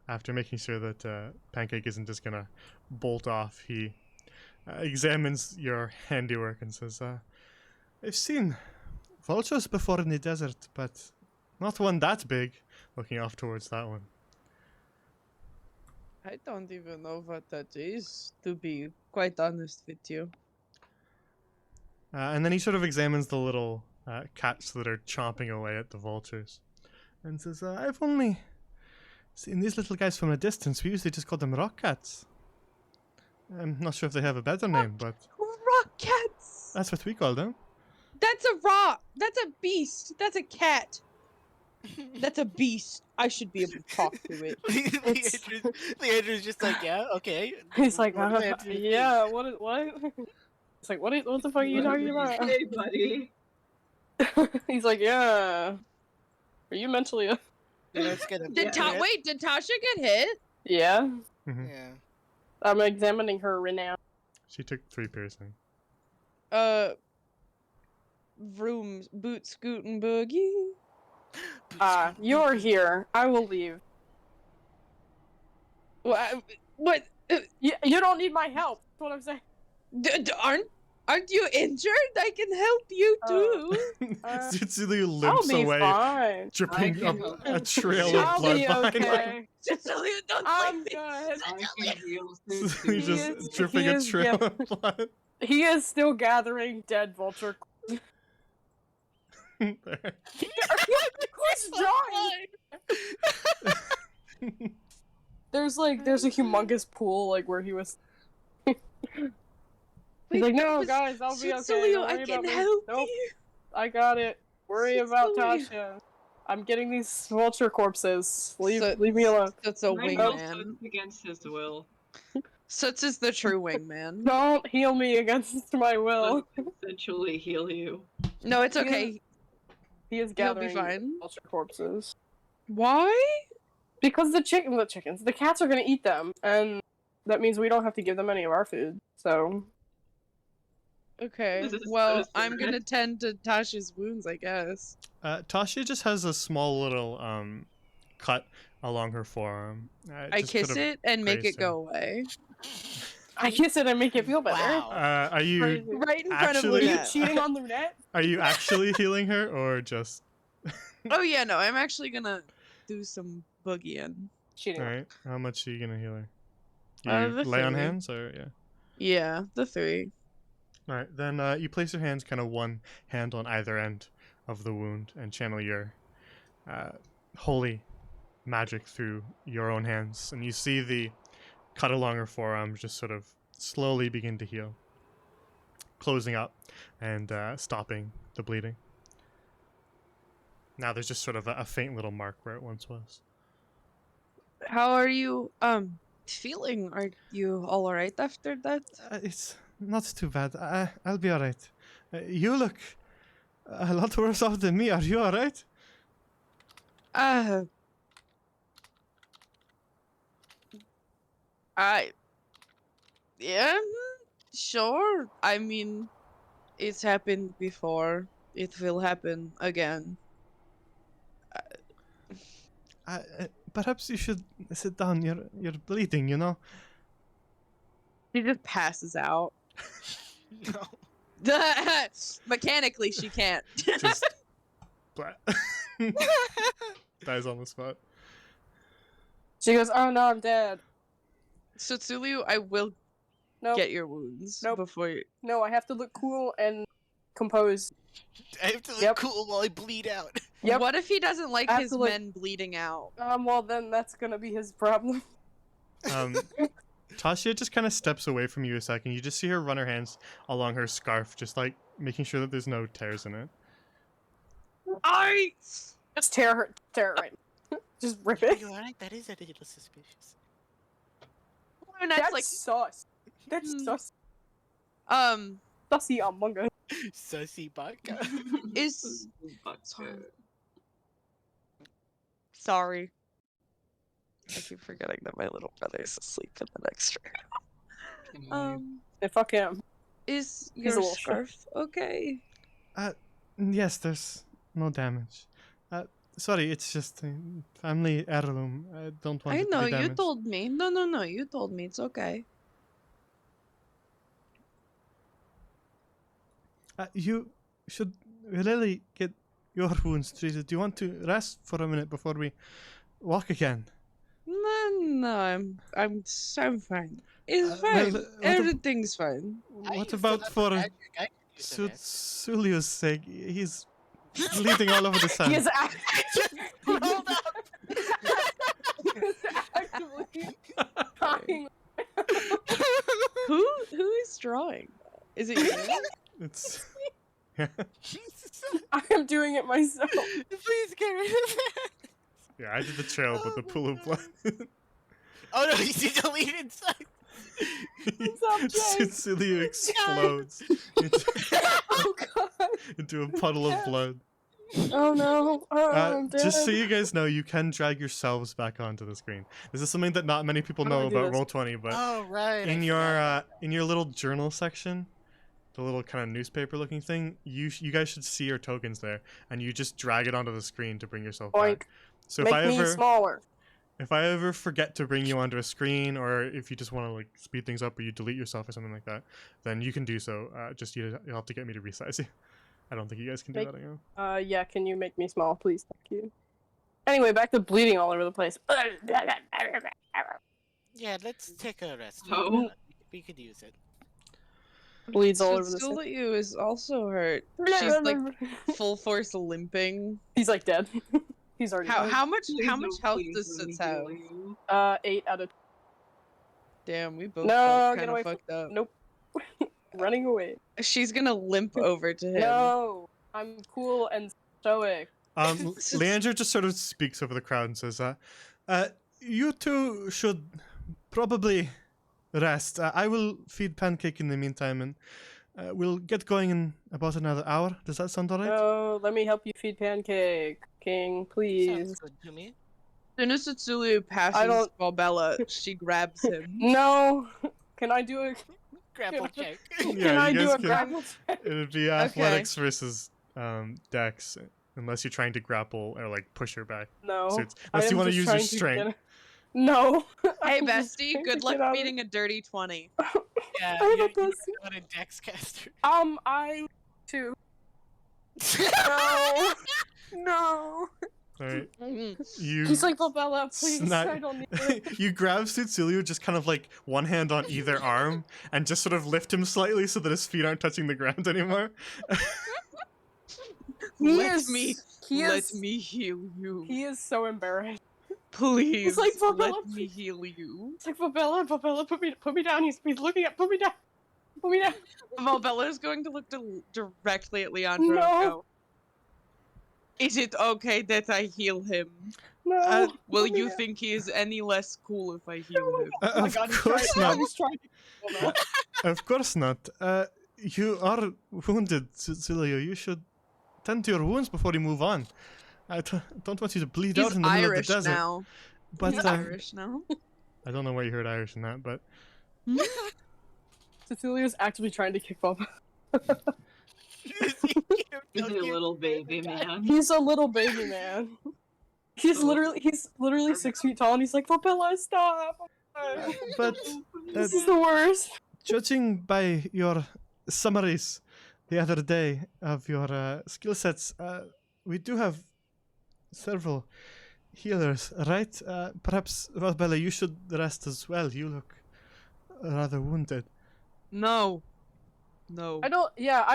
after making sure that Pancake isn't just gonna bolt off, he examines your handiwork and says, I've seen vultures before in the desert, but not one that big, looking off towards that one. I don't even know what that is, to be quite honest with you. And then he sort of examines the little cats that are chomping away at the vultures and says, I've only seen these little guys from a distance. We usually just call them rock cats. I'm not sure if they have a better name, but Rock cats! that's what we call them. That's a rock! That's a beast! That's a cat! That's a beast. I should be able to talk to it. Leandro's just like, yeah, okay. He's like, What do I have to do? yeah, what? It's like, what the fuck are you talking about? Hey, buddy. He's like, yeah. Are you mentally? That's gonna Did yeah. Wait, did Tasha get hit? Yeah. Mhm. Yeah. I'm examining her renown. She took 3 piercing. Vroom, boot, scoot, and boogie. You're here. I will leave. What? You don't need my help. That's what I'm saying. Aren't you injured? I can help you too. Cecilia I'll limps be away, fine. dripping I up can a help. trail of I'll blood be behind her. okay. Cecilia, don't I'm like me. good. I can heal He's soon. He just is- dripping he a is- trail yeah. of blood. He is still gathering dead vulture. There. Quit dying. There's a humongous pool like where he was. He's like, no, guys, I'll be okay. Cecilia, Don't I worry can about me." help Nope, you. I got it. Worry about Cecilia. Tasha. I'm getting these vulture corpses. Leave me So- alone. That's a My health wingman. is against his will. Such is the true wingman. Don't heal me against my will. I'll essentially heal you. No, it's Yeah. okay. He is He'll be gathering fine. vulture corpses. Why? Because the cats are gonna eat them, and that means we don't have to give them any of our food. So Okay. This is Well, so I'm gonna sad. tend to Tasha's wounds, I guess. Tasha just has a small little cut along her forearm. I Just could kiss have it and make it grazed her. go away. I kiss it and make it feel better. Wow. Are you Crazy. Right in front of Actually- Are you Lunette. cheating on Lunette? are you actually healing her or just? Oh yeah, no, I'm actually gonna do some boogieing. Cheating. All right. How much are you gonna heal her? You The lay on 3. hands or yeah. Yeah, the 3. All right. Then you place your hands, kind of one hand on either end of the wound, and channel your holy magic through your own hands, and you see the cut along her forearm just sort of slowly begin to heal, closing up and stopping the bleeding. Now there's just sort of a faint little mark where it once was. How are you feeling? Are you all right after that? It's not too bad. I'll be all right. You look a lot worse off than me. Are you all right? Yeah, sure. I mean, it's happened before. It will happen again. Perhaps you should sit down. You're bleeding, you know. She just passes out. No. Mechanically, she can't. Just dies on the spot. She goes, oh no, I'm dead. So, Tsulu, I will Nope. get your wounds Nope. before you. No, I have to look cool and composed. I have to look Yep. cool while I bleed out. Yep. What if he doesn't like I have his to, like- men bleeding out? Well then that's gonna be his problem. Tasha just kind of steps away from you a second. You just see her run her hands along her scarf, just like making sure that there's no tears in it. I. Just tear it right. Just rip it. You're alright, that is a little suspicious. And that's That's like, sus. That's Hmm. sus. um, Sussy Among Us. Sussy baka. is Sorry. sorry. I keep forgetting that my little brother is asleep in the next room. And fuck him. Is He's a your little scarf okay? Yes, there's no damage. Sorry, it's just a family heirloom. I don't want I it know, to be you damaged. told me. No, you told me. It's okay. You should really get your wounds treated. Do you want to rest for a minute before we walk again? No, I'm fine. It's fine. well, Everything's fine. What about for Suliu's sake? He's bleeding all over the sand. He is Hold up. actively trying. Who is drawing? Is it you? It's I am doing it myself. Please get rid of that. yeah. I did the trail, but the pool of blood. Oh no, he's deleted inside. Stop, Jay. Suliu explodes Oh god. into a puddle of blood. Oh no. Oh, I'm dead. Just so you guys know, you can drag yourselves back onto the screen. This is something that not many people How do know I do about this? Roll20, but Oh right. in your little journal section, the little kind of newspaper-looking thing, you guys should see your tokens there, and you just drag it onto the screen to bring yourself Oink. back. So Make me smaller. if I ever forget to bring you onto a screen, or if you just want to like speed things up, or you delete yourself or something like that, then you can do so. Just you'll have to get me to resize you. I don't think you guys can do Make- that on your own. Yeah, can you make me small, please? Thank you. Anyway, back to bleeding all over the place. Yeah, let's take a rest. Oh. We could use it. Bleeds all over the Still place. at you is also hurt. She's like full force limping. He's like dead. He's already dead. How much Please health don't does please let me Sitz have? heal you. 8 out of... Damn, we both No, kind get of away from... fucked up. Nope. Running away. She's gonna limp over to him. No! I'm cool and stoic. Leandro just sort of speaks over the crowd and says, you two should probably rest. I will feed Pancake in the meantime, and we'll get going in about another hour. Does that sound alright? No, let me help you feed Pancake. King, please. Sounds good to me. As soon as Tsulu passes I don't- Valballa, she grabs him. No! Can I do it? Grapple check. Can Yeah, I you do guys a can. grapple check? It'd be athletics versus dex, unless you're trying to grapple or like push her back. No. So it's, I unless you am want to just use your trying to strength. get- No. Hey, I'm just bestie, trying good to luck get out of- beating a dirty 20. Yeah, I'm a you're pussy. not a dex caster. I too. No. No. Alright. Mhm. You He's like, Valballa, please, sni- I don't need it. you grab Tsutsulu, just kind of like one hand on either arm, and just sort of lift him slightly so that his feet aren't touching the ground anymore. Let me heal you. He is so embarrassed. Please, like, Valballa, let me please. heal you. It's like, Valballa, put me down. He's looking at, put me down. Put me down. Valballa is going to look directly at Leandro No. and go, is it okay that I heal him? No. Will Put me you down. think he is any less cool if I heal him? Oh my Of god, course not. He's trying to... Oh, no. Of course not. You are wounded, Tsutsulu. You should tend to your wounds before you move on. I don't want you to bleed out He's in the middle of Irish the desert. now. But He's Irish now. I don't know why you heard Irish in that, but Cecilia's actively trying to kick Bob. He's a little baby man. He's a little baby man. He's Oh. literally 6 feet tall, and he's like, Valballa, stop! but This is the worst. judging by your summaries the other day of your skill sets, we do have several healers, right? Perhaps, Valballa, you should rest as well. You look rather wounded. No. No. I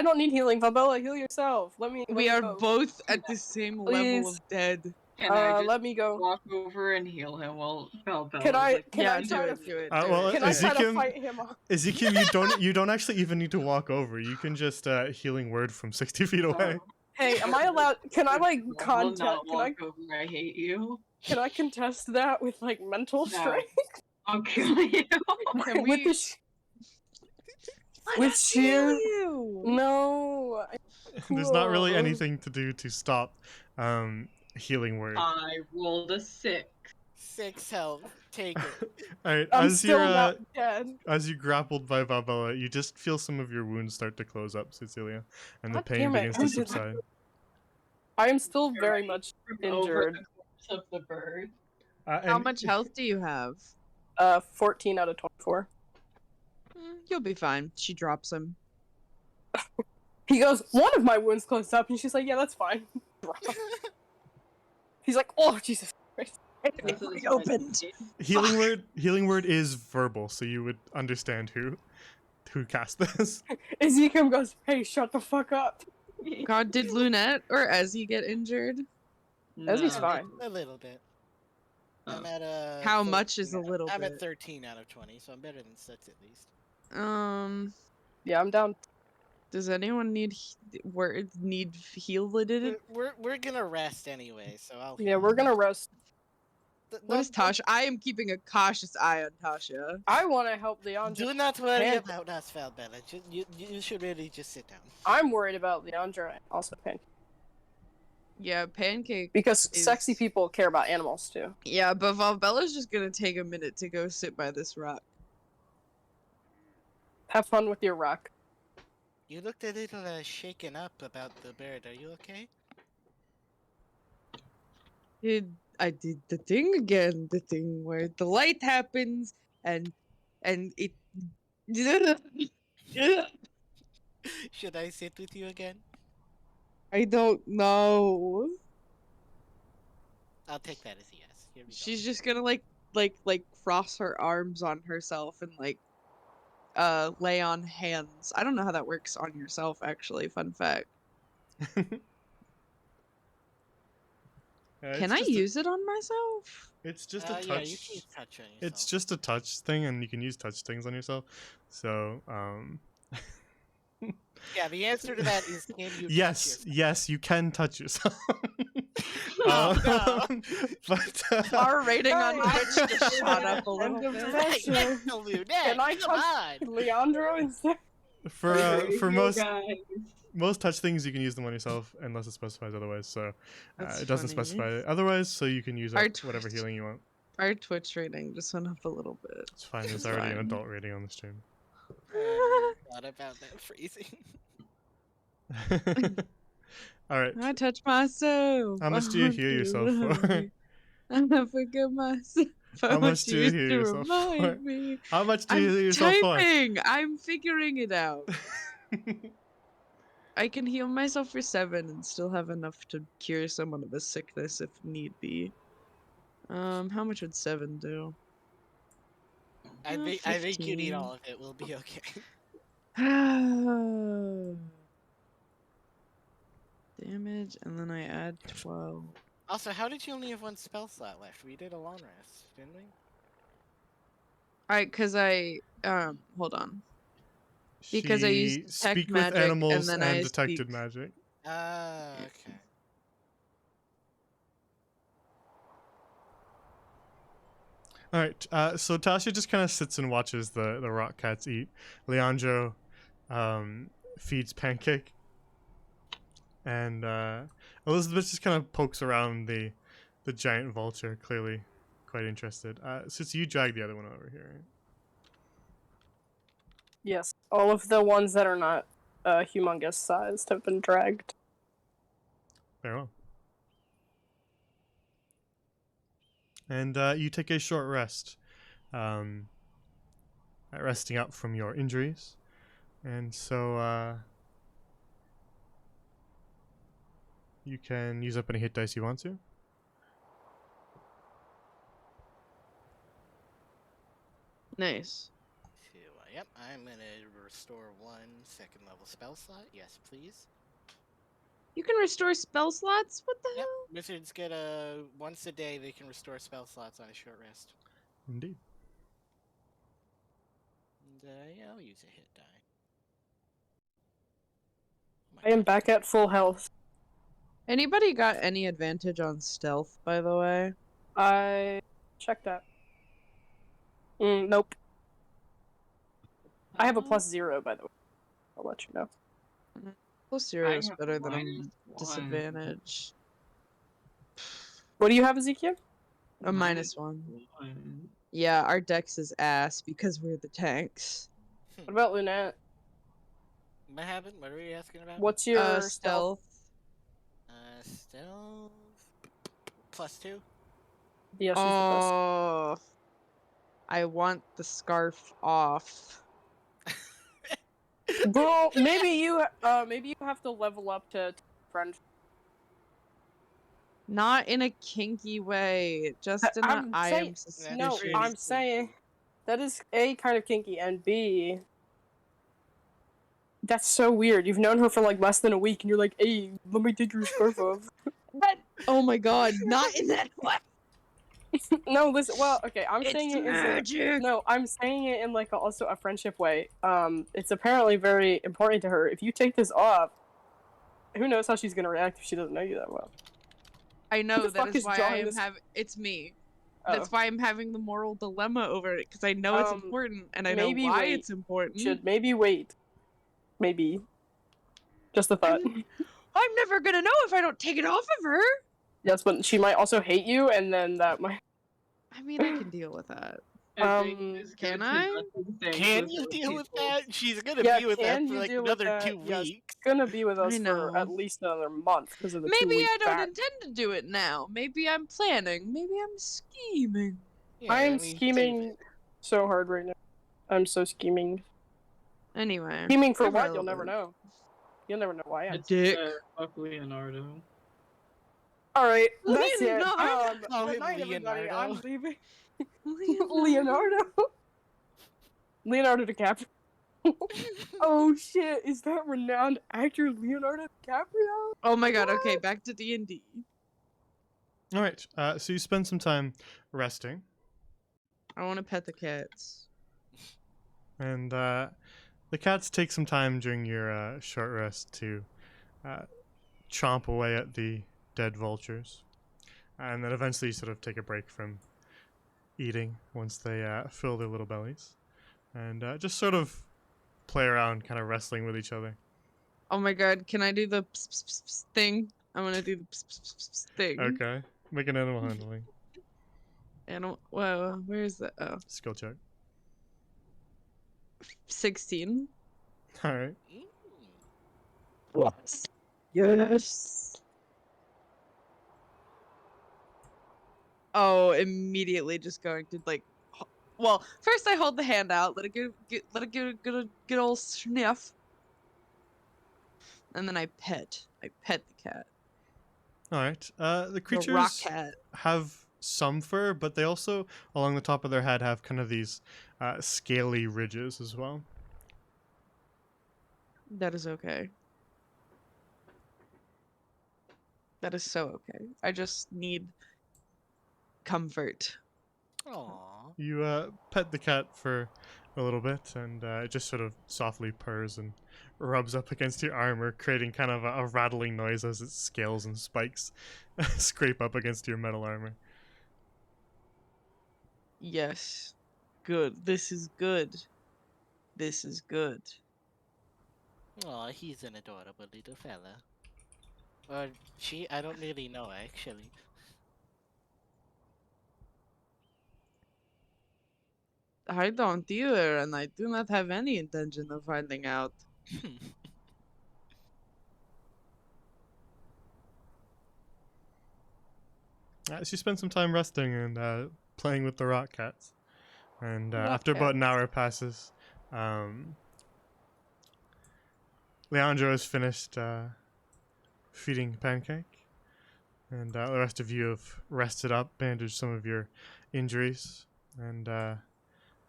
don't need healing. Valballa, heal yourself. Let me We are go. both at the same level Please. of dead. Can I just let me go. walk over and heal him while Valballa Can I- like, can Yeah, I do try it, to- do it. Well, Can I try to Ezekiel- fight him off? Ezekiel, you don't actually even need to walk over. You can just healing word from 60 feet away. Hey, am I allowed? Can I like I will contest? not Can I walk over. I hate you. can I contest that with like mental No. strength? I'll kill you. Can with we- the with sheer you. no. There's not really Cool. anything to do to stop healing word. I rolled a 6. 6 health. Take it. Alright, I'm as still you're not dead. as you grappled by Valballa, you just feel some of your wounds start to close up, Cecilia, and the God pain damn it, begins who to did that? subside. I am still very much Over injured. the corpse of the bird. How And much health do you have? 14 out of 24. You'll be fine. She drops him. He goes, one of my wounds closed up, and she's like, yeah, that's fine. He's like, oh Jesus Christ. This is reopened. Healing word is verbal, so you would understand who cast this. Ezekiel goes, hey, shut the fuck up. God, did Lunette or Ezzy get injured? Ezzy's No. fine. A little bit. Oh. I'm at a. How much is a little I'm bit? at 13 out of 20, so I'm better than 6 at least. Yeah, I'm down. Does anyone need healed? We're gonna rest anyway, so I'll. Yeah, we're gonna rest. What is Tasha? I am keeping a cautious eye on Tasha. I want to help Leandra. Do not worry Pan- about us, Valballa. You should really just sit down. I'm worried about Leandra and also Pancake. Yeah, Pancake. Because Is- sexy people care about animals too. Yeah, but Valbella's just gonna take a minute to go sit by this rock. Have fun with your rock. You looked a little shaken up about the bird. Are you okay? I did the thing again, the thing where the light happens and it. Should I sit with you again? I don't know. I'll take that as a yes. Here we go. She's just gonna like cross her arms on herself and like lay on hands. I don't know how that works on yourself actually, fun fact. Can I use it on myself? It's just a touch. Yeah, you can use touch on yourself. It's just a touch thing, and you can use touch things on yourself. So, Yeah, the answer to that is can you? yes, yes, you can touch yourself. Oh, no. But Our rating on Guys. Touch just shot up a little End of bit. discussion. Can I Come touch on. Leandro instead? for You most guys. most touch things, you can use them on yourself unless it specifies otherwise. So That's it doesn't funny. specify otherwise, so you can use Our whatever Twitch- healing you want. Our Twitch rating just went up a little bit. It's fine. There's It's already an fine. adult rating on the stream. Thought about that phrasing. All right. I touch myself. How much do you heal yourself for? I forget myself. How I much want do you you heal to yourself for? remind me. How much do you I'm heal yourself for? typing. I'm figuring it out. I can heal myself for 7 and still have enough to cure someone of a sickness if need be. How much would 7 do? I think you need 15. all of it. We'll be okay. Damage, and then I add 12. Also, how did you only have 1 spell slot left? We did a long rest, didn't we? Alright, cause hold on. Because I used She detect speak with magic, and animals then and I detected speak. magic. Ah, okay. All right, so Tasha just kind of sits and watches the rock cats eat. Leandro feeds Pancake, and Elizabeth just kind of pokes around the giant vulture, clearly quite interested. So you drag the other one over here, right? Yes, all of the ones that are not humongous sized have been dragged. Very well. And you take a short rest, resting up from your injuries, and so you can use up any hit dice you want to. Nice. Yep, I'm gonna restore 1 second level spell slot. Yes, please. You can restore spell slots? What the Yep, hell? wizards get once a day they can restore spell slots on a short rest. Indeed. And yeah, I'll use a hit die. Oh I am God. back at full health. Anybody got any advantage on stealth, by the way? I checked that. Nope. I have a +0, by the way. I'll let you know. +0 I is have better than a -1. disadvantage. What do you have, Ezekiel? A -1. Yeah, our dex is ass because we're the tanks. What about Lunette? What happened? What are we asking about? What's your stealth? Stealth +2. Yeah, she's the best. Oh, I want the scarf off. Bro, maybe you have to level up to friend. Not in a kinky way, just in a I'm I saying am suspicious. no. I'm saying that is A, kind of kinky, and B, that's so weird. You've known her for like less than a week, and you're like, "Hey, let me take your scarf off." Oh my god, not in that way. No, listen. Well, okay, I'm It's saying it magic. no, I'm saying it in like also a friendship way. It's apparently very important to her. If you take this off, who knows how she's gonna react if she doesn't know you that well. I know the that fuck is is why I drawing am this- having. It's me. Oh. That's why I'm having the moral dilemma over it because I know it's important and I know maybe why wait. it's important. Should maybe wait. Maybe. Just a thought. I'm never gonna know if I don't take it off of her. Yes, but she might also hate you, and then that might. I mean, I can deal with that. Can I? Can you deal with that? She's gonna Yeah, be with us can for you like deal with another that? 2 Yes. weeks. Gonna be with us I for know. at least another month because of the Maybe 2 week I don't back. intend to do it now. Maybe I'm planning. Maybe I'm scheming. Yeah, I am mean, scheming so hard right now. I'm so scheming. Anyway. Scheming for what? You'll irrelevant. never know. You'll never know why I A am. Dick. Fuck Leonardo. Alright, that's it. Leonardo. Good night, everybody. Leonardo. I'm leaving. Leonardo. Leonardo DiCaprio. Oh shit, is that renowned actor Leonardo DiCaprio? Oh my god, okay, back to D&D. All right. So you spend some time resting, I want to pet the cats. and the cats take some time during your short rest to chomp away at the dead vultures, and then eventually sort of take a break from eating once they fill their little bellies, and just sort of play around, kind of wrestling with each other. Oh my god, can I do the pss, pss, pss, pss thing? I want to do the pss, pss, pss, pss thing. Okay. Make an animal handling Whoa, where is that? Oh. skill check. 16. All right. What? Yes. Oh, immediately just going to like. Well, first I hold the hand out, let it give a good old sniff, and then I pet the cat. All right. The The rock creatures cat. have some fur, but they also, along the top of their head, have kind of these scaly ridges as well. That is okay. That is so okay. I just need comfort. Aww. You pet the cat for a little bit, and it just sort of softly purrs and rubs up against your armor, creating kind of a rattling noise as its scales and spikes scrape up against your metal armor. Yes. Good. This is good. This is good. Aw, he's an adorable little fella. Or she, I don't really know actually. I don't either, and I do not have any intention of finding out. She spends some time resting and playing with the rock cats. And Rock after about an cats. hour passes, Leandro has finished feeding Pancake. And the rest of you have rested up, bandaged some of your injuries. And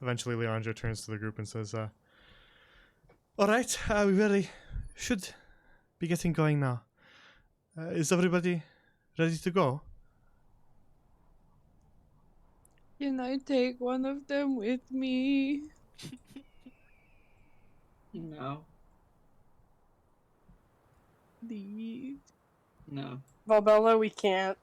eventually Leandro turns to the group and says, Alright, we really should be getting going now. Is everybody ready to go? Can I take one of them with me? No. Please. No. Valballa, we can't.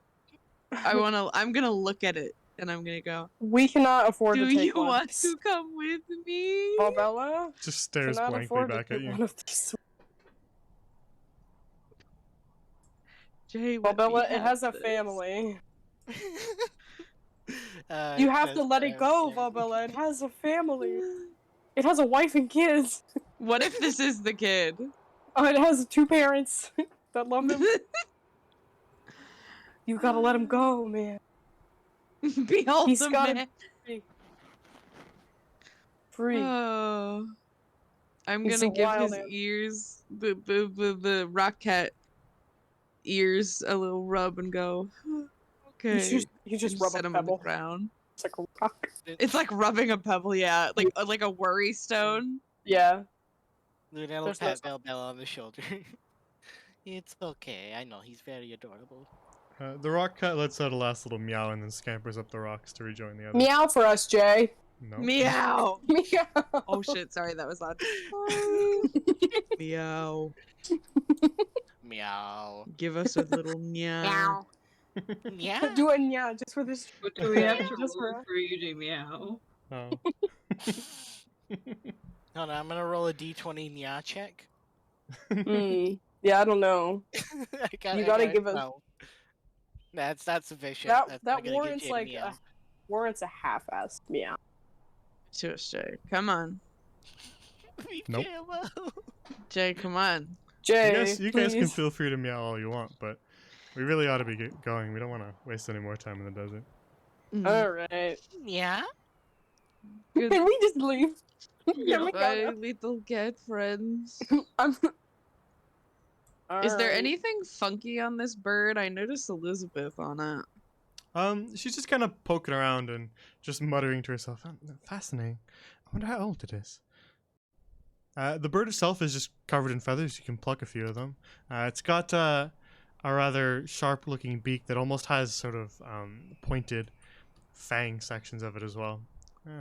I'm gonna look at it and I'm gonna go, We cannot afford do to take you one of want these. to come with me? Valballa Just stares cannot blankly afford to back at take one you. of these. Jay, let me Valballa, it has a this. family. Uh, You have to that's let it go, fair. Valballa. It has a family. It has a wife and kids. What if this is the kid? Oh, it has two parents that love him. You gotta let him go, man. Behold He's the gotta man. be free. Oh. I'm He's gonna a give wild his animal. ears, the rock cat ears, a little rub and go, okay. You just And rub set a him on the pebble. ground. It's like a rock. It's like rubbing a pebble, yeah. Like a worry stone. Yeah. Lunella There's pat no- Valballa on the shoulder. It's okay. I know he's very adorable. The rock cat lets out a last little meow and then scampers up the rocks to rejoin the others. Meow for us, Jay. No. Meow. Meow. Oh shit, sorry, that was loud. Meow. Meow. Give us a little meow. Yeah. Do it, yeah, just for this. What do we have to Just roll for for you to meow? Oh. Hold on, I'm gonna roll a d20 Nya check. Yeah, I don't know. I You got gotta a give us 12. That's sufficient. that. That's That not gonna get warrants you a like meow. warrants a half-assed meow. Just Jay, come on. Nope. Jay, come on. Jay, You guys can please. feel free to meow all you want, but we really ought to be going. We don't want to waste any more time in the desert. All right. Yeah. Good. Can we just leave? Yeah. Can we Bye, go little cat friends. now? Is there Alright. anything funky on this bird? I noticed Elizabeth on it. She's just kind of poking around and just muttering to herself. "Oh, fascinating. I wonder how old it is." The bird itself is just covered in feathers. You can pluck a few of them. It's got a rather sharp-looking beak that almost has sort of pointed fang sections of it as well.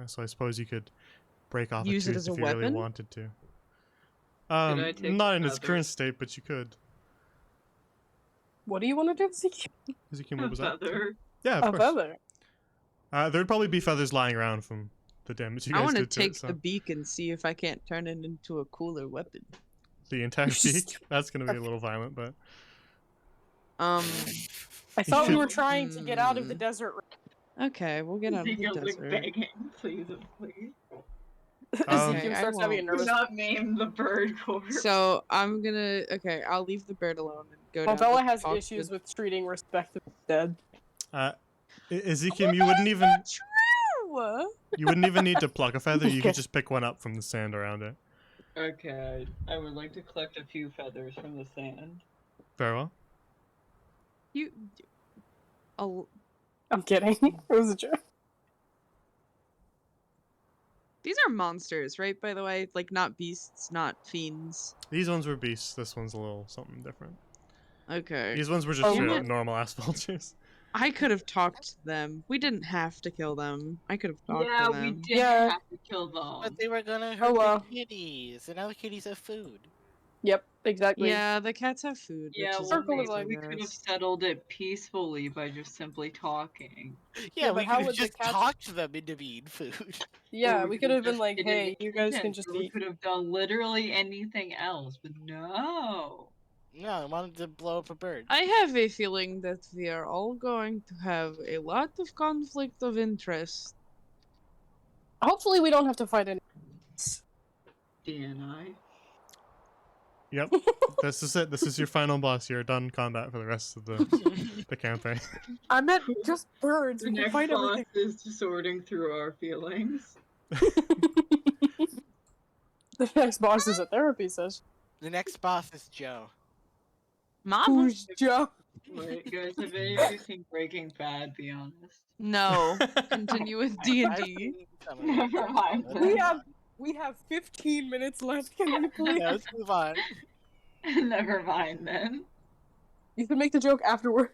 So I suppose you could break off Use a it tooth as a if you really weapon? wanted to. I take Not the in its feathers? current state, but you could. What do you want to do, Ezekiel? Ezekiel, what was that? Feather. Yeah, of A course. feather. There'd probably be feathers lying around from the damage you I guys want to did to it. take So the beak and see if I can't turn it into a cooler weapon. the entire Just- beak. That's gonna be a little violent, but Um. I thought we should- were trying to get out of the Hmm. desert. Okay, we'll get out of the Ezekiel's like desert. begging, please, please. Ezekiel I starts having a won't. Do nervous. not name the bird corpse. So I'm gonna. Okay, I'll leave the bird alone and go down. Valballa to has talk issues with treating respectable dead. Ezekiel, you wouldn't even True. need to pluck a feather. You could just pick one up from the sand around it. Okay, I would like to collect a few feathers from the sand. Very well. You. Oh, I'm kidding. It was a joke. these are monsters, right? By the way, like not beasts, not fiends. These ones were beasts. This one's a little something different. Okay. These ones were just Oh, straight yeah. up normal ass vultures. I could have talked to them. We didn't have to kill them. I could have talked Yeah, to we them. did Yeah. have to kill them. But they were gonna Oh, hurt well. the kitties, and now the kitties have food. Yep, exactly. Yeah, the cats have food. Yeah, which is well, Circle is nice, I like- we could have guess. settled it peacefully by just simply talking. Yeah, we but how could have would the just cats- talked them into being food. Yeah, Or we could have been just like, hidden hey, the you guys can kitchens, just or we eat. could have done literally anything else, but no. No, I wanted to blow up a bird. I have a feeling that we are all going to have a lot of conflict of interest. Hopefully, we don't have to fight any. DNI. Yep. This is it. This is your final boss. You're done combat for the rest of the campaign. I meant just birds. The We can next fight boss everything. is sorting through our feelings. The next boss is a therapy session. The next boss is Joe. Mama? Who's Joe? Wait, guys, have any of you seen Breaking Bad, be honest? No. Continue with D&D. I've seen some of it. Never mind. We have 15 minutes left. Can we please? Yeah, let's move on. Never mind then. You can make the joke afterward.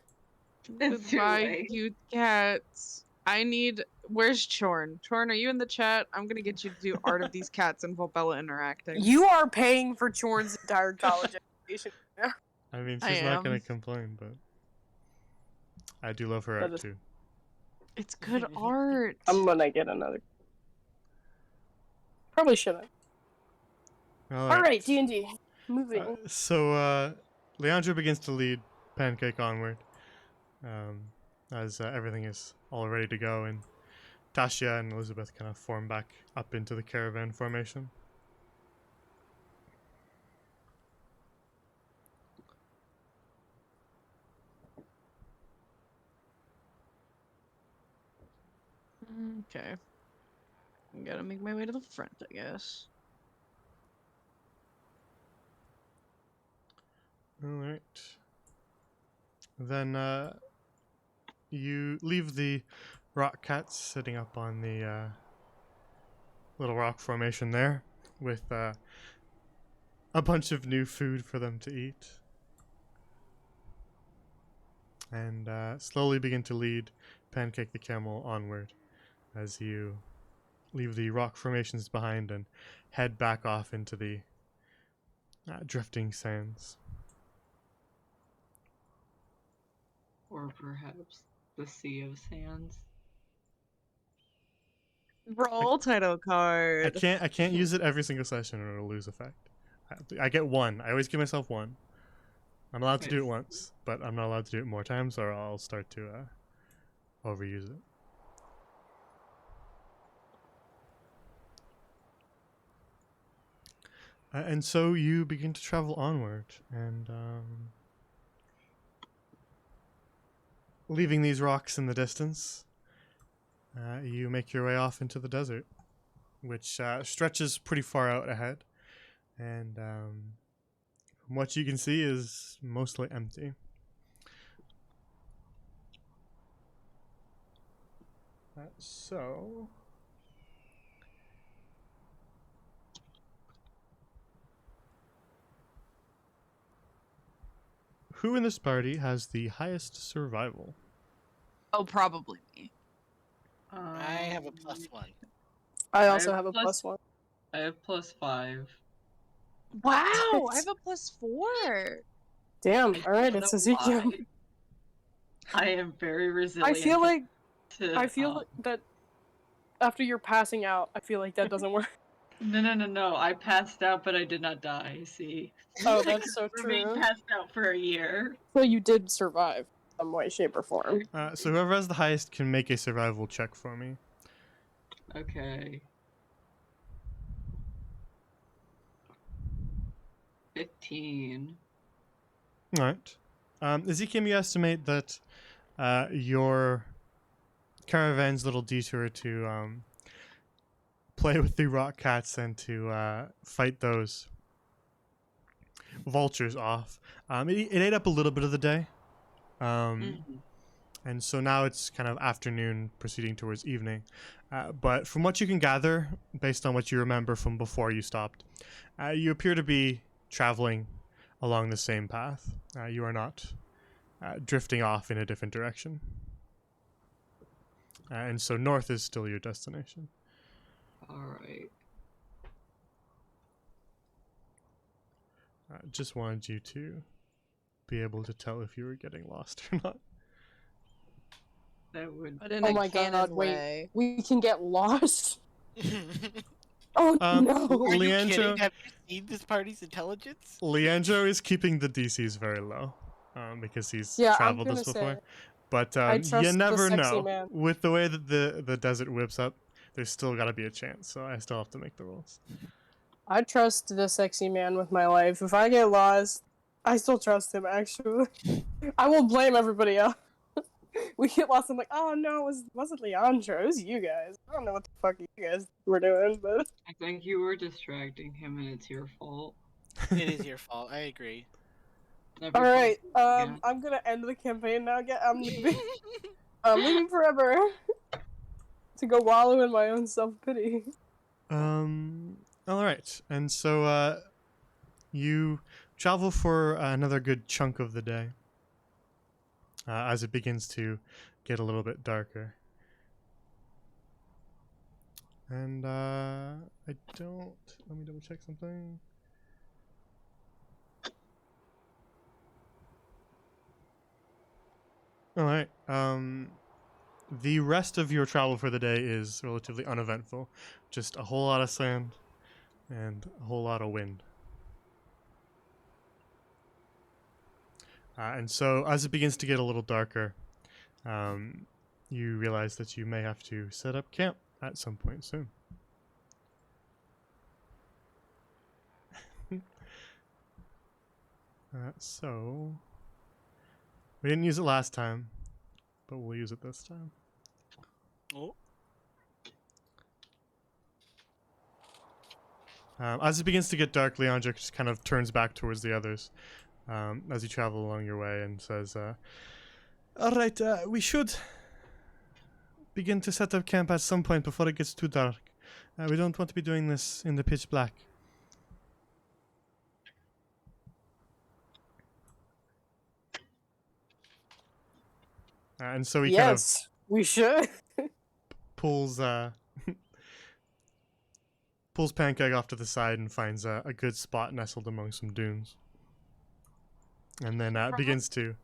It's too Goodbye, late. cute cats. I need... Where's Chorn? Chorn, are you in the chat? I'm gonna get you to do art of these cats and Valballa interacting. You are paying for Chorn's entire college education. I mean, I she's not gonna am. complain, but I do love her That art is- too. It's good art. I'm gonna get another. Probably shouldn't. All right, D&D. Moving. So Leandro begins to lead Pancake onward, as everything is all ready to go, and Tasha and Elizabeth kind of form back up into the caravan formation. Okay. Gotta make my way to the front, I guess. All right. Then you leave the rock cats sitting up on the little rock formation there with a bunch of new food for them to eat. And slowly begin to lead Pancake the camel onward as you leave the rock formations behind and head back off into the drifting sands. Or perhaps the Sea of Sands. Roll title card. I can't use it every single session or it'll lose effect. I get one. I always give myself one. I'm allowed to do it once, but I'm not allowed to do it more times or I'll start to overuse it. And so you begin to travel onward and leaving these rocks in the distance, you make your way off into the desert, which stretches pretty far out ahead, and from what you can see is mostly empty. So who in this party has the highest survival? Oh, probably me. I have a +1. I also I have a plus- +1. I have +5. Wow, I have a +4. Damn. I All right, don't it's know Ezekiel. why. I am very resilient. I feel like to, that after you're passing out, I feel like that doesn't work. No. I passed out, but I did not die. See. Oh, that's so For being true. passed out for a year. So you did survive some way, shape, or form. So whoever has the highest can make a survival check for me. Okay. 15. All right. Ezekiel, you estimate that your caravan's little detour to play with the rock cats and to fight those vultures off. It ate up a little bit of the day. And so now it's kind of afternoon proceeding towards evening. But from what you can gather, based on what you remember from before you stopped, you appear to be traveling along the same path. You are not drifting off in a different direction. And so north is still your destination. Alright. Just wanted you to be able to tell if you were getting lost or not. That would. But in Oh a my canon god, way. wait. We can get lost? Oh no. Are you Leandro, kidding? Have you seen this party's intelligence? Leandro is keeping the DCs very low because he's Yeah, I'm traveled gonna this before. say, But I you trust the never sexy know. man. With the way that the desert whips up, there's still got to be a chance. So I still have to make the rules. I trust the sexy man with my life. If I get lost, I still trust him, actually. I won't blame everybody else. We get lost, I'm like, oh no, it wasn't Leandro, it was you guys. I don't know what the fuck you guys were doing, but... I think you were distracting him and it's your fault. It is your fault. I agree. Never Alright, fault. Yeah. I'm gonna end the campaign now. I'm leaving. I'm leaving forever. To go wallow in my own self-pity. All right, and so you travel for another good chunk of the day as it begins to get a little bit darker. And I don't. Let me double check something. All right. The rest of your travel for the day is relatively uneventful. Just a whole lot of sand and a whole lot of wind. And so as it begins to get a little darker, you realize that you may have to set up camp at some point soon. So we didn't use it last time, but we'll use it this time. Oh. As it begins to get dark, Leandra just kind of turns back towards the others as you travel along your way and says, all right, we should begin to set up camp at some point before it gets too dark. We don't want to be doing this in the pitch black. And so he kind of Yes, we should. pulls pulls Pancake off to the side and finds a good spot nestled among some dunes. And then begins to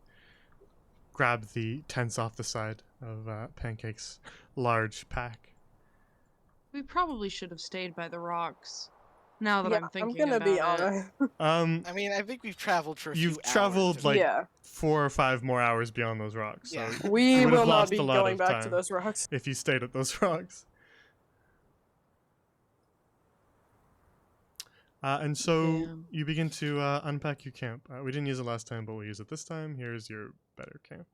grab the tents off the side of Pancake's large pack. We probably should have stayed by the rocks. Now that Yeah, I'm thinking I'm gonna about be it. honest. I mean, I think we've traveled for a few You've traveled hours. like Yeah, 4 or 5 more hours beyond those rocks. So Yeah. we you would have will not lost be a lot going of back to time those rocks. if you stayed at those rocks. And so Damn. you begin to unpack your camp. We didn't use it last time, but we'll use it this time. Here's your better camp.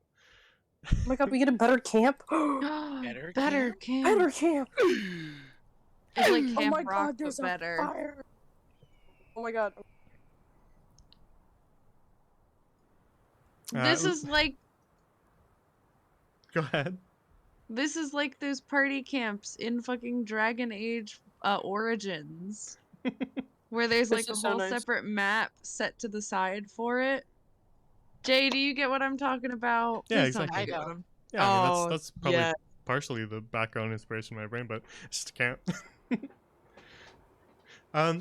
Oh my god, we get a better camp? Better Better camp? camp. Better camp! It's like Oh Camp my Rock, god, there's but better. a fire! Oh my god. This is like Go ahead. those party camps in fucking Dragon Age Origins. Where there's This like a is so whole nice. separate map set to the side for it. Jay, do you get what I'm talking about? Yeah, Please tell me exactly. you get I what know. I'm- Yeah, I mean, Oh, that's probably yeah. partially the background inspiration in my brain, but I just can't.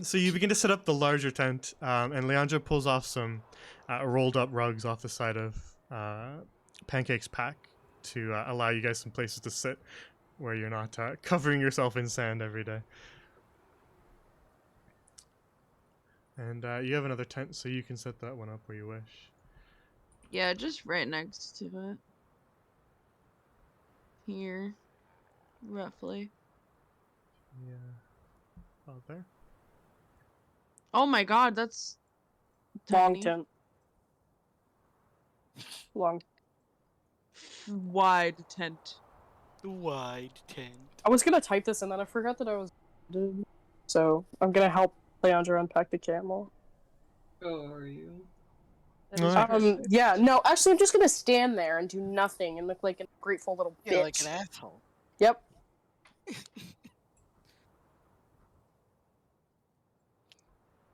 So you begin to set up the larger tent, and Leandra pulls off some rolled up rugs off the side of Pancake's pack to allow you guys some places to sit where you're not covering yourself in sand every day. And you have another tent, so you can set that one up where you wish. Yeah, just right next to it. Here. Roughly. Yeah. Out there. Oh my god, that's Long Tiny. tent. Long. Wide tent. Wide tent. I was gonna type this and then I forgot that I was. So I'm gonna help Leandra unpack the camel. Oh, are you? That is Alright. perfect. Yeah, no, actually, I'm just gonna stand there and do nothing and look like a grateful little Yeah, bitch. like an asshole. Yep.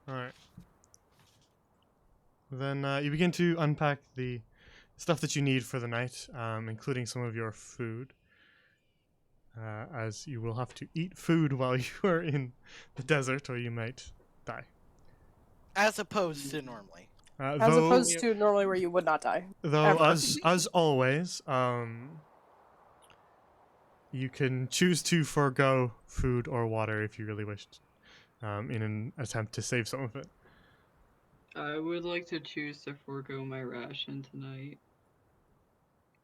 Alright. Then you begin to unpack the stuff that you need for the night, including some of your food. As you will have to eat food while you are in the desert, or you might die. As opposed to normally. As opposed to normally where you would not die. Though, ever. as always, you can choose to forego food or water if you really wished, in an attempt to save some of it. I would like to choose to forego my ration tonight.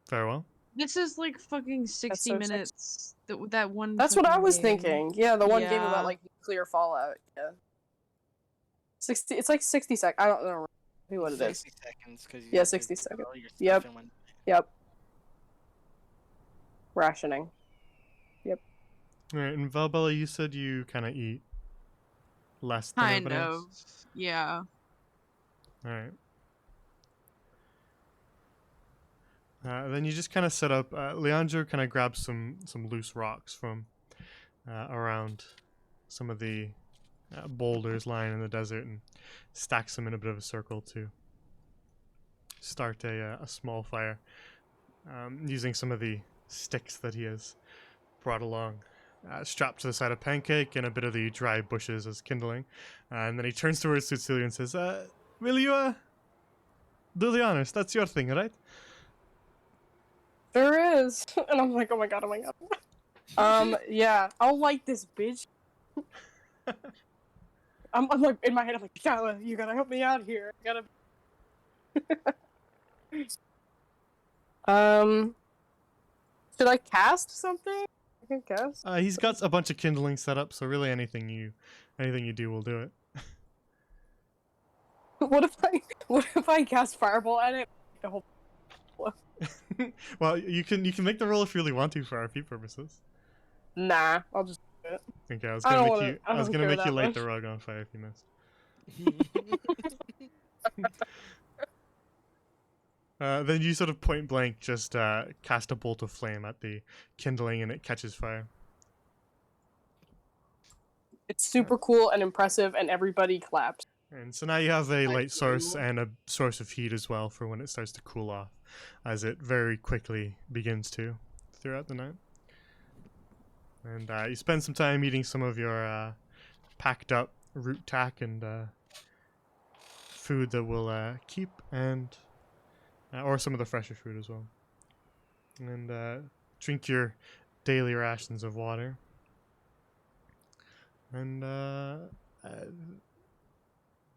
Very well. This is like fucking 60 so minutes. That one. That's what I fucking was game. thinking. Yeah, the one game Yeah. about like nuclear fallout. Yeah. 60. It's like 60 seconds. I don't know what it is. 60 seconds. Cause you Yeah, have to 60 put seconds. all your stuff Yep. in one- Yep. Rationing. Alright, and Valballa, you said you kind of eat less than Kind everybody of. else? Yeah. Alright. Then you just kind of set up. Leandro kind of grabs some loose rocks from around some of the boulders lying in the desert and stacks them in a bit of a circle to start a small fire, using some of the sticks that he has brought along, strapped to the side of Pancake and a bit of the dry bushes as kindling. And then he turns towards Cecilia and says, will you do the honors? That's your thing, right? There is. And I'm like, oh my god, oh my god. Yeah, I'll light this bitch. I'm like, in my head, I'm like, you gotta help me out here. I gotta. Should I cast something? I can cast. He's got a bunch of kindling set up, so really anything you do will do it. What if I cast fireball at it? The whole. Well, you can make the roll if you really want to for RP purposes. Nah, I'll just do it. Okay, I was I gonna don't make wanna- you. I I was don't gonna care make you that light much. the rug on fire if you missed. Then you sort of point blank just cast a bolt of flame at the kindling, and it catches fire. It's super cool and impressive, and everybody claps. And so now you have a light source do. and a source of heat as well for when it starts to cool off, as it very quickly begins to throughout the night. And you spend some time eating some of your packed up root tack and food that will keep, and or some of the fresher food as well. And drink your daily rations of water. And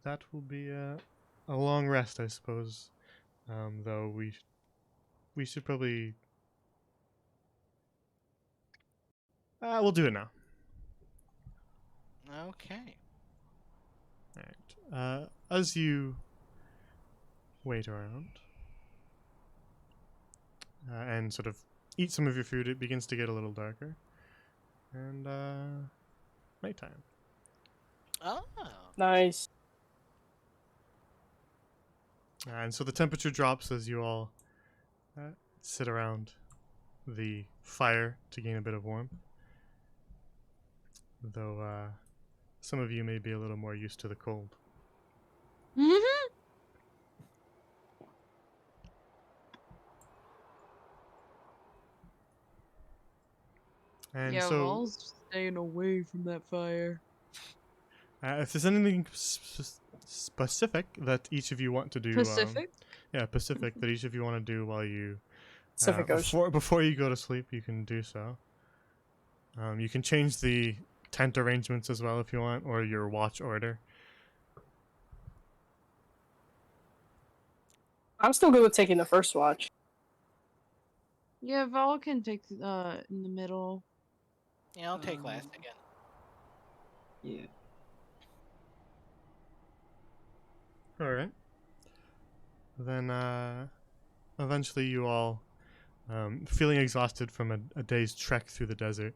that will be a long rest, I suppose. Though we should probably we'll do it now. Okay. All right. As you wait around and sort of eat some of your food, it begins to get a little darker, and nighttime. Oh. Nice. And so the temperature drops as you all sit around the fire to gain a bit of warmth. Though some of you may be a little more used to the cold. And Yeah, so, Val's staying away from that fire. if there's anything specific that each of you want to do, Pacific? Pacific, that each of you want to do while you Pacific Ocean. before you go to sleep, you can do so. You can change the tent arrangements as well if you want, or your watch order. I'm still good with taking the first watch. Yeah, Val can take in the middle. Yeah, I'll take last again. Yeah. All right. Then eventually you all, feeling exhausted from a day's trek through the desert,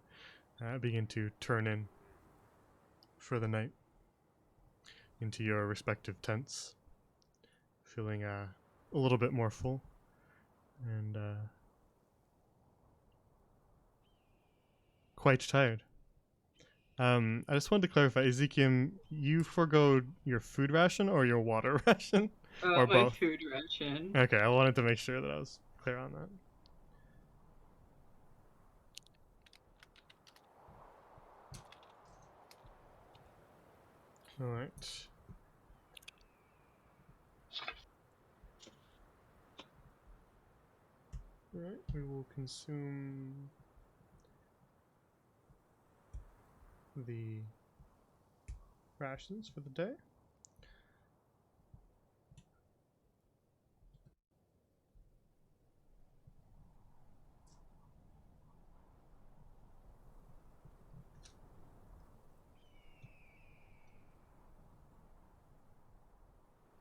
begin to turn in for the night into your respective tents, feeling a little bit more full and quite tired. I just wanted to clarify, Ezekiel, you forgo your food ration or your water ration? Or My both? food ration. Okay, I wanted to make sure that I was clear on that. Alright. Alright, we will consume the rations for the day.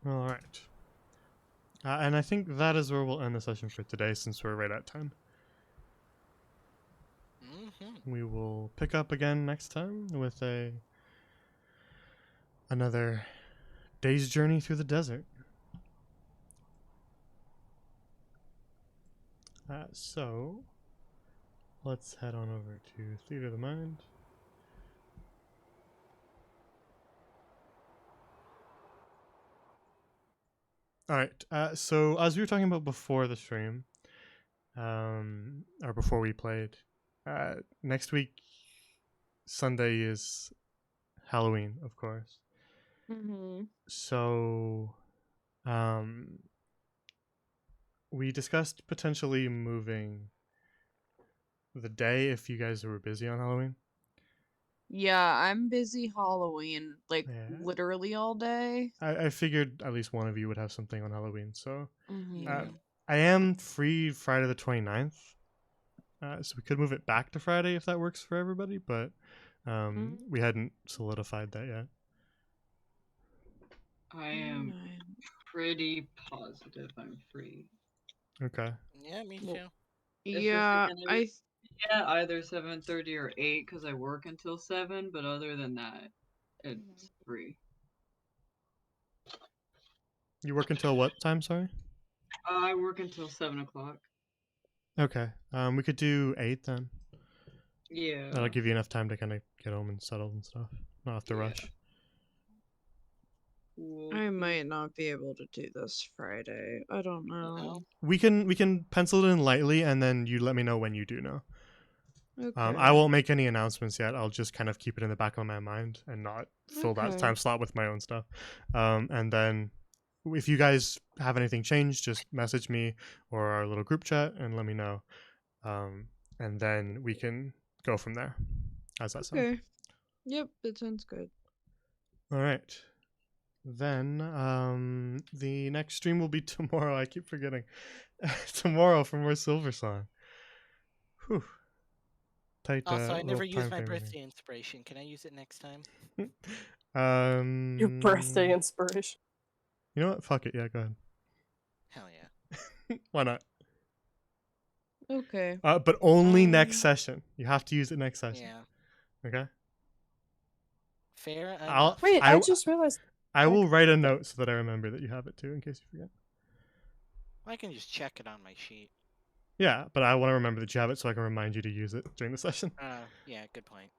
Alright. And I think that is where we'll end the session for today, since we're right at time. We will pick up again next time with another day's journey through the desert. So let's head on over to Theater of the Mind. Alright, so as we were talking about before the stream, or before we played, next week, Sunday, is Halloween, of course. Mm-hmm. So, we discussed potentially moving the day if you guys were busy on Halloween. Yeah, I'm busy Halloween, like Yeah. literally all day. I figured at least one of you would have something on Halloween, so Mm-hmm. I am free Friday the 29th. So we could move it back to Friday if that works for everybody, but we hadn't solidified that yet. I am pretty positive I'm free. Okay. Yeah, me too. Well, It's yeah, just like, yeah, either 7:30 or 8 because I work until 7, but other than that, it's free. You work until what time, sorry? I work until 7 o'clock. Okay. We could do 8 then. Yeah. That'll give you enough time to kind of get home and settle and stuff. Not have to rush. Cool. I might not be able to do this Friday. I don't know. We can pencil it in lightly, and then you let me know when you do know. Okay. I won't make any announcements yet. I'll just kind of keep it in the back of my mind and not fill that Okay. time slot with my own stuff. And then if you guys have anything changed, just message me or our little group chat and let me know. And then we can go from there. How's that sound? Okay. Yep, that sounds good. All right. Then the next stream will be tomorrow. I keep forgetting. Tomorrow for more Silver Song. Whew. Tight. Also, I little never used time my frame here. birthday inspiration. Can I use it next time? Your birthday inspiration. You know what? Fuck it. Yeah, go ahead. Hell yeah. Why not? Okay. But only next session. You have to use it next session. Yeah. Okay. Fair. Wait, I just realized. I will write a note so that I remember that you have it too, in case you forget. I can just check it on my sheet. Yeah, but I want to remember that you have it so I can remind you to use it during the session. Yeah, good point.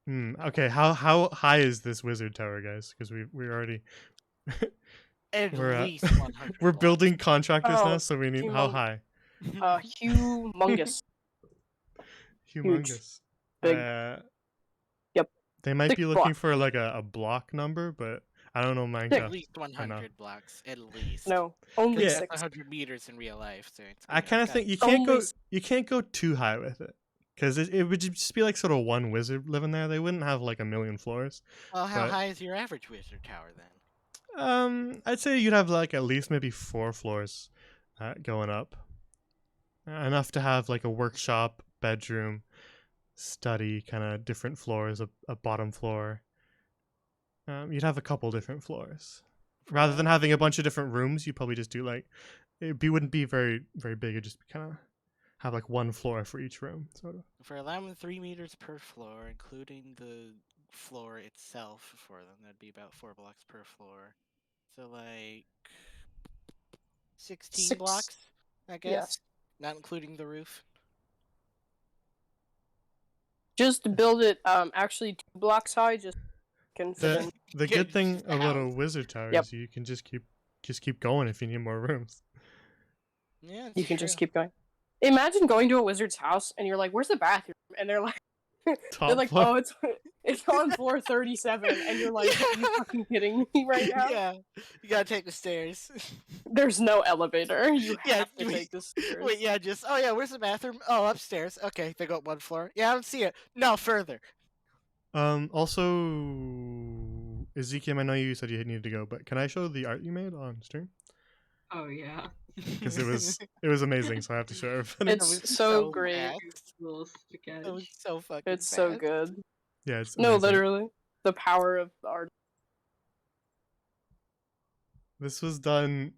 Okay, how high is this wizard tower, guys? Because we already At we're least 100 we're blocks. building contractors now, Oh, so we need how high? Humongous. Humongous. Big. Yep. They might Thick be looking block. for like a block number, but I don't know Minecraft. At least 100 blocks. At least. No, only That's 6. 100 meters in real life. So it's I kind of think you can't go too high with it, because it would just be like sort of one wizard living there. They wouldn't have like a million floors. Well, how high is your average wizard tower then? I'd say you'd have like at least maybe 4 floors going up. Enough to have like a workshop, bedroom, study, kind of different floors, a bottom floor. You'd have a couple different floors. rather than having a bunch of different rooms, you probably just do like wouldn't be very big. It'd just kind of have like one floor for each room, sort of. For allowing 3 meters per floor, including the floor itself for them, that'd be about 4 blocks per floor. So like 16 6. blocks, I guess. Yes. Not including the roof. Just build it actually 2 blocks high, just can fit in. The Yeah, good thing just a about a house. wizard tower Yep. is you can just keep going if you need more rooms. Yeah, it's You can true. just keep going. Imagine going to a wizard's house and you're like, "Where's the bathroom?" And they're like, Top floor. "Oh, it's on floor 37," and you're like, "Are you fucking kidding me right now?" Yeah, you gotta take the stairs. There's no elevator. You Yeah, have to wait- take the stairs. Wait, yeah, just where's the bathroom? Oh, upstairs. Okay, they go up 1 floor. Yeah, I don't see it. No, further. Also, Ezekiel, I know you said you needed to go, but can I show the art you made on stream? Oh yeah. Because it was amazing, so I have to show everybody. It's That was so great. fast. Little That was sketch. so fucking It's so fast. good. Yeah, it's No, amazing. literally, the power of art. This was done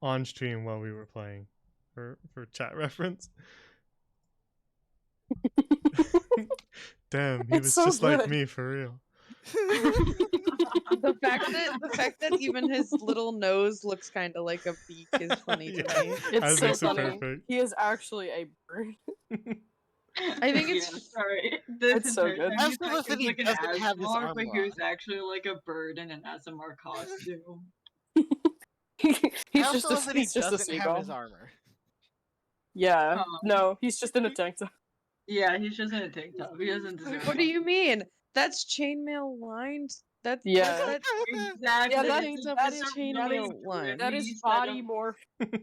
on stream while we were playing, for chat reference. Damn, he It's was so just like good. me for real. The fact that even his little nose looks kind of like a beak is funny to Yeah. me. It's That so makes it funny. perfect. He is actually a bird. I think it's- Yeah, sorry. This It's so entire good. time I he also thought love he that was he like an doesn't have his Asmar, but armor he was on. actually like a bird in an Asmar costume. He's I just also love that he he's just a doesn't have his seagull. armor. Yeah. Um, No, he's just in a tank top. Yeah, he's just in a tank top. He doesn't deserve What do you mean? That's chainmail lined. That's Yeah. that, Exactly. Yeah, that chains is up that his is chainmail line. that is body morph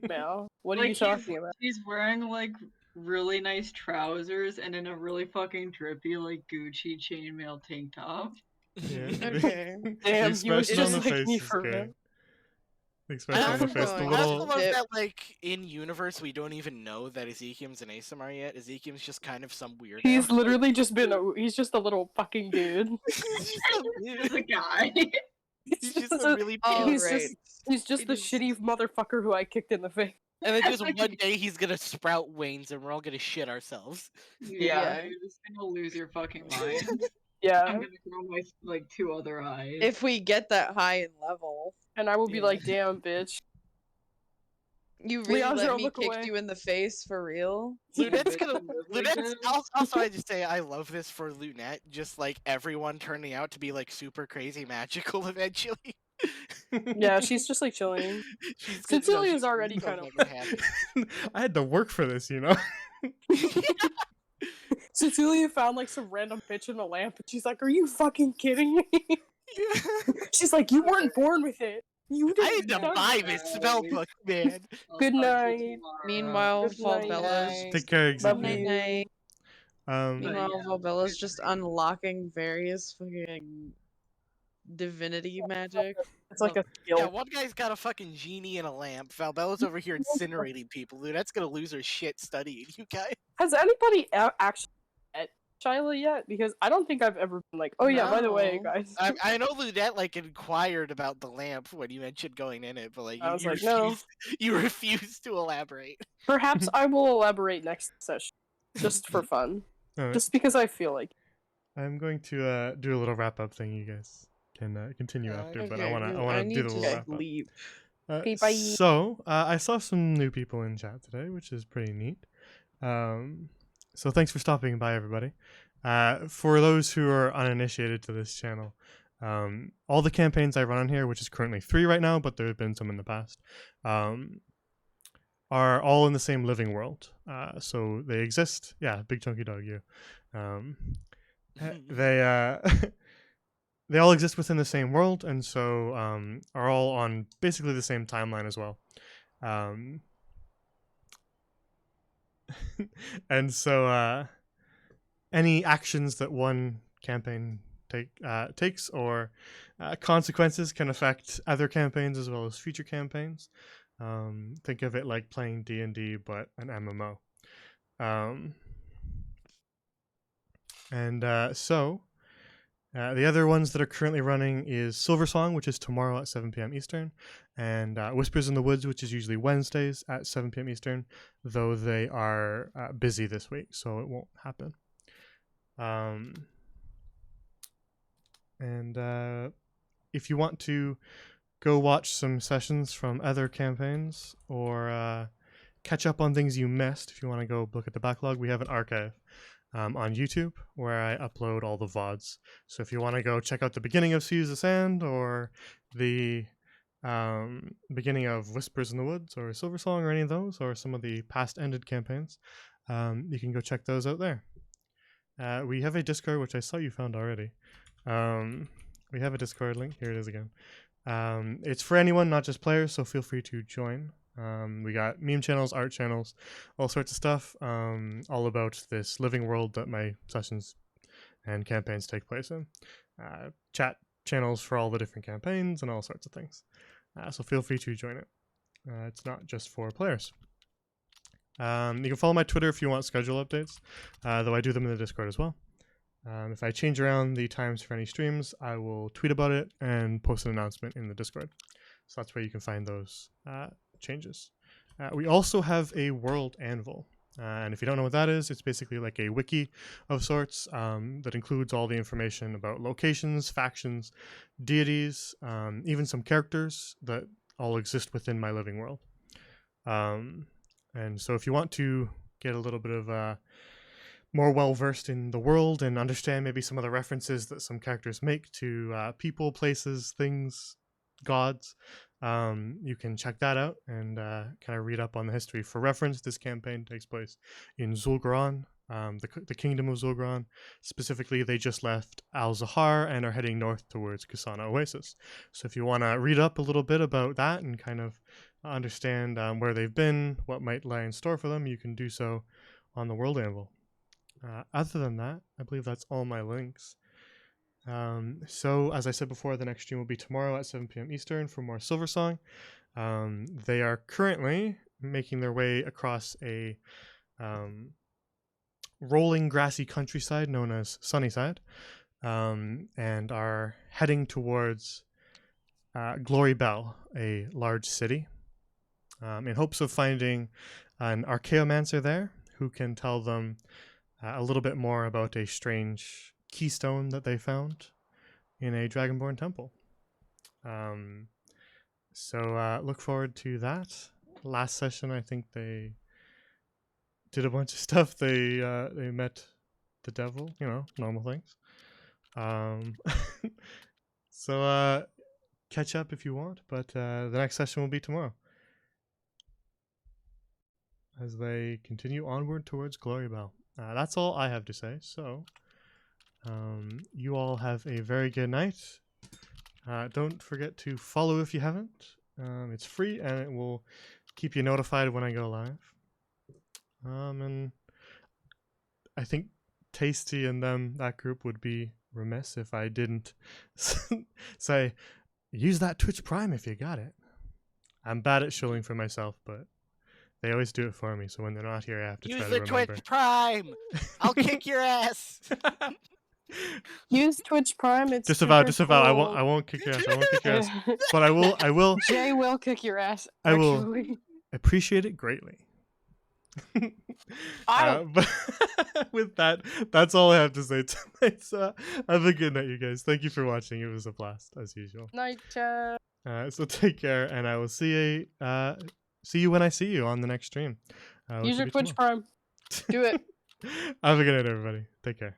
male. What are you talking about? He's wearing like really nice trousers and in a really fucking drippy like Gucci chainmail tank top. Yeah. Okay. Damn, the he was expression on just the like face me is for great. real. The expression on the face, the going I also little. love Dip. that, like, in universe, we don't even know that Ezekiel's an ASMR yet. Ezekiel's just kind of some weirdo. He's literally just he's just a little fucking dude. He's just a He's a dude. guy. He's just a really All he's right. he's just It the is- shitty motherfucker who I kicked in the face. And then just one day he's gonna sprout wings and we're all gonna shit ourselves. Yeah. You're just gonna lose your fucking mind. I'm Yeah. gonna grow my like 2 other eyes. If we get that high in level, And I will be Yeah. like, damn, bitch. you really Leandro, let me look kick away. you in the face for real? Lunette's bitch gonna. that live like Lunette's. this. Also, I just say I love this for Lunette. Just like everyone turning out to be like super crazy magical eventually. Yeah, she's just like chilling. She's Cecilia's she's already so kind of. fucking happy. I had to work for this, you know. Cecilia found like some random bitch in a lamp, and she's like, "Are you fucking kidding me?" She's like, "You weren't born with it. You I didn't." need to start buy it." this spell book, man. I'll Good talk to you night. tomorrow. Meanwhile, Good night. Valbella's Take care, Love Ezekiel. you. night. Um, Meanwhile, yeah, Valbella's good just night. unlocking various fucking divinity magic. It's like a Yeah, skill. one guy's got a fucking genie in a lamp. Valbella's over here incinerating people. Lunette's gonna lose her shit studying you guys. Has anybody actually met Shyla yet? Because I don't think I've ever been like, "Oh yeah, by the way, No. guys." I know Lunette like inquired about the lamp when you mentioned going in it, but like I was you like, no. refused, you refused to elaborate. Perhaps I will elaborate next session, just for fun, alright. just because I feel like. I'm going to do a little wrap up thing. You guys can continue after, but I Okay, wanna 'cause I wanna need do the to little wrap up. sleep. Okay, bye. So I saw some new people in chat today, which is pretty neat. So thanks for stopping by, everybody. For those who are uninitiated to this channel, all the campaigns I run on here, which is currently 3 right now, but there have been some in the past, are all in the same living world. So they exist. Yeah, big chunky dog, you. They they all exist within the same world, and so are all on basically the same timeline as well. And so any actions that one campaign takes or consequences can affect other campaigns as well as future campaigns. Think of it like playing D&D but an MMO. So The other ones that are currently running is Silversong, which is tomorrow at 7 p.m. Eastern, and Whispers in the Woods, which is usually Wednesdays at 7 p.m. Eastern, though they are busy this week, so it won't happen. And if you want to go watch some sessions from other campaigns or catch up on things you missed, if you want to go look at the backlog, we have an archive on YouTube where I upload all the VODs. So if you want to go check out the beginning of Seas of Sand or the beginning of Whispers in the Woods or Silversong or any of those, or some of the past ended campaigns, you can go check those out there. We have a Discord, which I saw you found already. We have a Discord link. Here it is again. It's for anyone, not just players, so feel free to join. We got meme channels, art channels, all sorts of stuff, all about this living world that my sessions and campaigns take place in. Chat channels for all the different campaigns and all sorts of things. So feel free to join it. It's not just for players. You can follow my Twitter if you want schedule updates, though I do them in the Discord as well. If I change around the times for any streams, I will tweet about it and post an announcement in the Discord. So that's where you can find those changes. We also have a World Anvil. And if you don't know what that is, it's basically like a wiki of sorts that includes all the information about locations, factions, deities, even some characters that all exist within my living world. And so if you want to get a little bit of more well-versed in the world and understand maybe some of the references that some characters make to people, places, things, gods, you can check that out and kind of read up on the history. For reference, this campaign takes place in Zul'Gran, the kingdom of Zul'Gran. Specifically, they just left Al-Zahar and are heading north towards Kusana Oasis. So if you want to read up a little bit about that and kind of understand where they've been, what might lie in store for them, you can do so on the World Anvil. Other than that, I believe that's all my links. So, as I said before, the next stream will be tomorrow at 7 p.m. Eastern for more Silversong. They are currently making their way across a rolling grassy countryside known as Sunnyside, and are heading towards Glory Bell, a large city, in hopes of finding an archaeomancer there who can tell them a little bit more about a strange keystone that they found in a Dragonborn temple. So look forward to that. Last session, I think they did a bunch of stuff. They met the devil, normal things. So catch up if you want, but the next session will be tomorrow as they continue onward towards Glory Bell. That's all I have to say. So you all have a very good night. Don't forget to follow if you haven't. It's free and it will keep you notified when I go live. And I think Tasty and that group would be remiss if I didn't say, use that Twitch Prime if you got it. I'm bad at shilling for myself, but they always do it for me, so when they're not here, I have to try to remember. Use the Twitch Prime! I'll kick your ass! Use Twitch Prime. It's disavow. cool. I won't kick your ass. But I will. Jay will kick your ass. I will actually. appreciate it greatly. But with that, that's all I have to say tonight. So have a good night, you guys. Thank you for watching. It was a blast as usual. Night. So take care, and I will see you when I see you on the next stream. Use your Twitch Prime. Do it. Have a good night, everybody. Take care.